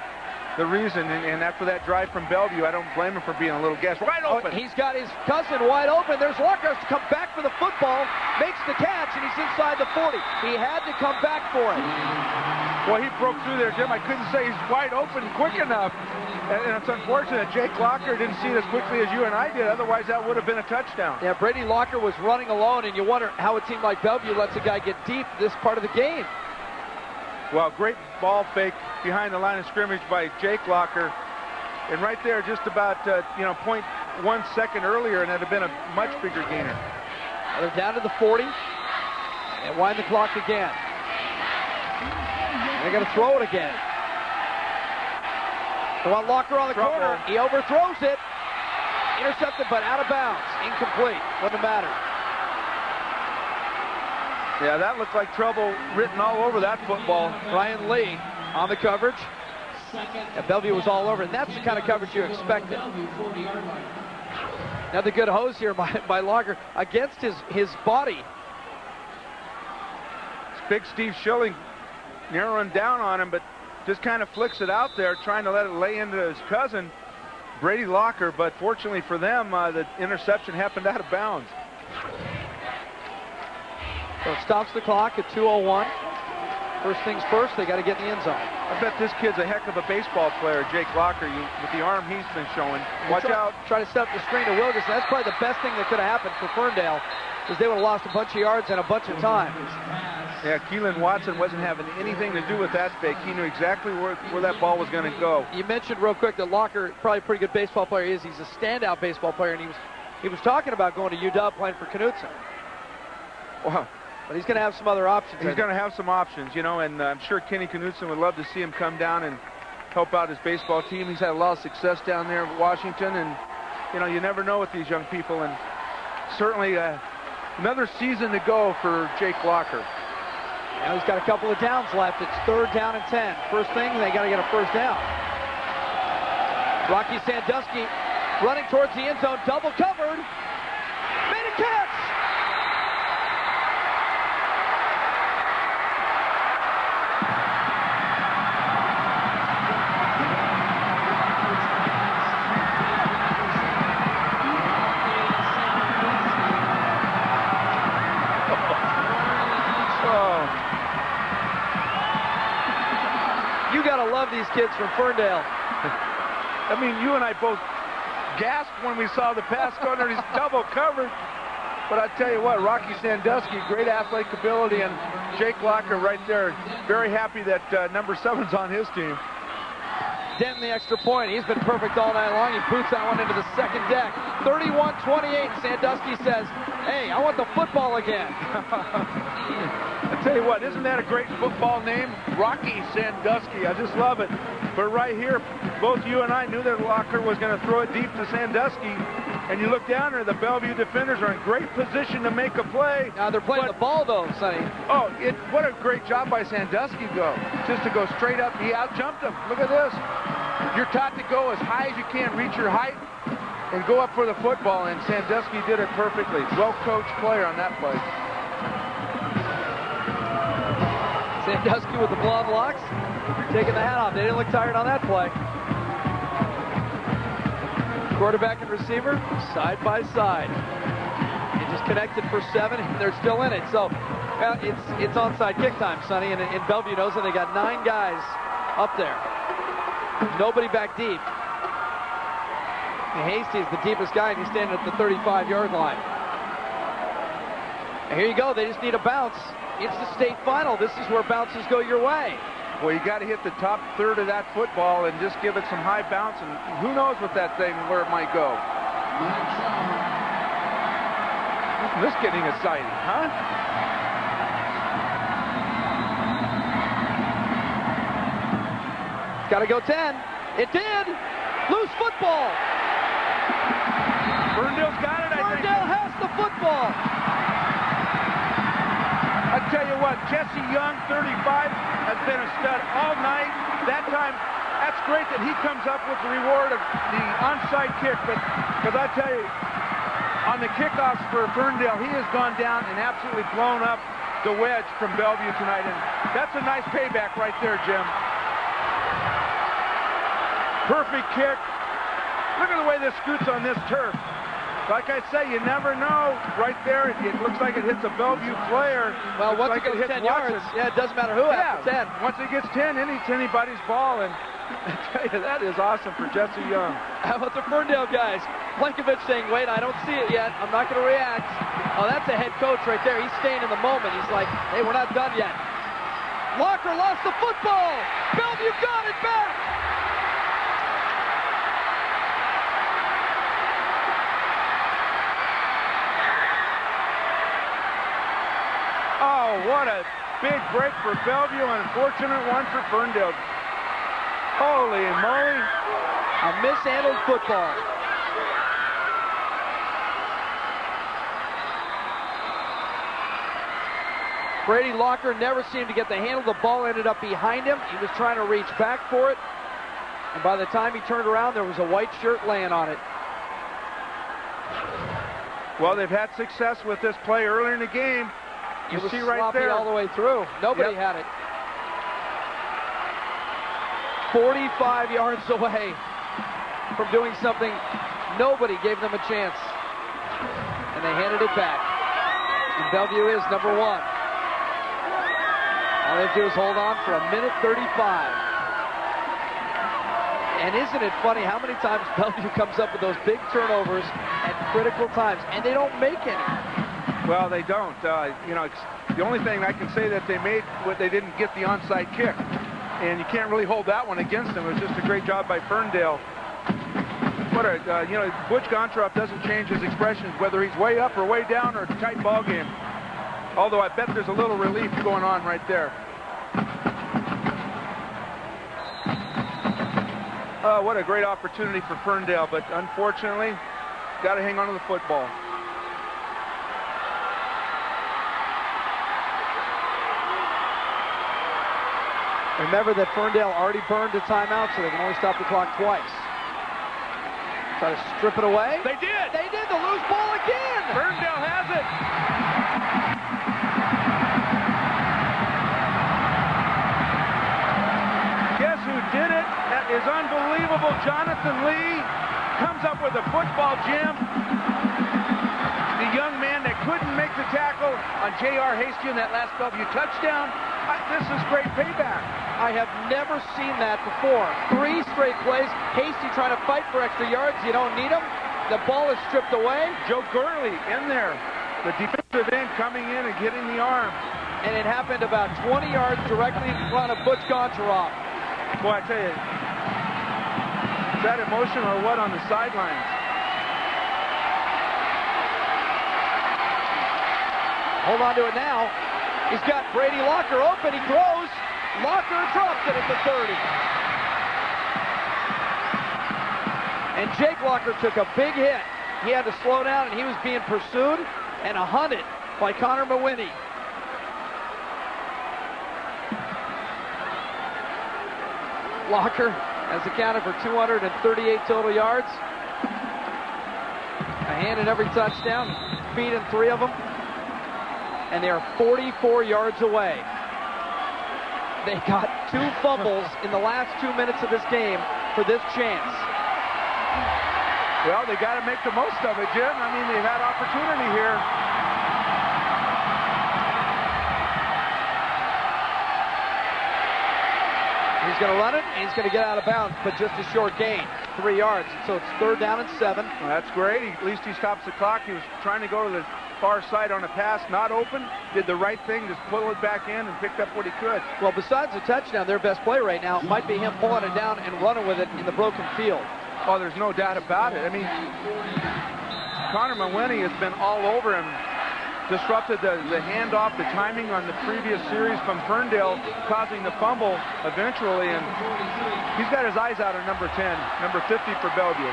the reason, and after that drive from Bellevue, I don't blame him for being a little gassed. Wide open. Oh, he's got his cousin wide open. There's Locker to come back for the football, makes the catch, and he's inside the 40. He had to come back for it. Well, he broke through there, Jim. I couldn't say he's wide open quick enough. And it's unfortunate Jake Locker didn't see it as quickly as you and I did. Otherwise, that would have been a touchdown. Yeah, Brady Locker was running alone, and you wonder how a team like Bellevue lets a guy get deep this part of the game. Well, great ball fake behind the line of scrimmage by Jake Locker. And right there, just about, 0.1 second earlier, and it'd have been a much bigger gainer. They're down to the 40 and wind the clock again. They're going to throw it again. They want Locker on the corner. He overthrows it. Intercepted, but out of bounds. Incomplete. Wouldn't matter. Yeah, that looked like trouble written all over that football. Ryan Lee on the coverage. And Bellevue was all over, and that's the kind of coverage you expected. Another good hose here by Locker against his body. It's big Steve Schilling narrowing down on him, but just kind of flicks it out there, trying to let it lay into his cousin, Brady Locker. But fortunately for them, the interception happened out of bounds. So it stops the clock at 2:01. First things first, they got to get in the end zone. I bet this kid's a heck of a baseball player, Jake Locker, with the arm he's been showing. Watch out. Try to step the screen to Wilkerson. That's probably the best thing that could have happened for Ferndale, because they would have lost a bunch of yards and a bunch of time. Yeah, Keelan Watson wasn't having anything to do with that fake. He knew exactly where that ball was going to go. You mentioned real quick that Locker, probably a pretty good baseball player. He's a standout baseball player, and he was talking about going to UW playing for Knutson. Wow. But he's going to have some other options. He's going to have some options, and I'm sure Kenny Knutson would love to see him come down and help out his baseball team. He's had a lot of success down there in Washington, and, you never know with these young people. And certainly another season to go for Jake Locker. Now he's got a couple of downs left. It's 3rd down and 10. First thing, they got to get a first down. Rocky Sandusky running towards the end zone, double covered. Made a catch! These kids from Ferndale. I mean, you and I both gasped when we saw the pass go under. He's double covered. But I tell you what, Rocky Sandusky, great athletic ability, and Jake Locker right there, very happy that number 7's on his team. Denton the extra point. He's been perfect all night long. He boots that one into the second deck. 31-28. Sandusky says, hey, I want the football again. I tell you what, isn't that a great football name? Rocky Sandusky. I just love it. But right here, both you and I knew that Locker was going to throw it deep to Sandusky. And you look down there, the Bellevue defenders are in great position to make a play. Now they're playing the ball, though, Sonny. Oh, what a great job by Sandusky, just to go straight up. He out-jumped him. Look at this. You're taught to go as high as you can, reach your height, and go up for the football, and Sandusky did it perfectly. Well-coached player on that play. Sandusky with the blonde locks, taking the hat off. They didn't look tired on that play. Quarterback and receiver, side by side. They just connected for 7, and they're still in it. So it's onside kick time, Sonny, and Bellevue knows that they got 9 guys up there. Nobody back deep. And Hasty's the deepest guy, and he's standing at the 35-yard line. And here you go. They just need a bounce. It's the state final. This is where bounces go your way. Well, you got to hit the top third of that football and just give it some high bounce, and who knows with that thing where it might go. Isn't this getting exciting, huh? Got to go 10. It did. Loose football. Ferndale's got it, I think. Ferndale has the football. I tell you what, Jesse Young, 35, has been a stud all night. That time, that's great that he comes up with the reward of the onside kick, but because I tell you, on the kickoffs for Ferndale, he has gone down and absolutely blown up the wedge from Bellevue tonight, and that's a nice payback right there, Jim. Perfect kick. Look at the way this scoots on this turf. Like I say, you never know. Right there, it looks like it hits a Bellevue player. Well, once like it goes 10 yards, yeah, it doesn't matter who after 10. Once it gets 10, it's anybody's ball, and I tell you, that is awesome for Jesse Young. How about the Ferndale guys? Blankovich saying, wait, I don't see it yet. I'm not going to react. Oh, that's a head coach right there. He's staying in the moment. He's like, hey, we're not done yet. Locker lost the football. Bellevue got it back. Oh, what a big break for Bellevue, and unfortunate one for Ferndale. Holy moly. A mishandled football. Brady Locker never seemed to get the handle. The ball ended up behind him. He was trying to reach back for it. And by the time he turned around, there was a white shirt laying on it. Well, they've had success with this play earlier in the game. You It was see right sloppy there. all the way through. Nobody had it. 45 yards away from doing something. Nobody gave them a chance. And they handed it back. And Bellevue is number one. All they have to do is hold on for 1:35. And isn't it funny how many times Bellevue comes up with those big turnovers at critical times, and they don't make any. Well, they don't. You know, the only thing I can say that they made, they didn't get the onside kick. And you can't really hold that one against them. It was just a great job by Ferndale. What a, you know, Butch Gontroff doesn't change his expressions, whether he's way up or way down or a tight ball game. Although I bet there's a little relief going on right there. What a great opportunity for Ferndale, but unfortunately, got to hang on to the football. Remember that Ferndale already burned a timeout, so they can only stop the clock twice. Try to strip it away. They did! They did! The loose ball again! Ferndale has it! Guess who did it? That is unbelievable. Jonathan Lee comes up with a football, Jim. The young man that couldn't make the tackle on J.R. Hasty in that last Bellevue touchdown. This is great payback. I have never seen that before. 3 straight plays. Hasty trying to fight for extra yards. You don't need them. The ball is stripped away. Joe Gurley in there. The defensive end coming in and getting the arm. And it happened about 20 yards directly in front of Butch Goncharoff. Boy, I tell you, is that emotion or what on the sidelines? Hold on to it now. He's got Brady Locker open. He throws. Locker drops it at the 30. And Jake Locker took a big hit. He had to slow down, and he was being pursued and hunted by Connor Mawhinney. Locker has accounted for 238 total yards. A hand in every touchdown, feet in 3 of them. And they are 44 yards away. They got 2 fumbles in the last 2 minutes of this game for this chance. Well, they got to make the most of it, Jim. I mean, they've had opportunity here. He's going to run it, and he's going to get out of bounds, but just a short gain, 3 yards. So it's 3rd down and 7. Well, that's great. At least he stops the clock. He was trying to go to the far side on a pass, not open. Did the right thing, just pull it back in and picked up what he could. Well, besides the touchdown, their best play right now might be him pulling it down and running with it in the broken field. Oh, there's no doubt about it. I mean, Connor Mawhinney has been all over him disrupted the handoff, the timing on the previous series from Ferndale, causing the fumble eventually, and he's got his eyes out on number 10, number 50 for Bellevue.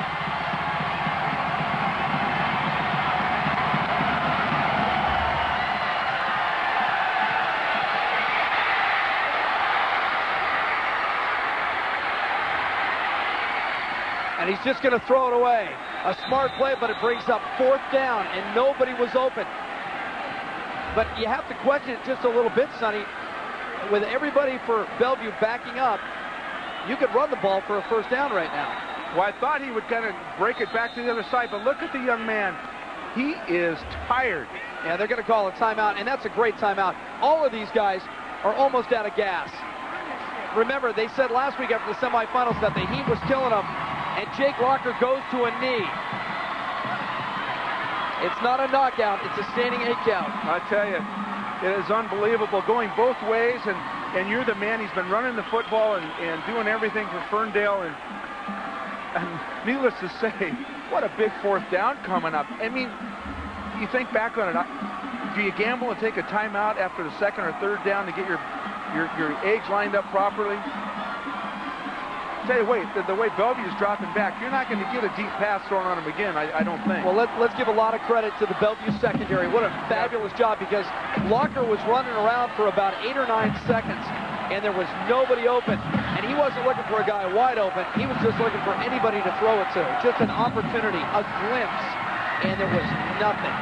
And he's just going to throw it away. A smart play, but it brings up 4th down, and nobody was open. But you have to question it just a little bit, Sonny. With everybody for Bellevue backing up, you could run the ball for a 1st down right now. Well, I thought he would kind of break it back to the other side, but look at the young man. He is tired. Yeah, they're going to call a timeout, and that's a great timeout. All of these guys are almost out of gas. Remember, they said last week after the semifinals that the heat was killing them, and Jake Locker goes to a knee. It's not a knockout, it's a standing 8 count. I tell you, it is unbelievable, going both ways, and you're the man. He's been running the football and doing everything for Ferndale, and needless to say, what a big 4th down coming up. I mean, you think back on it, do you gamble and take a timeout after the 2nd or 3rd down to get your eggs lined up properly? Tell you, the way Bellevue's dropping back, you're not going to get a deep pass thrown on him again, I don't think. Well, let's give a lot of credit to the Bellevue secondary. What a fabulous job, because Locker was running around for about 8 or 9 seconds, and there was nobody open. And he wasn't looking for a guy wide open. He was just looking for anybody to throw it to. Just an opportunity, a glimpse, and there was nothing.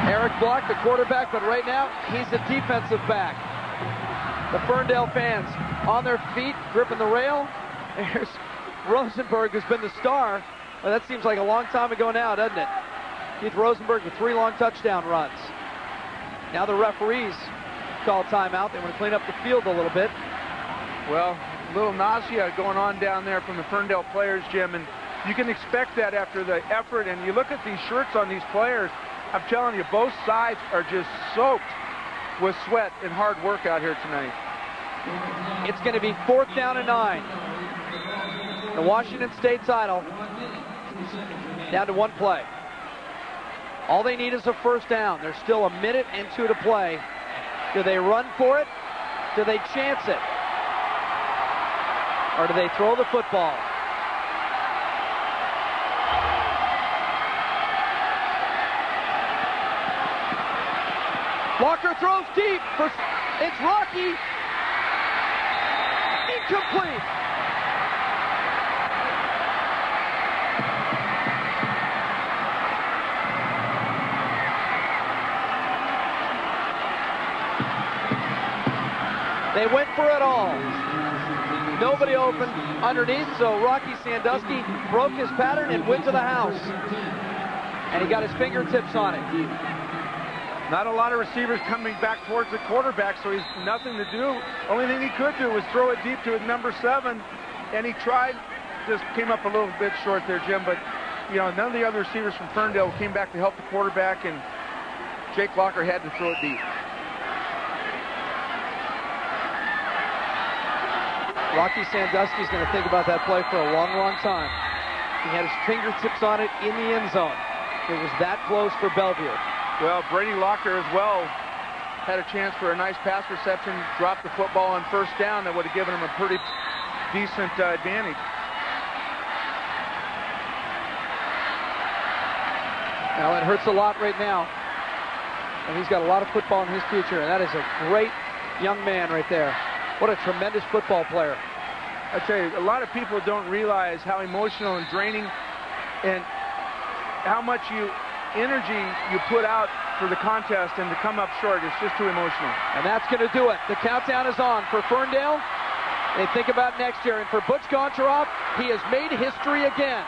Eric Block, the quarterback, but right now, he's the defensive back. The Ferndale fans on their feet, gripping the rail. There's Rosenberg, who's been the star. Well, that seems like a long time ago now, doesn't it? Keith Rosenberg with 3 long touchdown runs. Now the referees call timeout. They want to clean up the field a little bit. Well, a little nausea going on down there from the Ferndale players, Jim, and you can expect that after the effort. And you look at these shirts on these players, I'm telling you, both sides are just soaked with sweat and hard work out here tonight. It's going to be 4th down and 9. The Washington State title down to 1 play. All they need is a 1st down. There's still 1 minute and 2 to play. Do they run for it? Do they chance it? Or do they throw the football? Locker throws deep. It's Rocky. Incomplete. They went for it all. Nobody open underneath, so Rocky Sandusky broke his pattern and went to the house. And he got his fingertips on it. Not a lot of receivers coming back towards the quarterback, so he's nothing to do. Only thing he could do was throw it deep to his number 7, and he tried, just came up a little bit short there, Jim, but you know, none of the other receivers from Ferndale came back to help the quarterback, and Jake Locker had to throw it deep. Rocky Sandusky's going to think about that play for a long, long time. He had his fingertips on it in the end zone. It was that close for Bellevue. Well, Brady Locker as well had a chance for a nice pass reception, dropped the football on 1st down. That would have given him a pretty decent advantage. Now, it hurts a lot right now. And he's got a lot of football in his future, and that is a great young man right there. What a tremendous football player. I tell you, a lot of people don't realize how emotional and draining and how much energy you put out for the contest, and to come up short, it's just too emotional. And that's going to do it. The countdown is on for Ferndale. They think about next year, and for Butch Goncharov, he has made history again.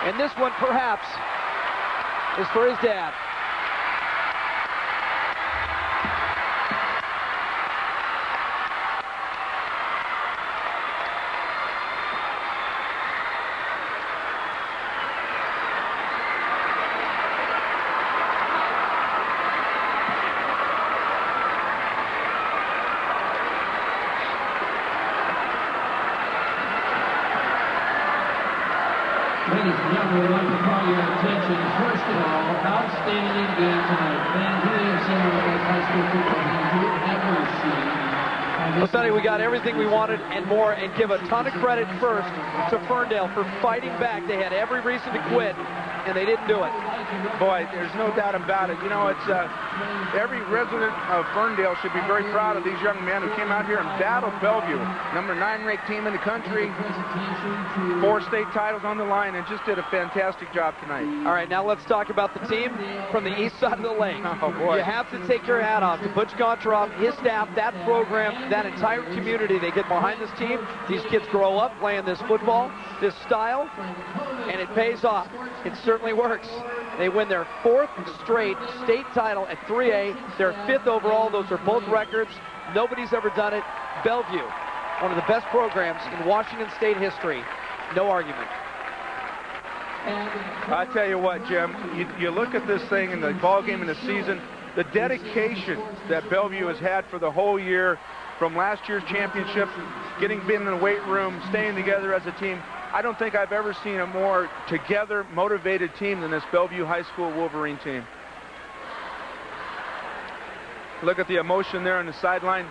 And this one, perhaps, is for his dad. mention, first of all, outstanding game tonight. Man, who is some of the best high school football games you've ever seen? Well, Sonny, we got everything we wanted and more, and give a ton of credit first to Ferndale for fighting back. They had every reason to quit, and they didn't do it. Boy, there's no doubt about it. You know, it's every resident of Ferndale should be very proud of these young men who came out here and battled Bellevue, number 9 ranked team in the country, 4 state titles on the line, and just did a fantastic job tonight. All right, now let's talk about the team from the east side of the lake. Oh, boy. You have to take your hat off to Butch Goncharoff, his staff, that program, that entire community. They get behind this team. These kids grow up playing this football, this style, and it pays off. It certainly works. They win their 4th straight state title at 3A, their 5th overall. Those are both records. Nobody's ever done it. Bellevue, one of the best programs in Washington State history. No argument. I tell you what, Jim, you look at this thing in the ball game in the season, the dedication that Bellevue has had for the whole year, from last year's championship, being in the weight room, staying together as a team. I don't think I've ever seen a more together, motivated team than this Bellevue High School Wolverine team. Look at the emotion there on the sideline.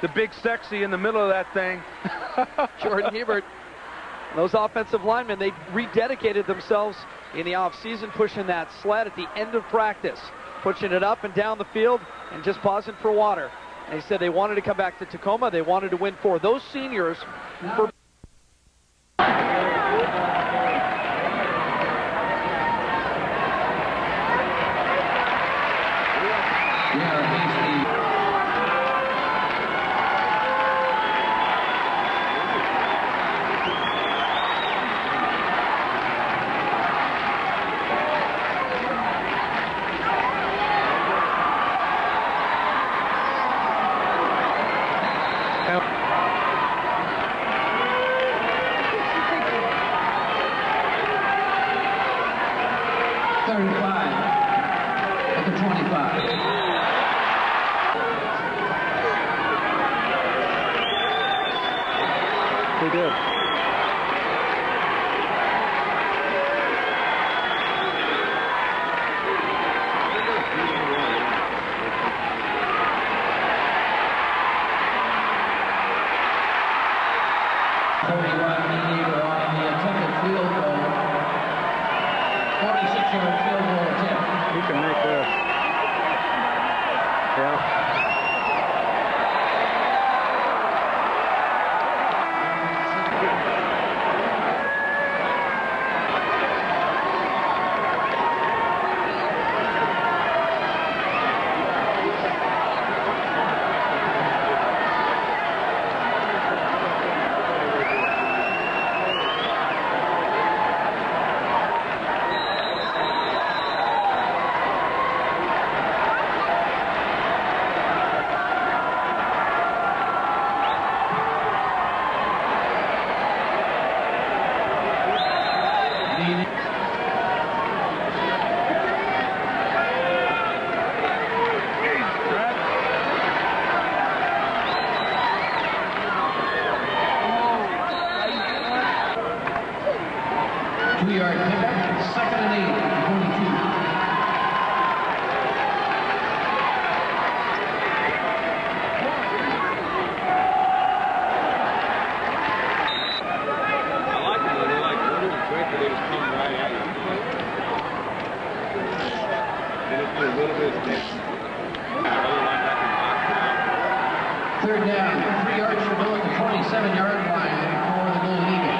The big sexy in the middle of that thing. Jordan Hebert. Those offensive linemen, they rededicated themselves in the offseason, pushing that sled at the end of practice, pushing it up and down the field and just pausing for water. They said they wanted to come back to Tacoma. They wanted to win 4. Those seniors for They did. You can make this. Yeah. Two-yard pickup, 2nd and 8, 22. Third down, 3 yards from below the 27-yard line for the Golden Eagles.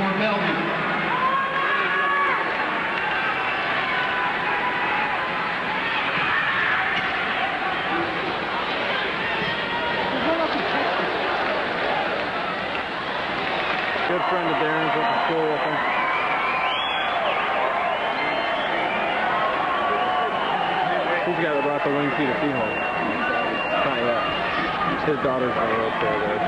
for Bellevue. Good friend of Darren's, went to school with him. He's the guy that brought the Wing T to Seahole. Not yet. It's his daughter's on the wheelchair there.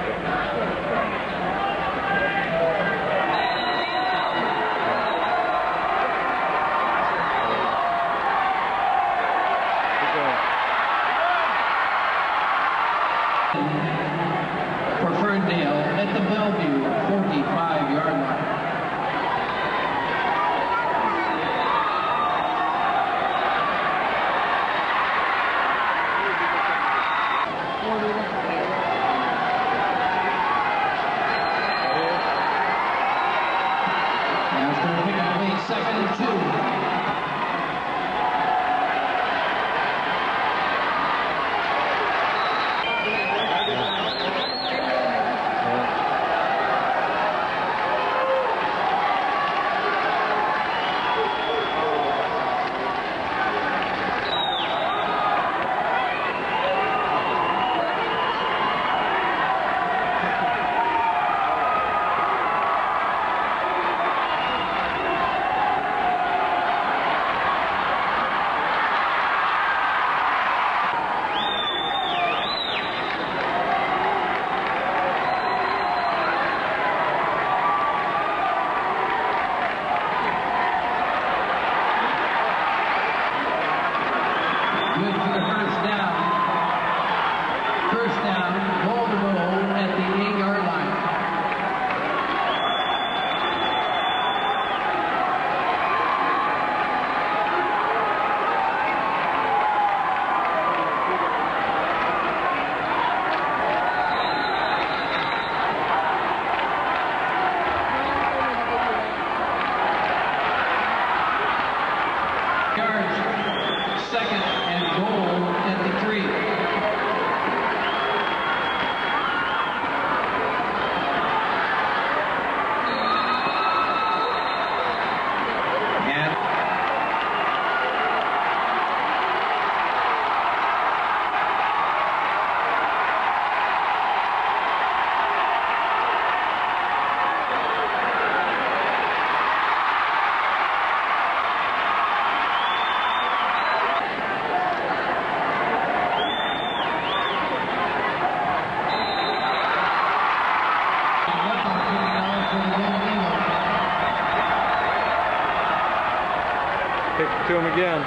For Ferndale at the Bellevue 45-yard line. Now it's going to pick up late, 2nd and 2. Good for the first down. First down, ball to roll at the 8-yard line. Yards, 2nd and goal at the 3. And Kick it to him again.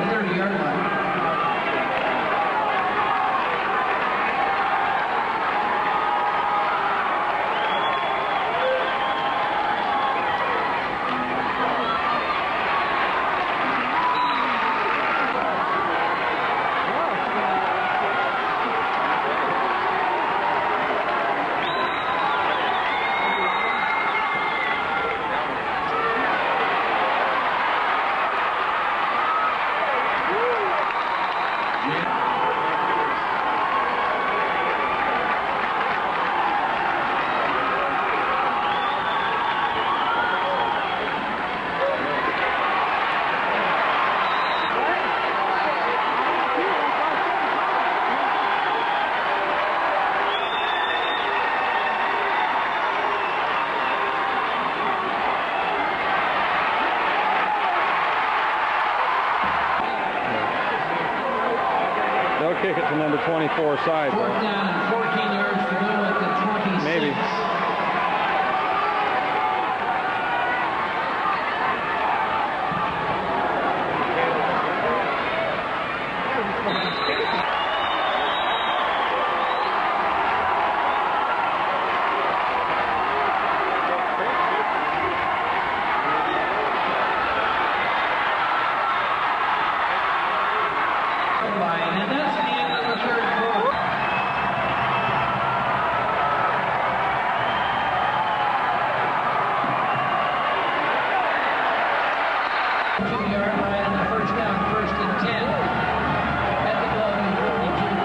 30-yard line. They'll kick it to number 24 side. Fourth down, 14 yards to go at the 26. Maybe. And that's the end of the third quarter. Two-yard line and the first down, 1st and 10 at the Bellevue 42.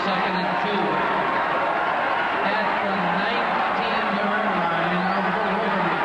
Second and 2 at the 19-yard line of the Bellevue.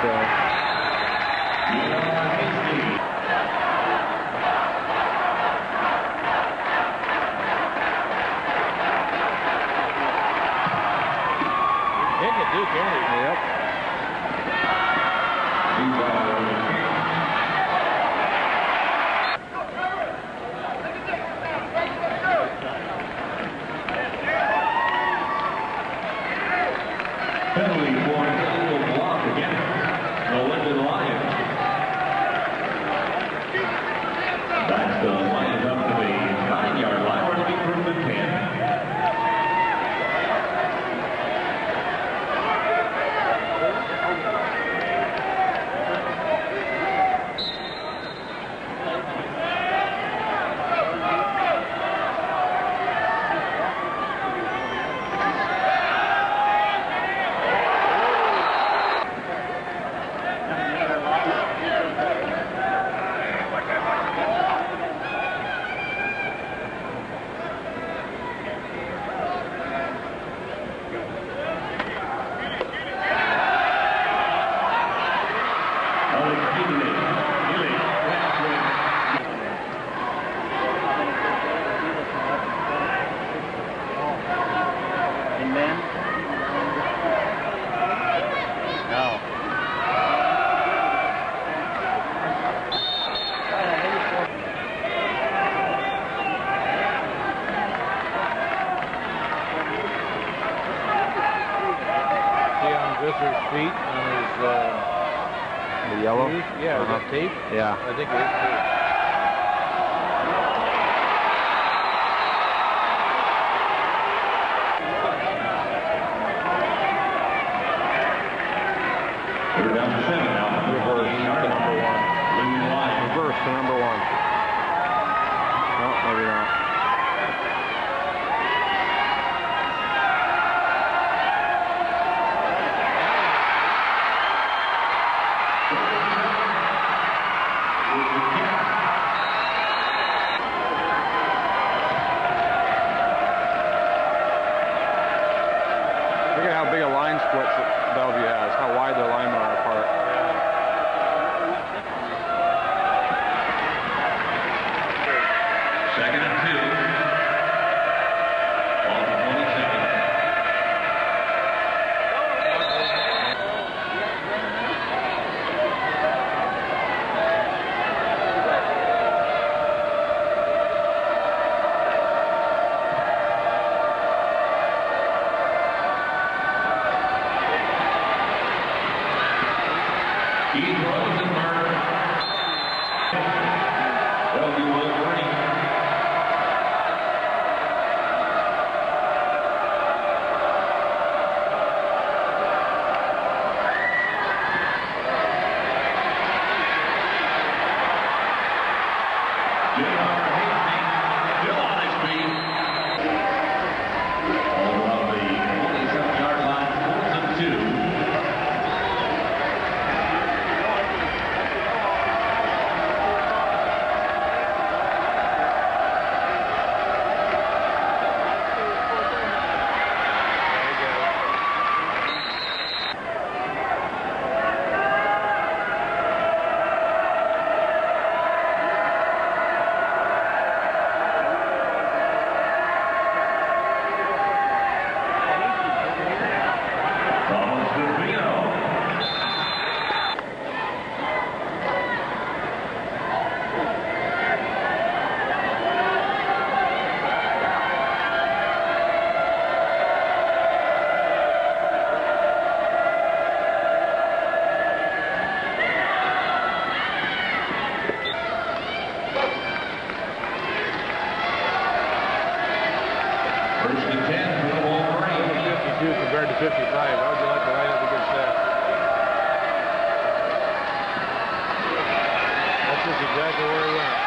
Hitting it, Duke, ain't he? Yep. Penalty for an illegal block against the Linden Lions. That's the Lions up to the 9-yard line, where it'll be first and 10. Feet on his the yellow? Yeah, is that tape? Yeah. I think it is tape. They're down to 7 now. Reverse to number 1. Reverse to number 1. No, maybe not. Look at how big a line split Bellevue has, how wide their linemen are apart. Second and 2. Ball for 20 seconds. Keith Rosenberg. Bellevue Wolverine. Still on his feet. All around the 27-yard line, 4th and 2. First and 10 for the Wolverines. 52 compared to 55. How would you like to line up a good set? That's just exactly where he went.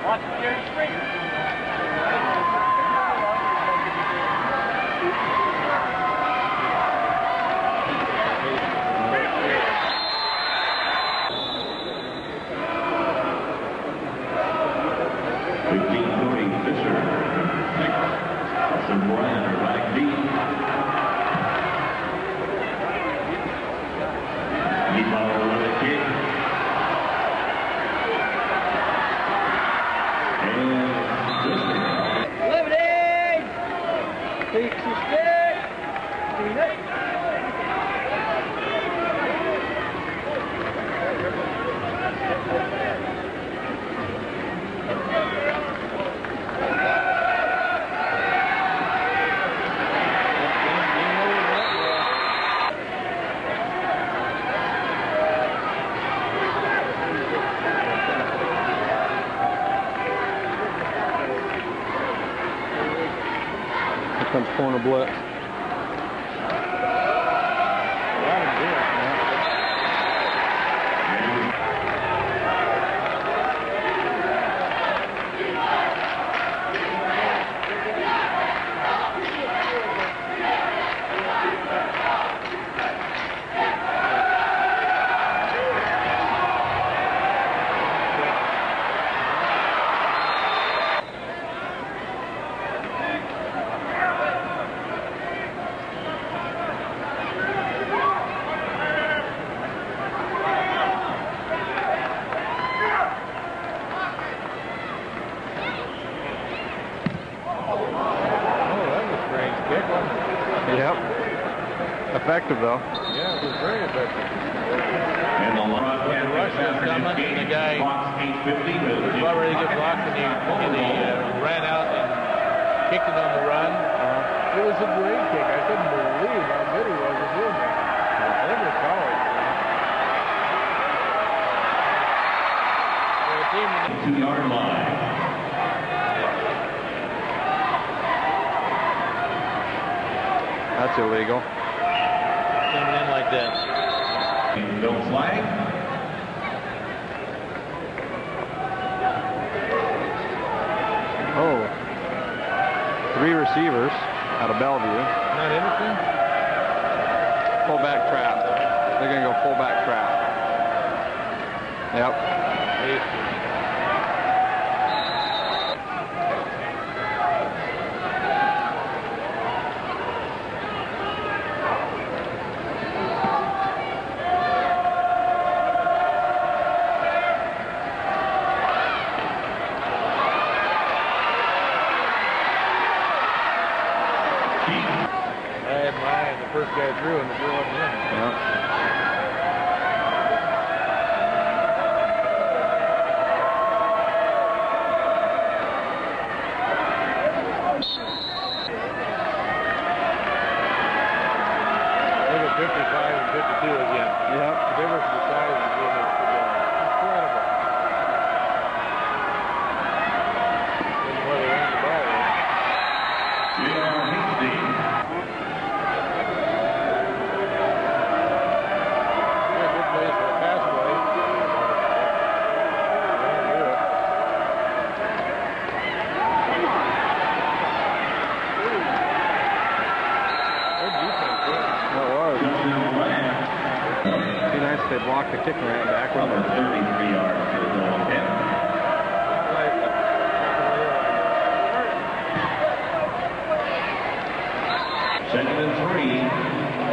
Watch the Jerry Springer. Fisher. Austin Bryan, right deep. Comes corner blitz. Effective, though. Yeah, it was very effective. And the rush was coming, and the guy was about ready to get blocked, and he ran out and kicked it on the run. It was a great kick. I couldn't believe how good he was at doing that. I think it was college. 2-yard line. That's illegal. Coming in like that. No flag. Oh. 3 receivers out of Bellevue. Not anything? Fullback trap. They're going to go fullback trap. Yep. First guy through and the girl wasn't in. Yeah. Look at 55 and 52 again. Yep. The difference in the size is incredible. That's why they ran the ball there. They blocked the kick and ran back with it. 33 yards to the goal again. Second and 3,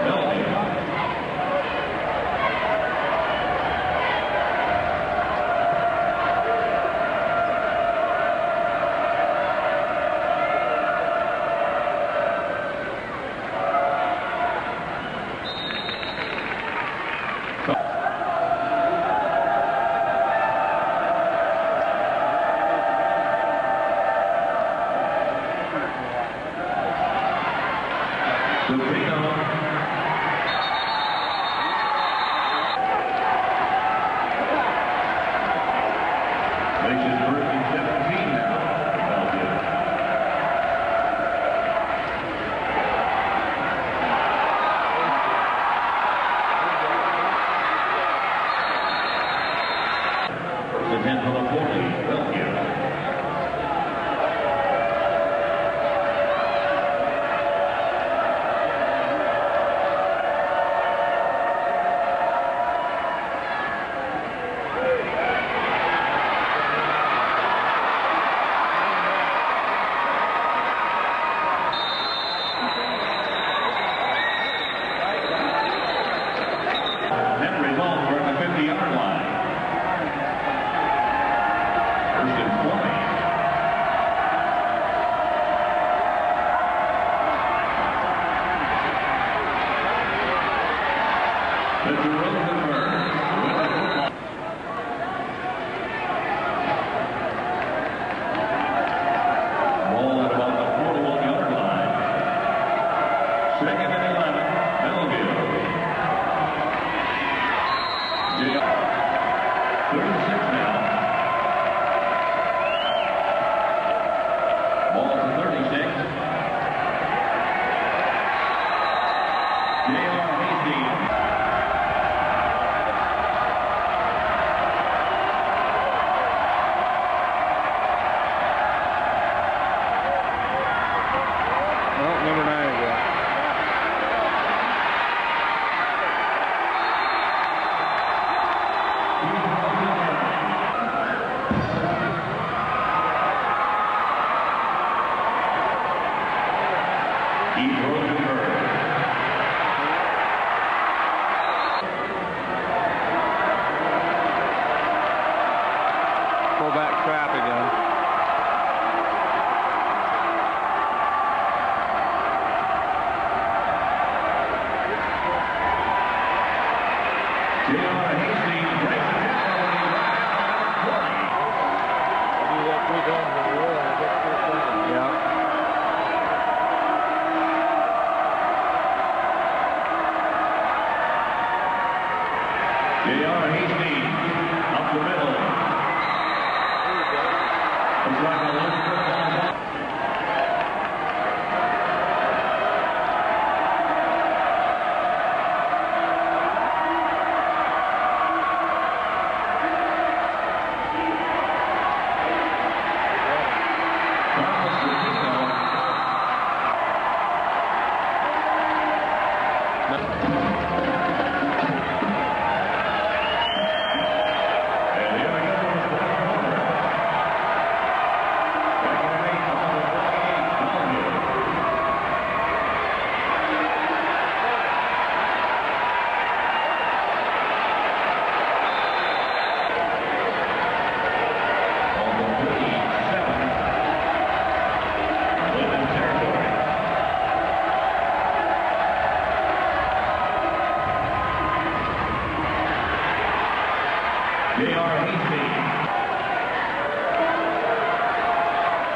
Bellevue. He throws to first. Fullback trap again. J.R. Hastings up the middle. Looks like a low football.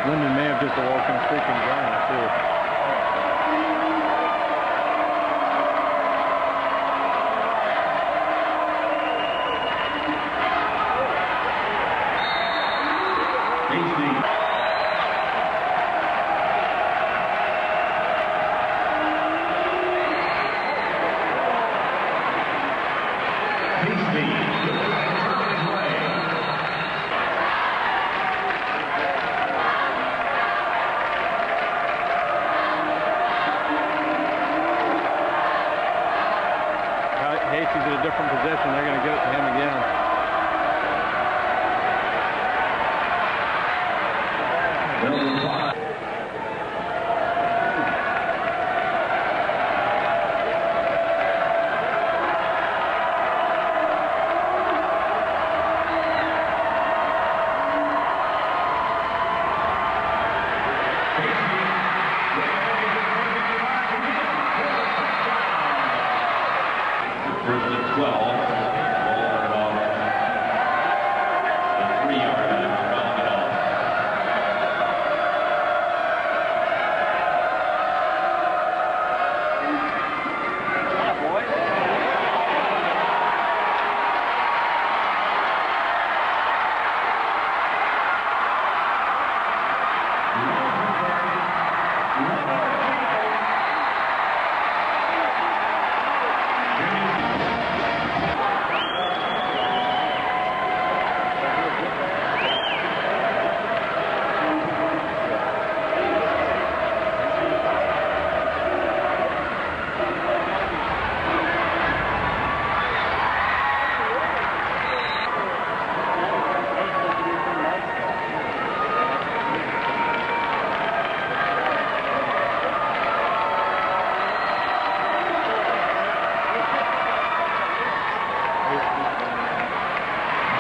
Linden may have just awoken a freaking giant, too. Hastings in a different position. They're going to give it to him again. First and 12. Ball about the 3-yard line. Round it off.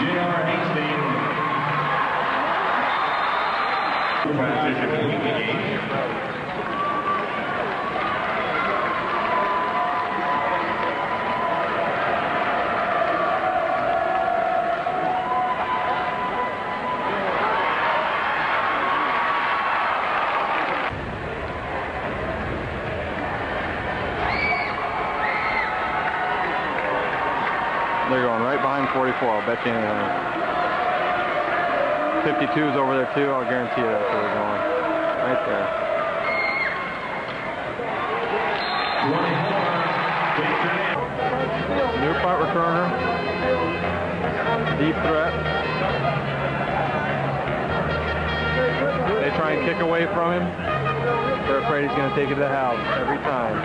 J.R. Hastings. Transition point the game. They're going right behind 44. I'll bet you anything. 52's over there too. I'll guarantee you that's where they're going. Right there. 24. New punt returner. Deep threat. They try and kick away from him. They're afraid he's going to take it to the house every time.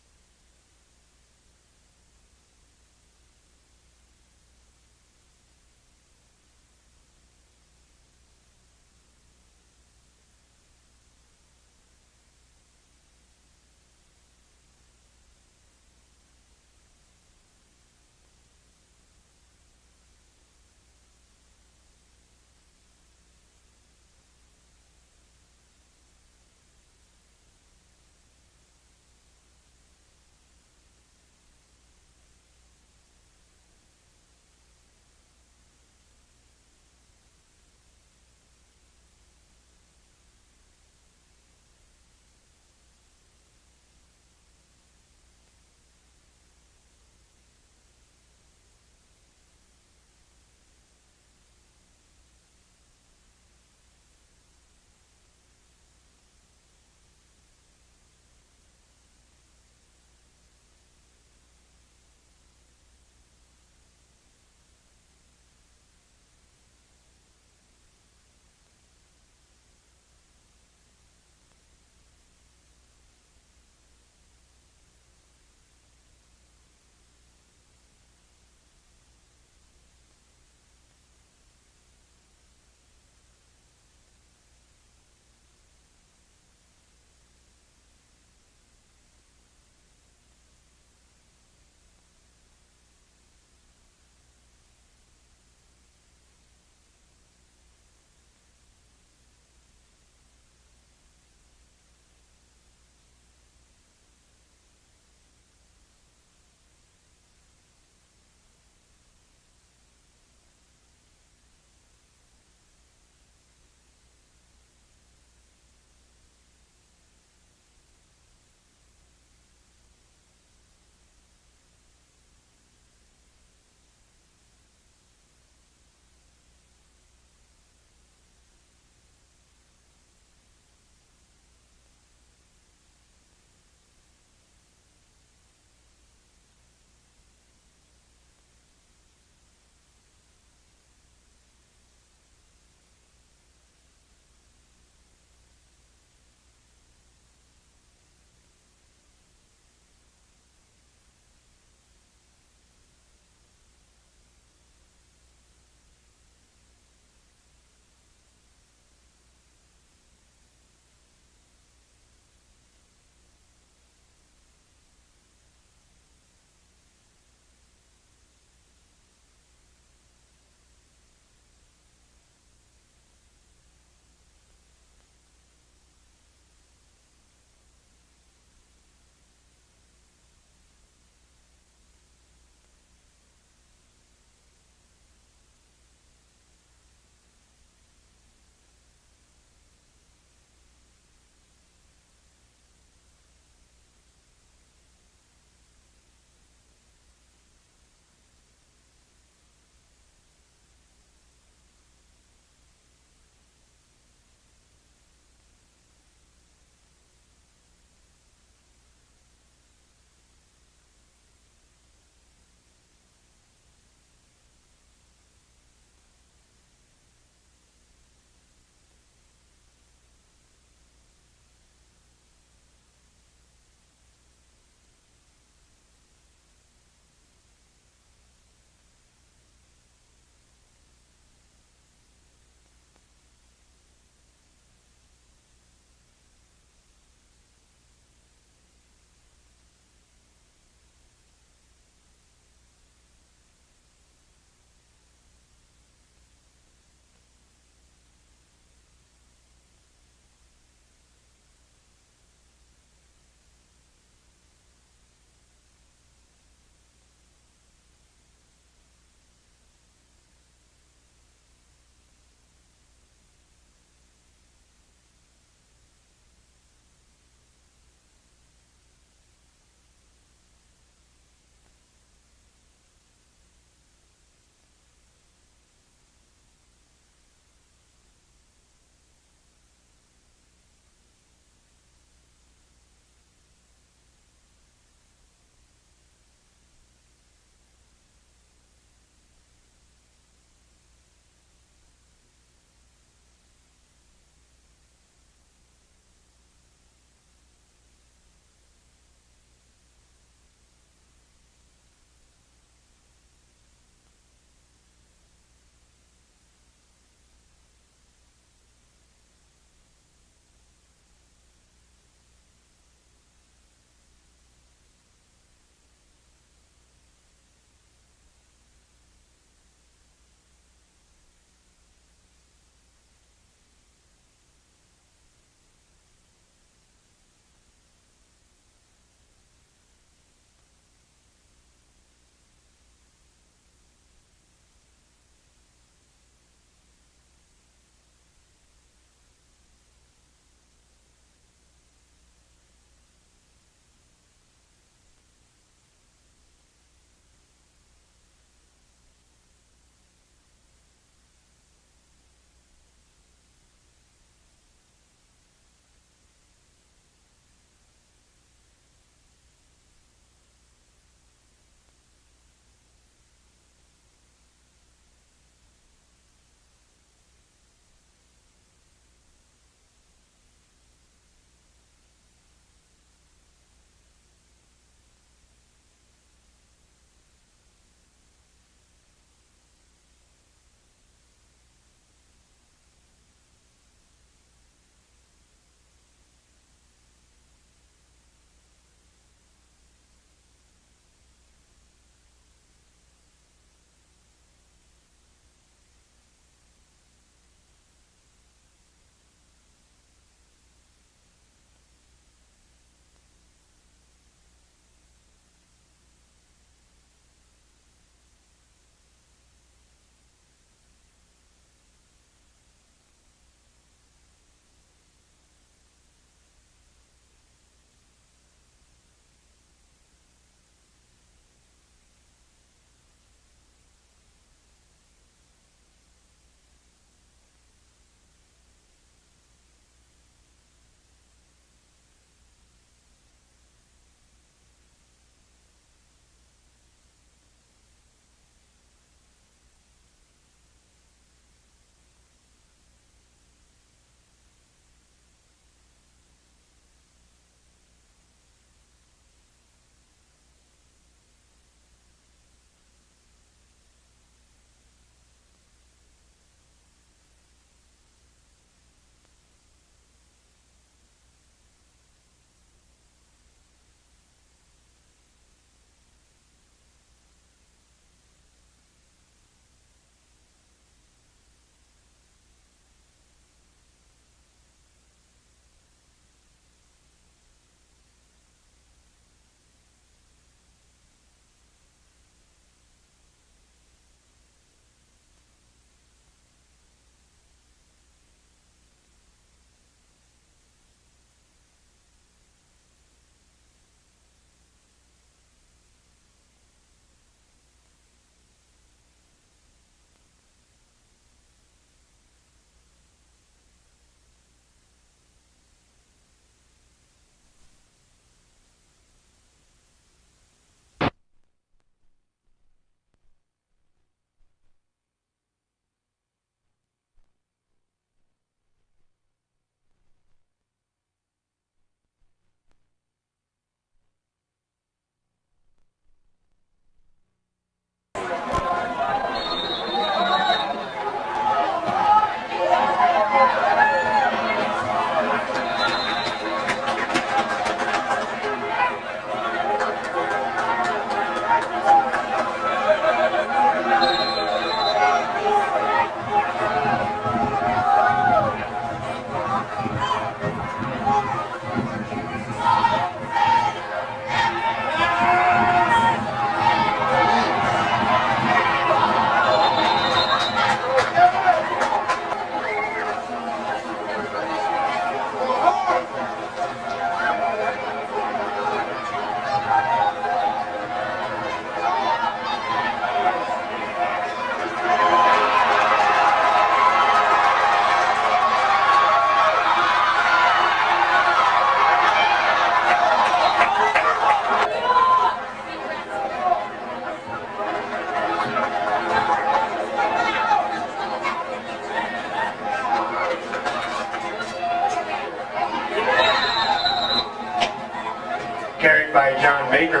Baker.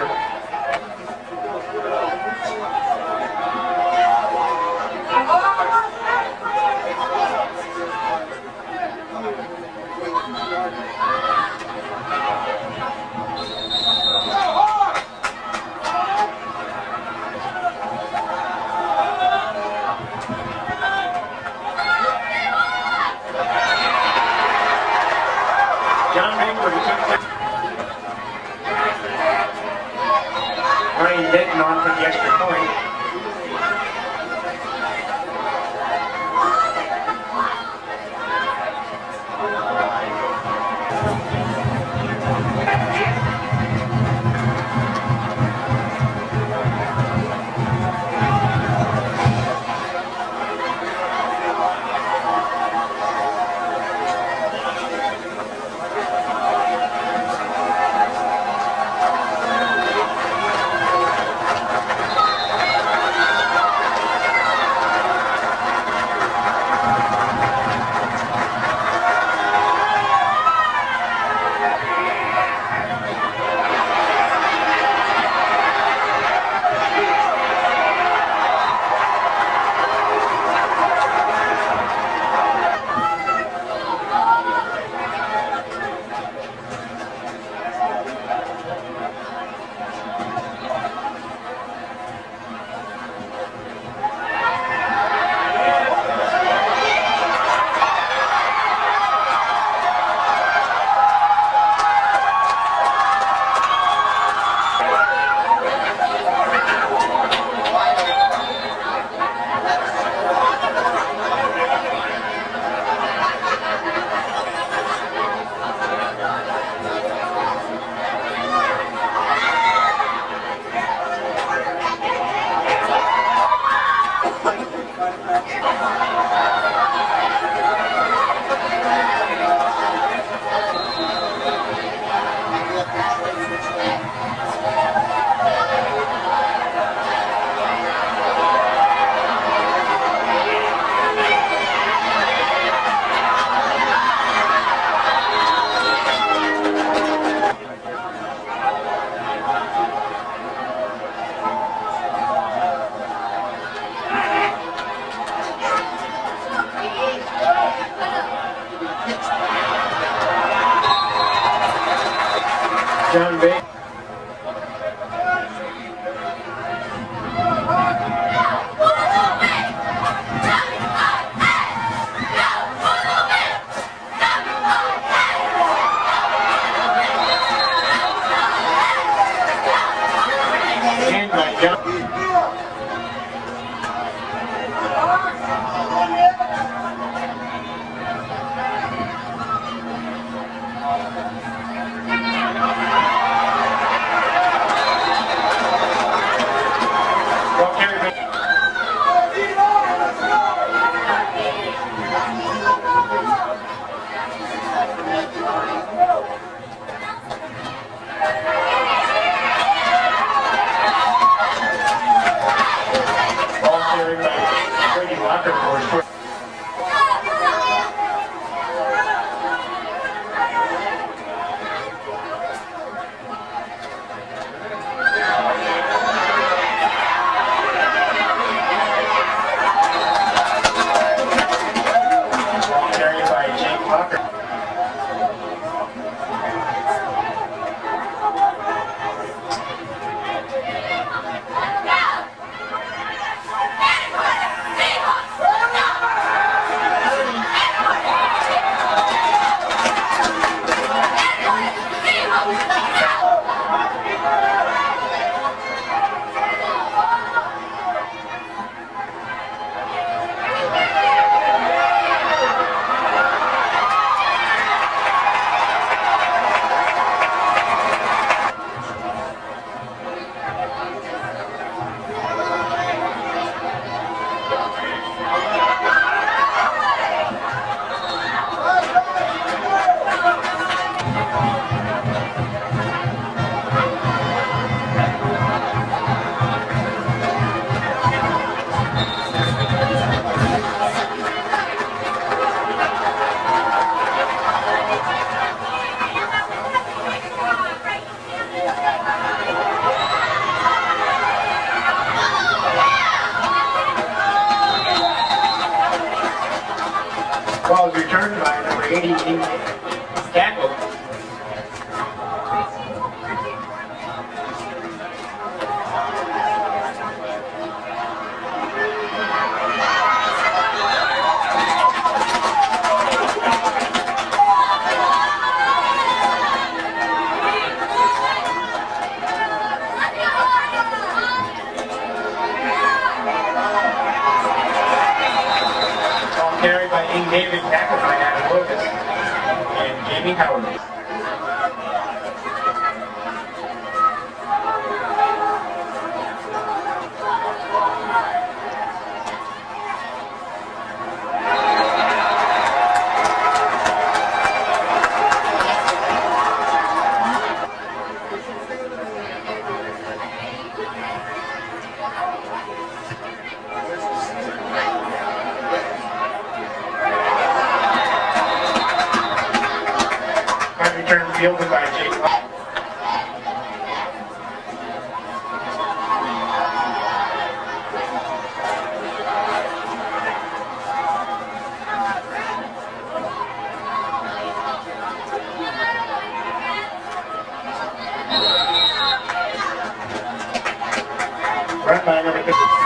John Baker took Ryan Denton on for the extra point. John Baker. 80 tackle. Carried by Ing David, tackled by Adam Lucas and Jamie Howard. Return fielded by Jake. Run by number 50.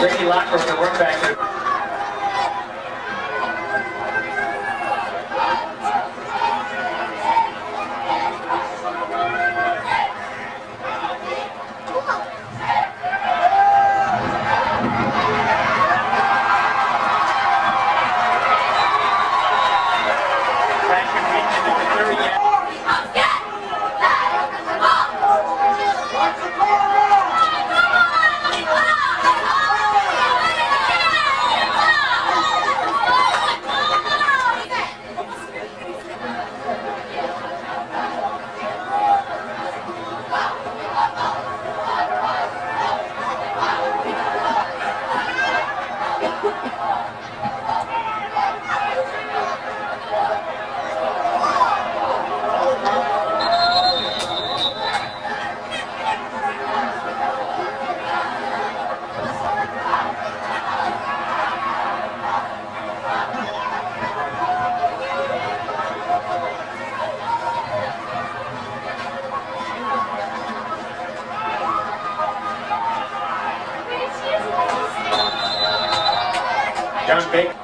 Ricky Lockford, the run back. John Baker.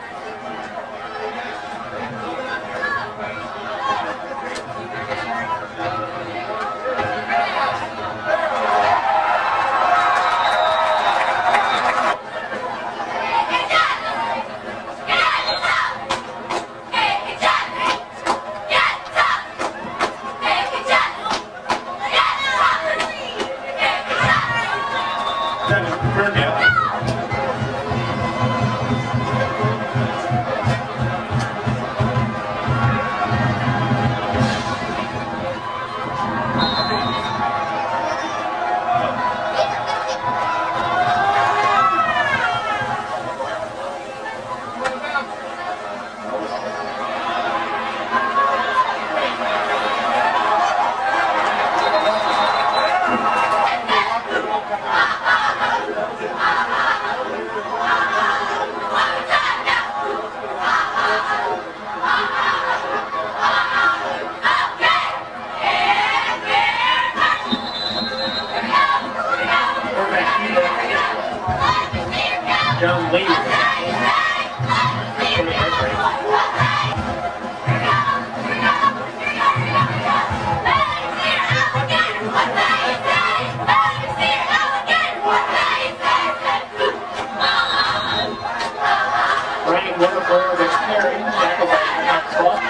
John Lee. Running water for the carry, tackled by Maxwell.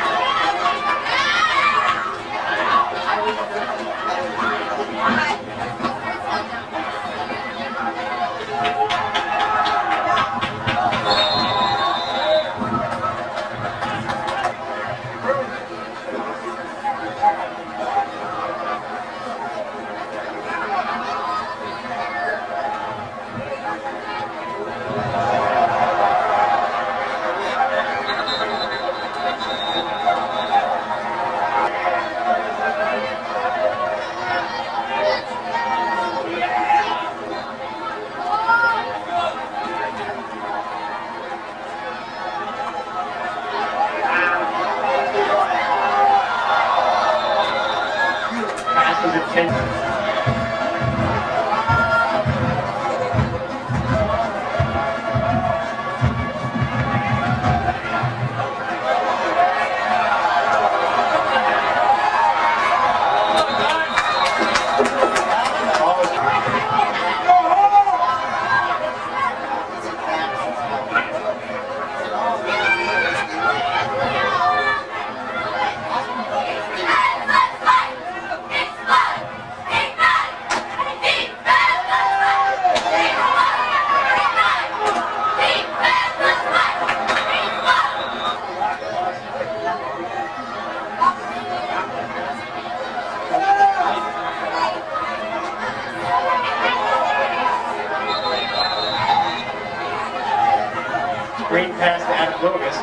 Great pass to Adam Bogus.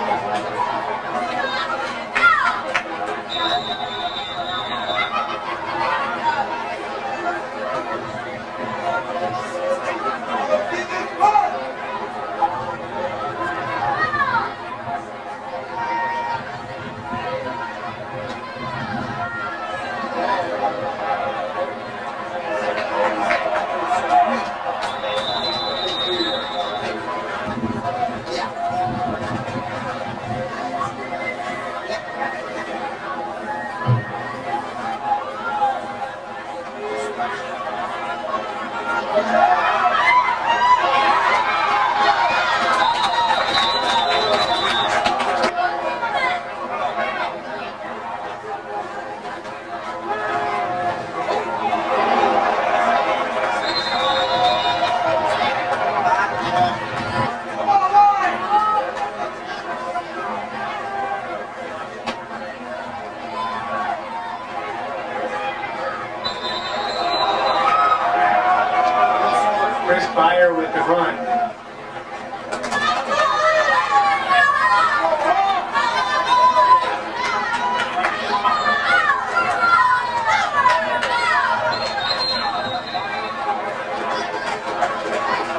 Chris Byer with the run.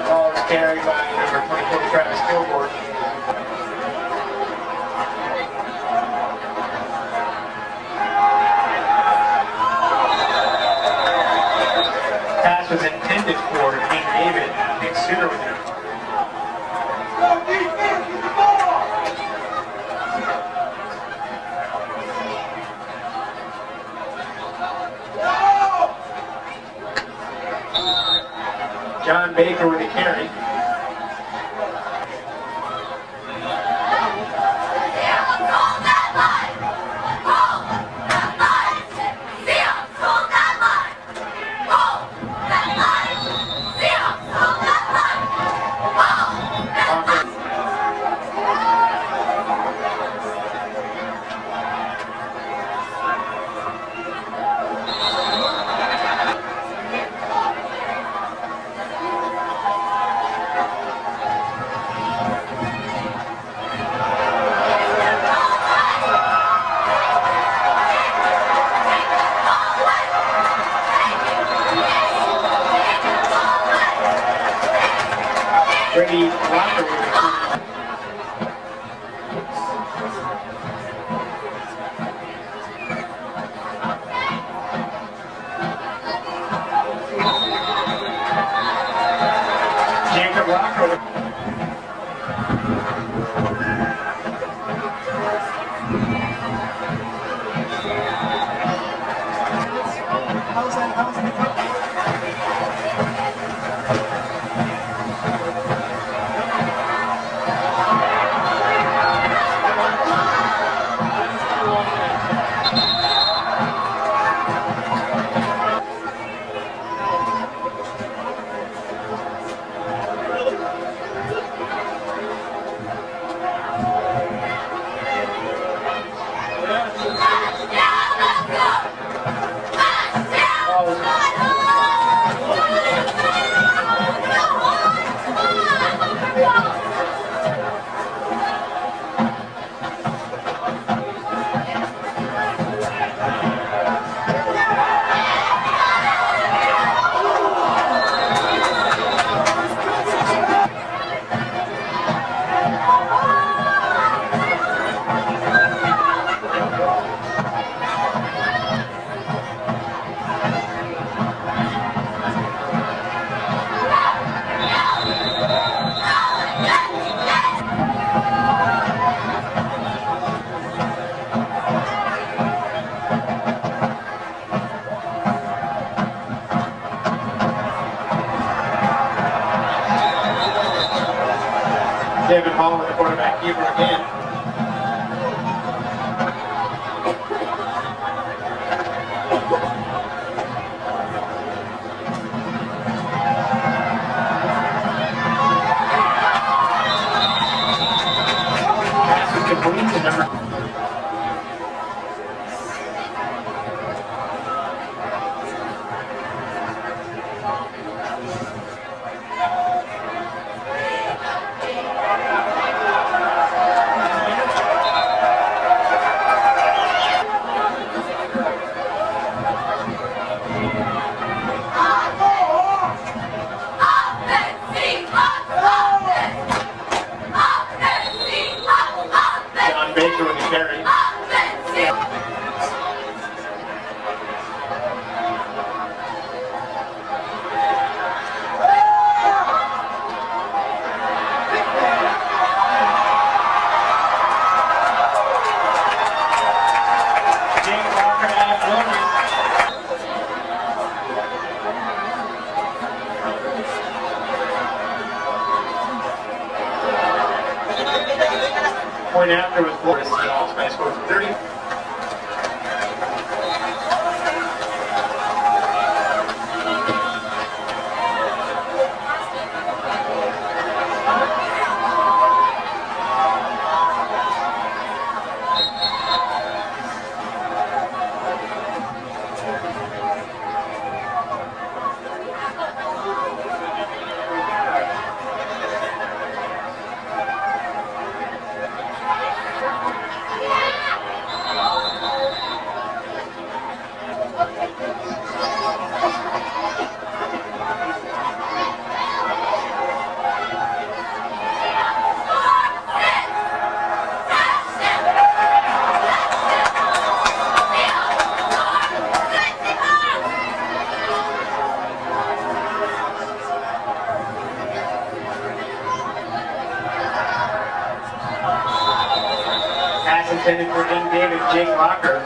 Ball is carried by number 24, Travis Gilmore. Pass was intended for King David. Big Sooner with it. John Baker with a carry. Brady Walker with a carry. Jacob Walker with David Hall with the quarterback keeper again. Pass is complete to number. John Baker with the carry. Jake Walker out of Williams. Point after was Florida State All-Space score 30. Pass intended for Dean David, Jake Locker.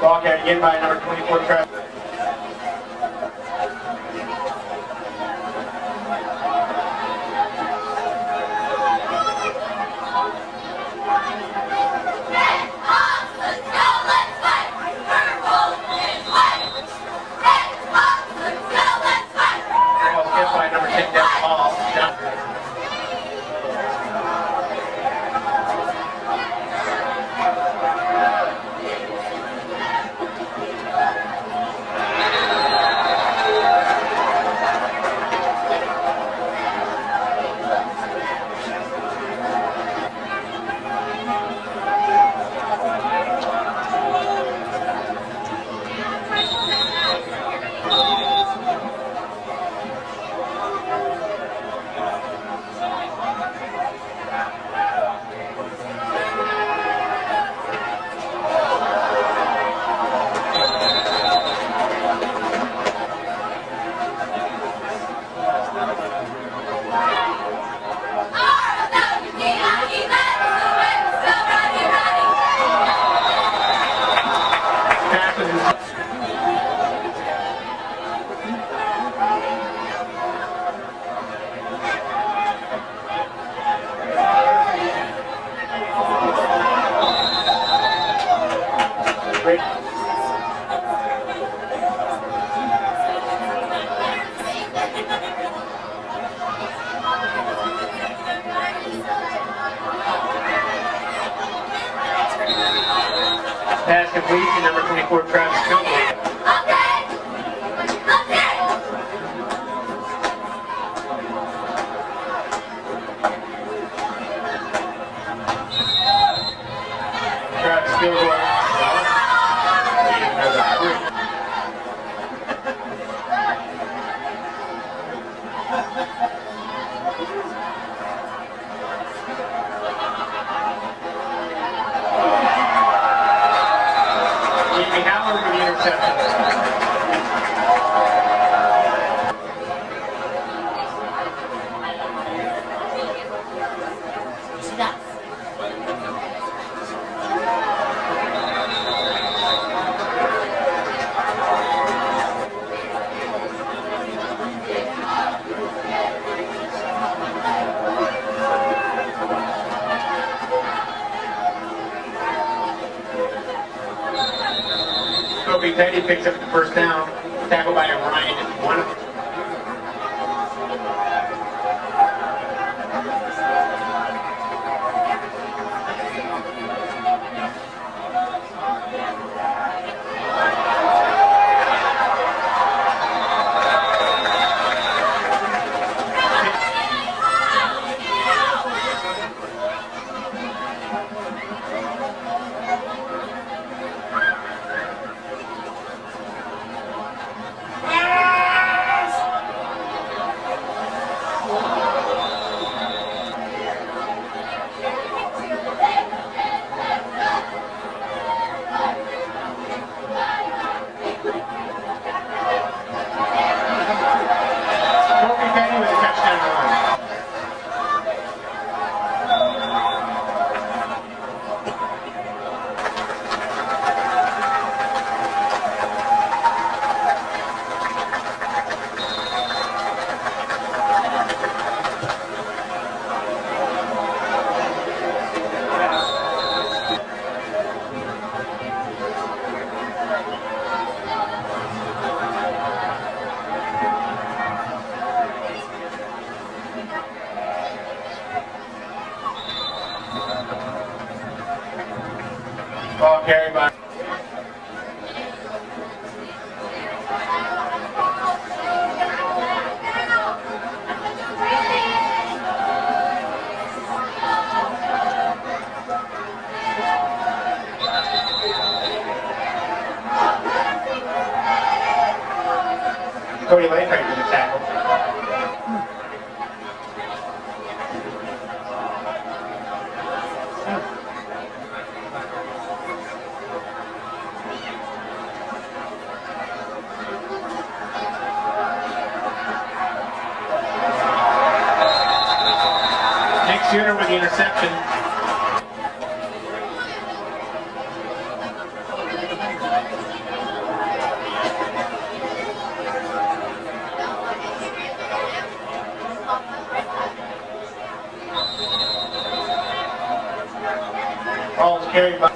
Ball carried again by number 24, Travis. Pass complete to number 24, Travis Cooper. Travis Cooper. Stop. Kobe Petty picks up the first down, tackled by Ryan. One. Ball carried by. Cody Layfield with the tackle. Shooter with the interception. Ball is carried by.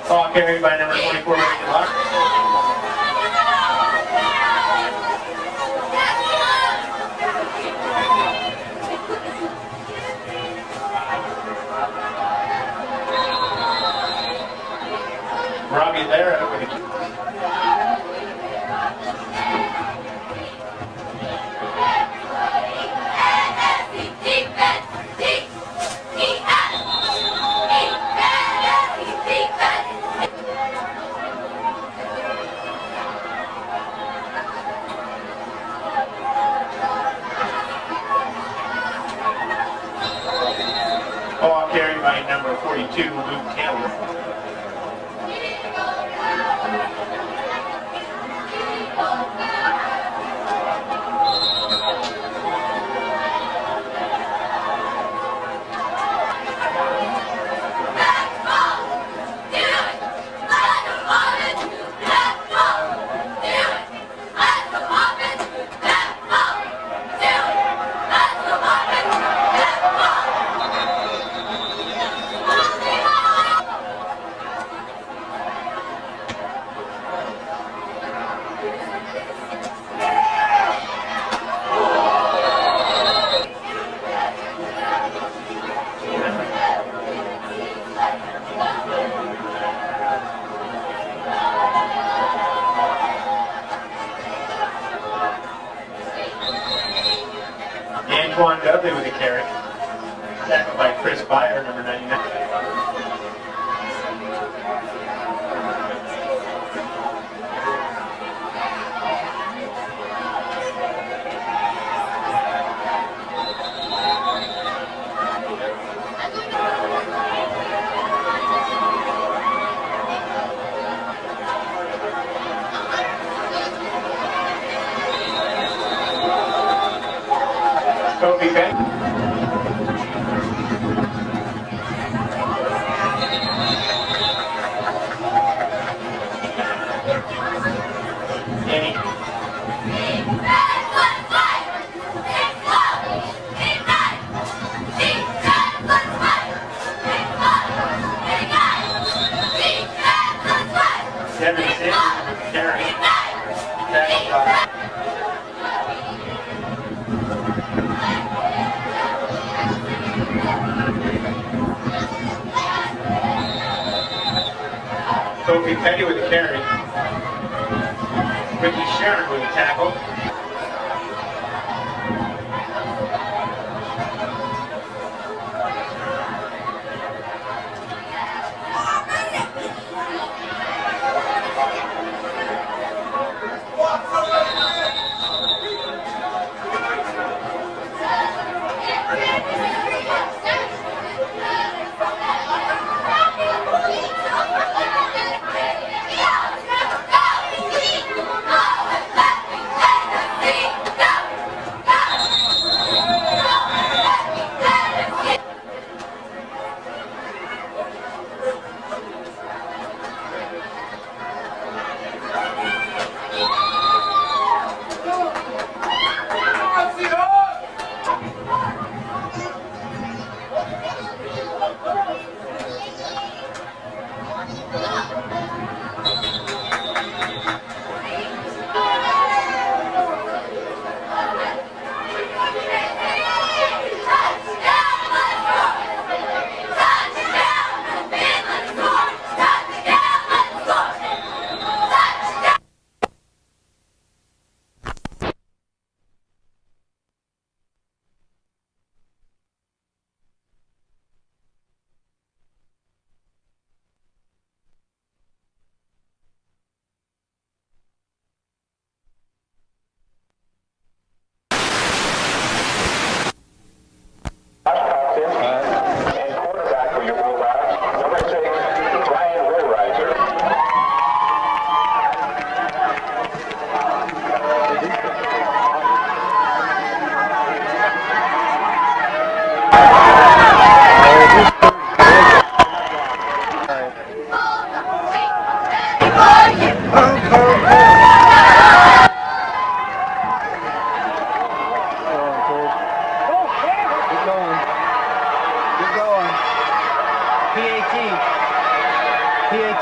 Ball carried by number 24, Randy Locke. Robbie Lara with the ball carried by number 42, Luke Campbell. Antoine Dudley with a carry. Tackled by Chris Byer, number 99. Kobe Petty. Kofi Petty with the carry. Ricky Sherrick with the tackle.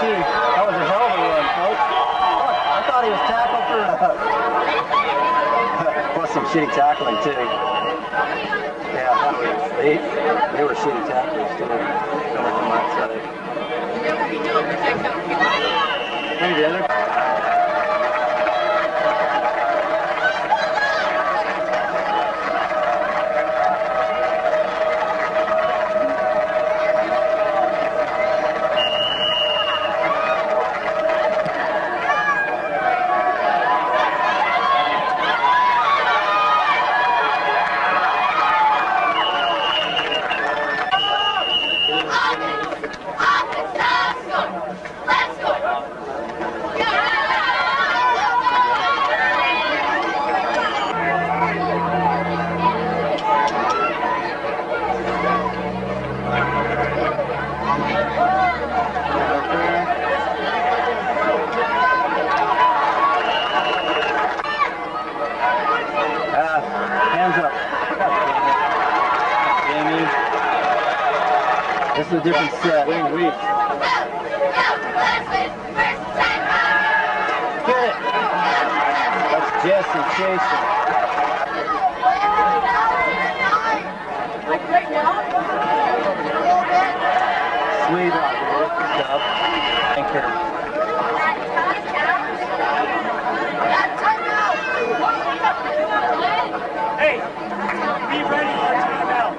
That was a hell of a run, coach. I thought he was tackled for plus some shitty tackling too. Yeah, they were shitty tacklers too. Coming from that side. Hey, the other. This is a different set. Wing weak. Get it. That's Jesse chasing. Sweet up. Anchor. Hey, be ready for timeout.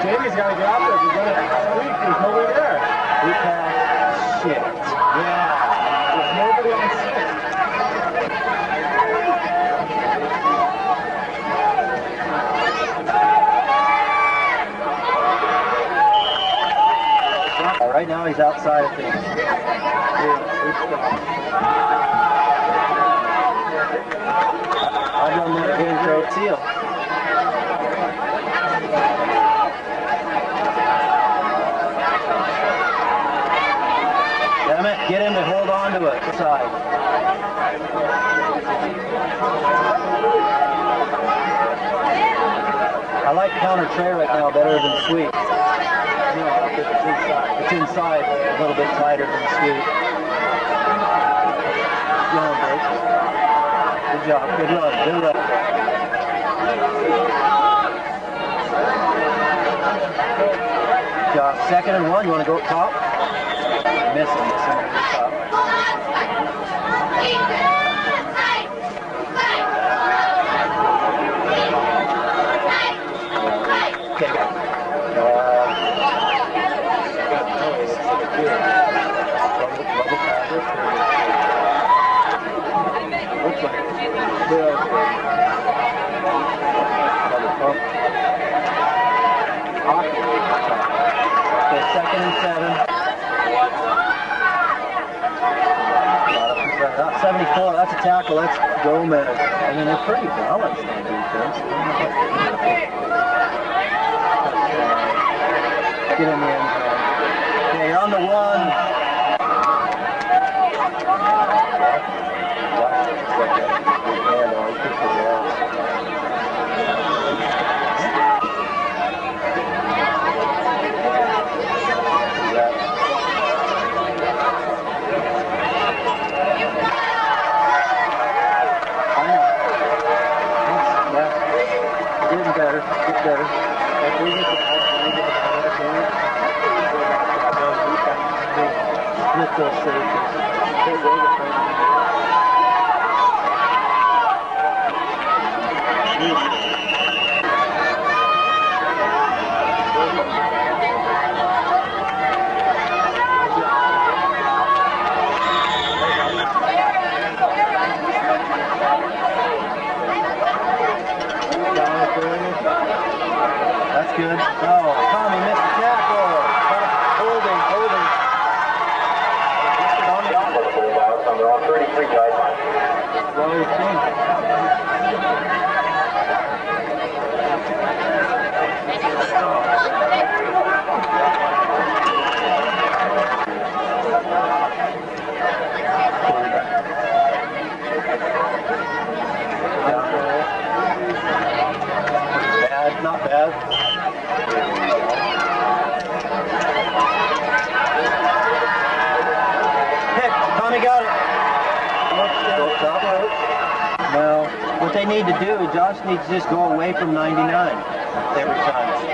Jamie's got to get out there. He's going to sweep. He's over there. We pass. Shit. Yeah. There's nobody on six. Right now he's outside of things. I'll run that again, throw Teal. Damn it, get him to hold on to it. Side. I like counter tray right now better than sweep. No, it's inside. It's inside a little bit tighter than sweep. Going, Blake. Good job. Good run. Good run. Good job. Second and 1. You want to go up top? Missing. Top. Second and 7. 74, that's a tackle, that's Gomez. I mean, they're pretty balanced on defense. Get in the end zone. Okay, you're on the 1. That's good. Oh, Tommy missed the tackle. Holding. They're all 33 guys. Well, you've bad, not bad. Tommy got it. No, what they need to do, Josh needs to just go away from 99 every time.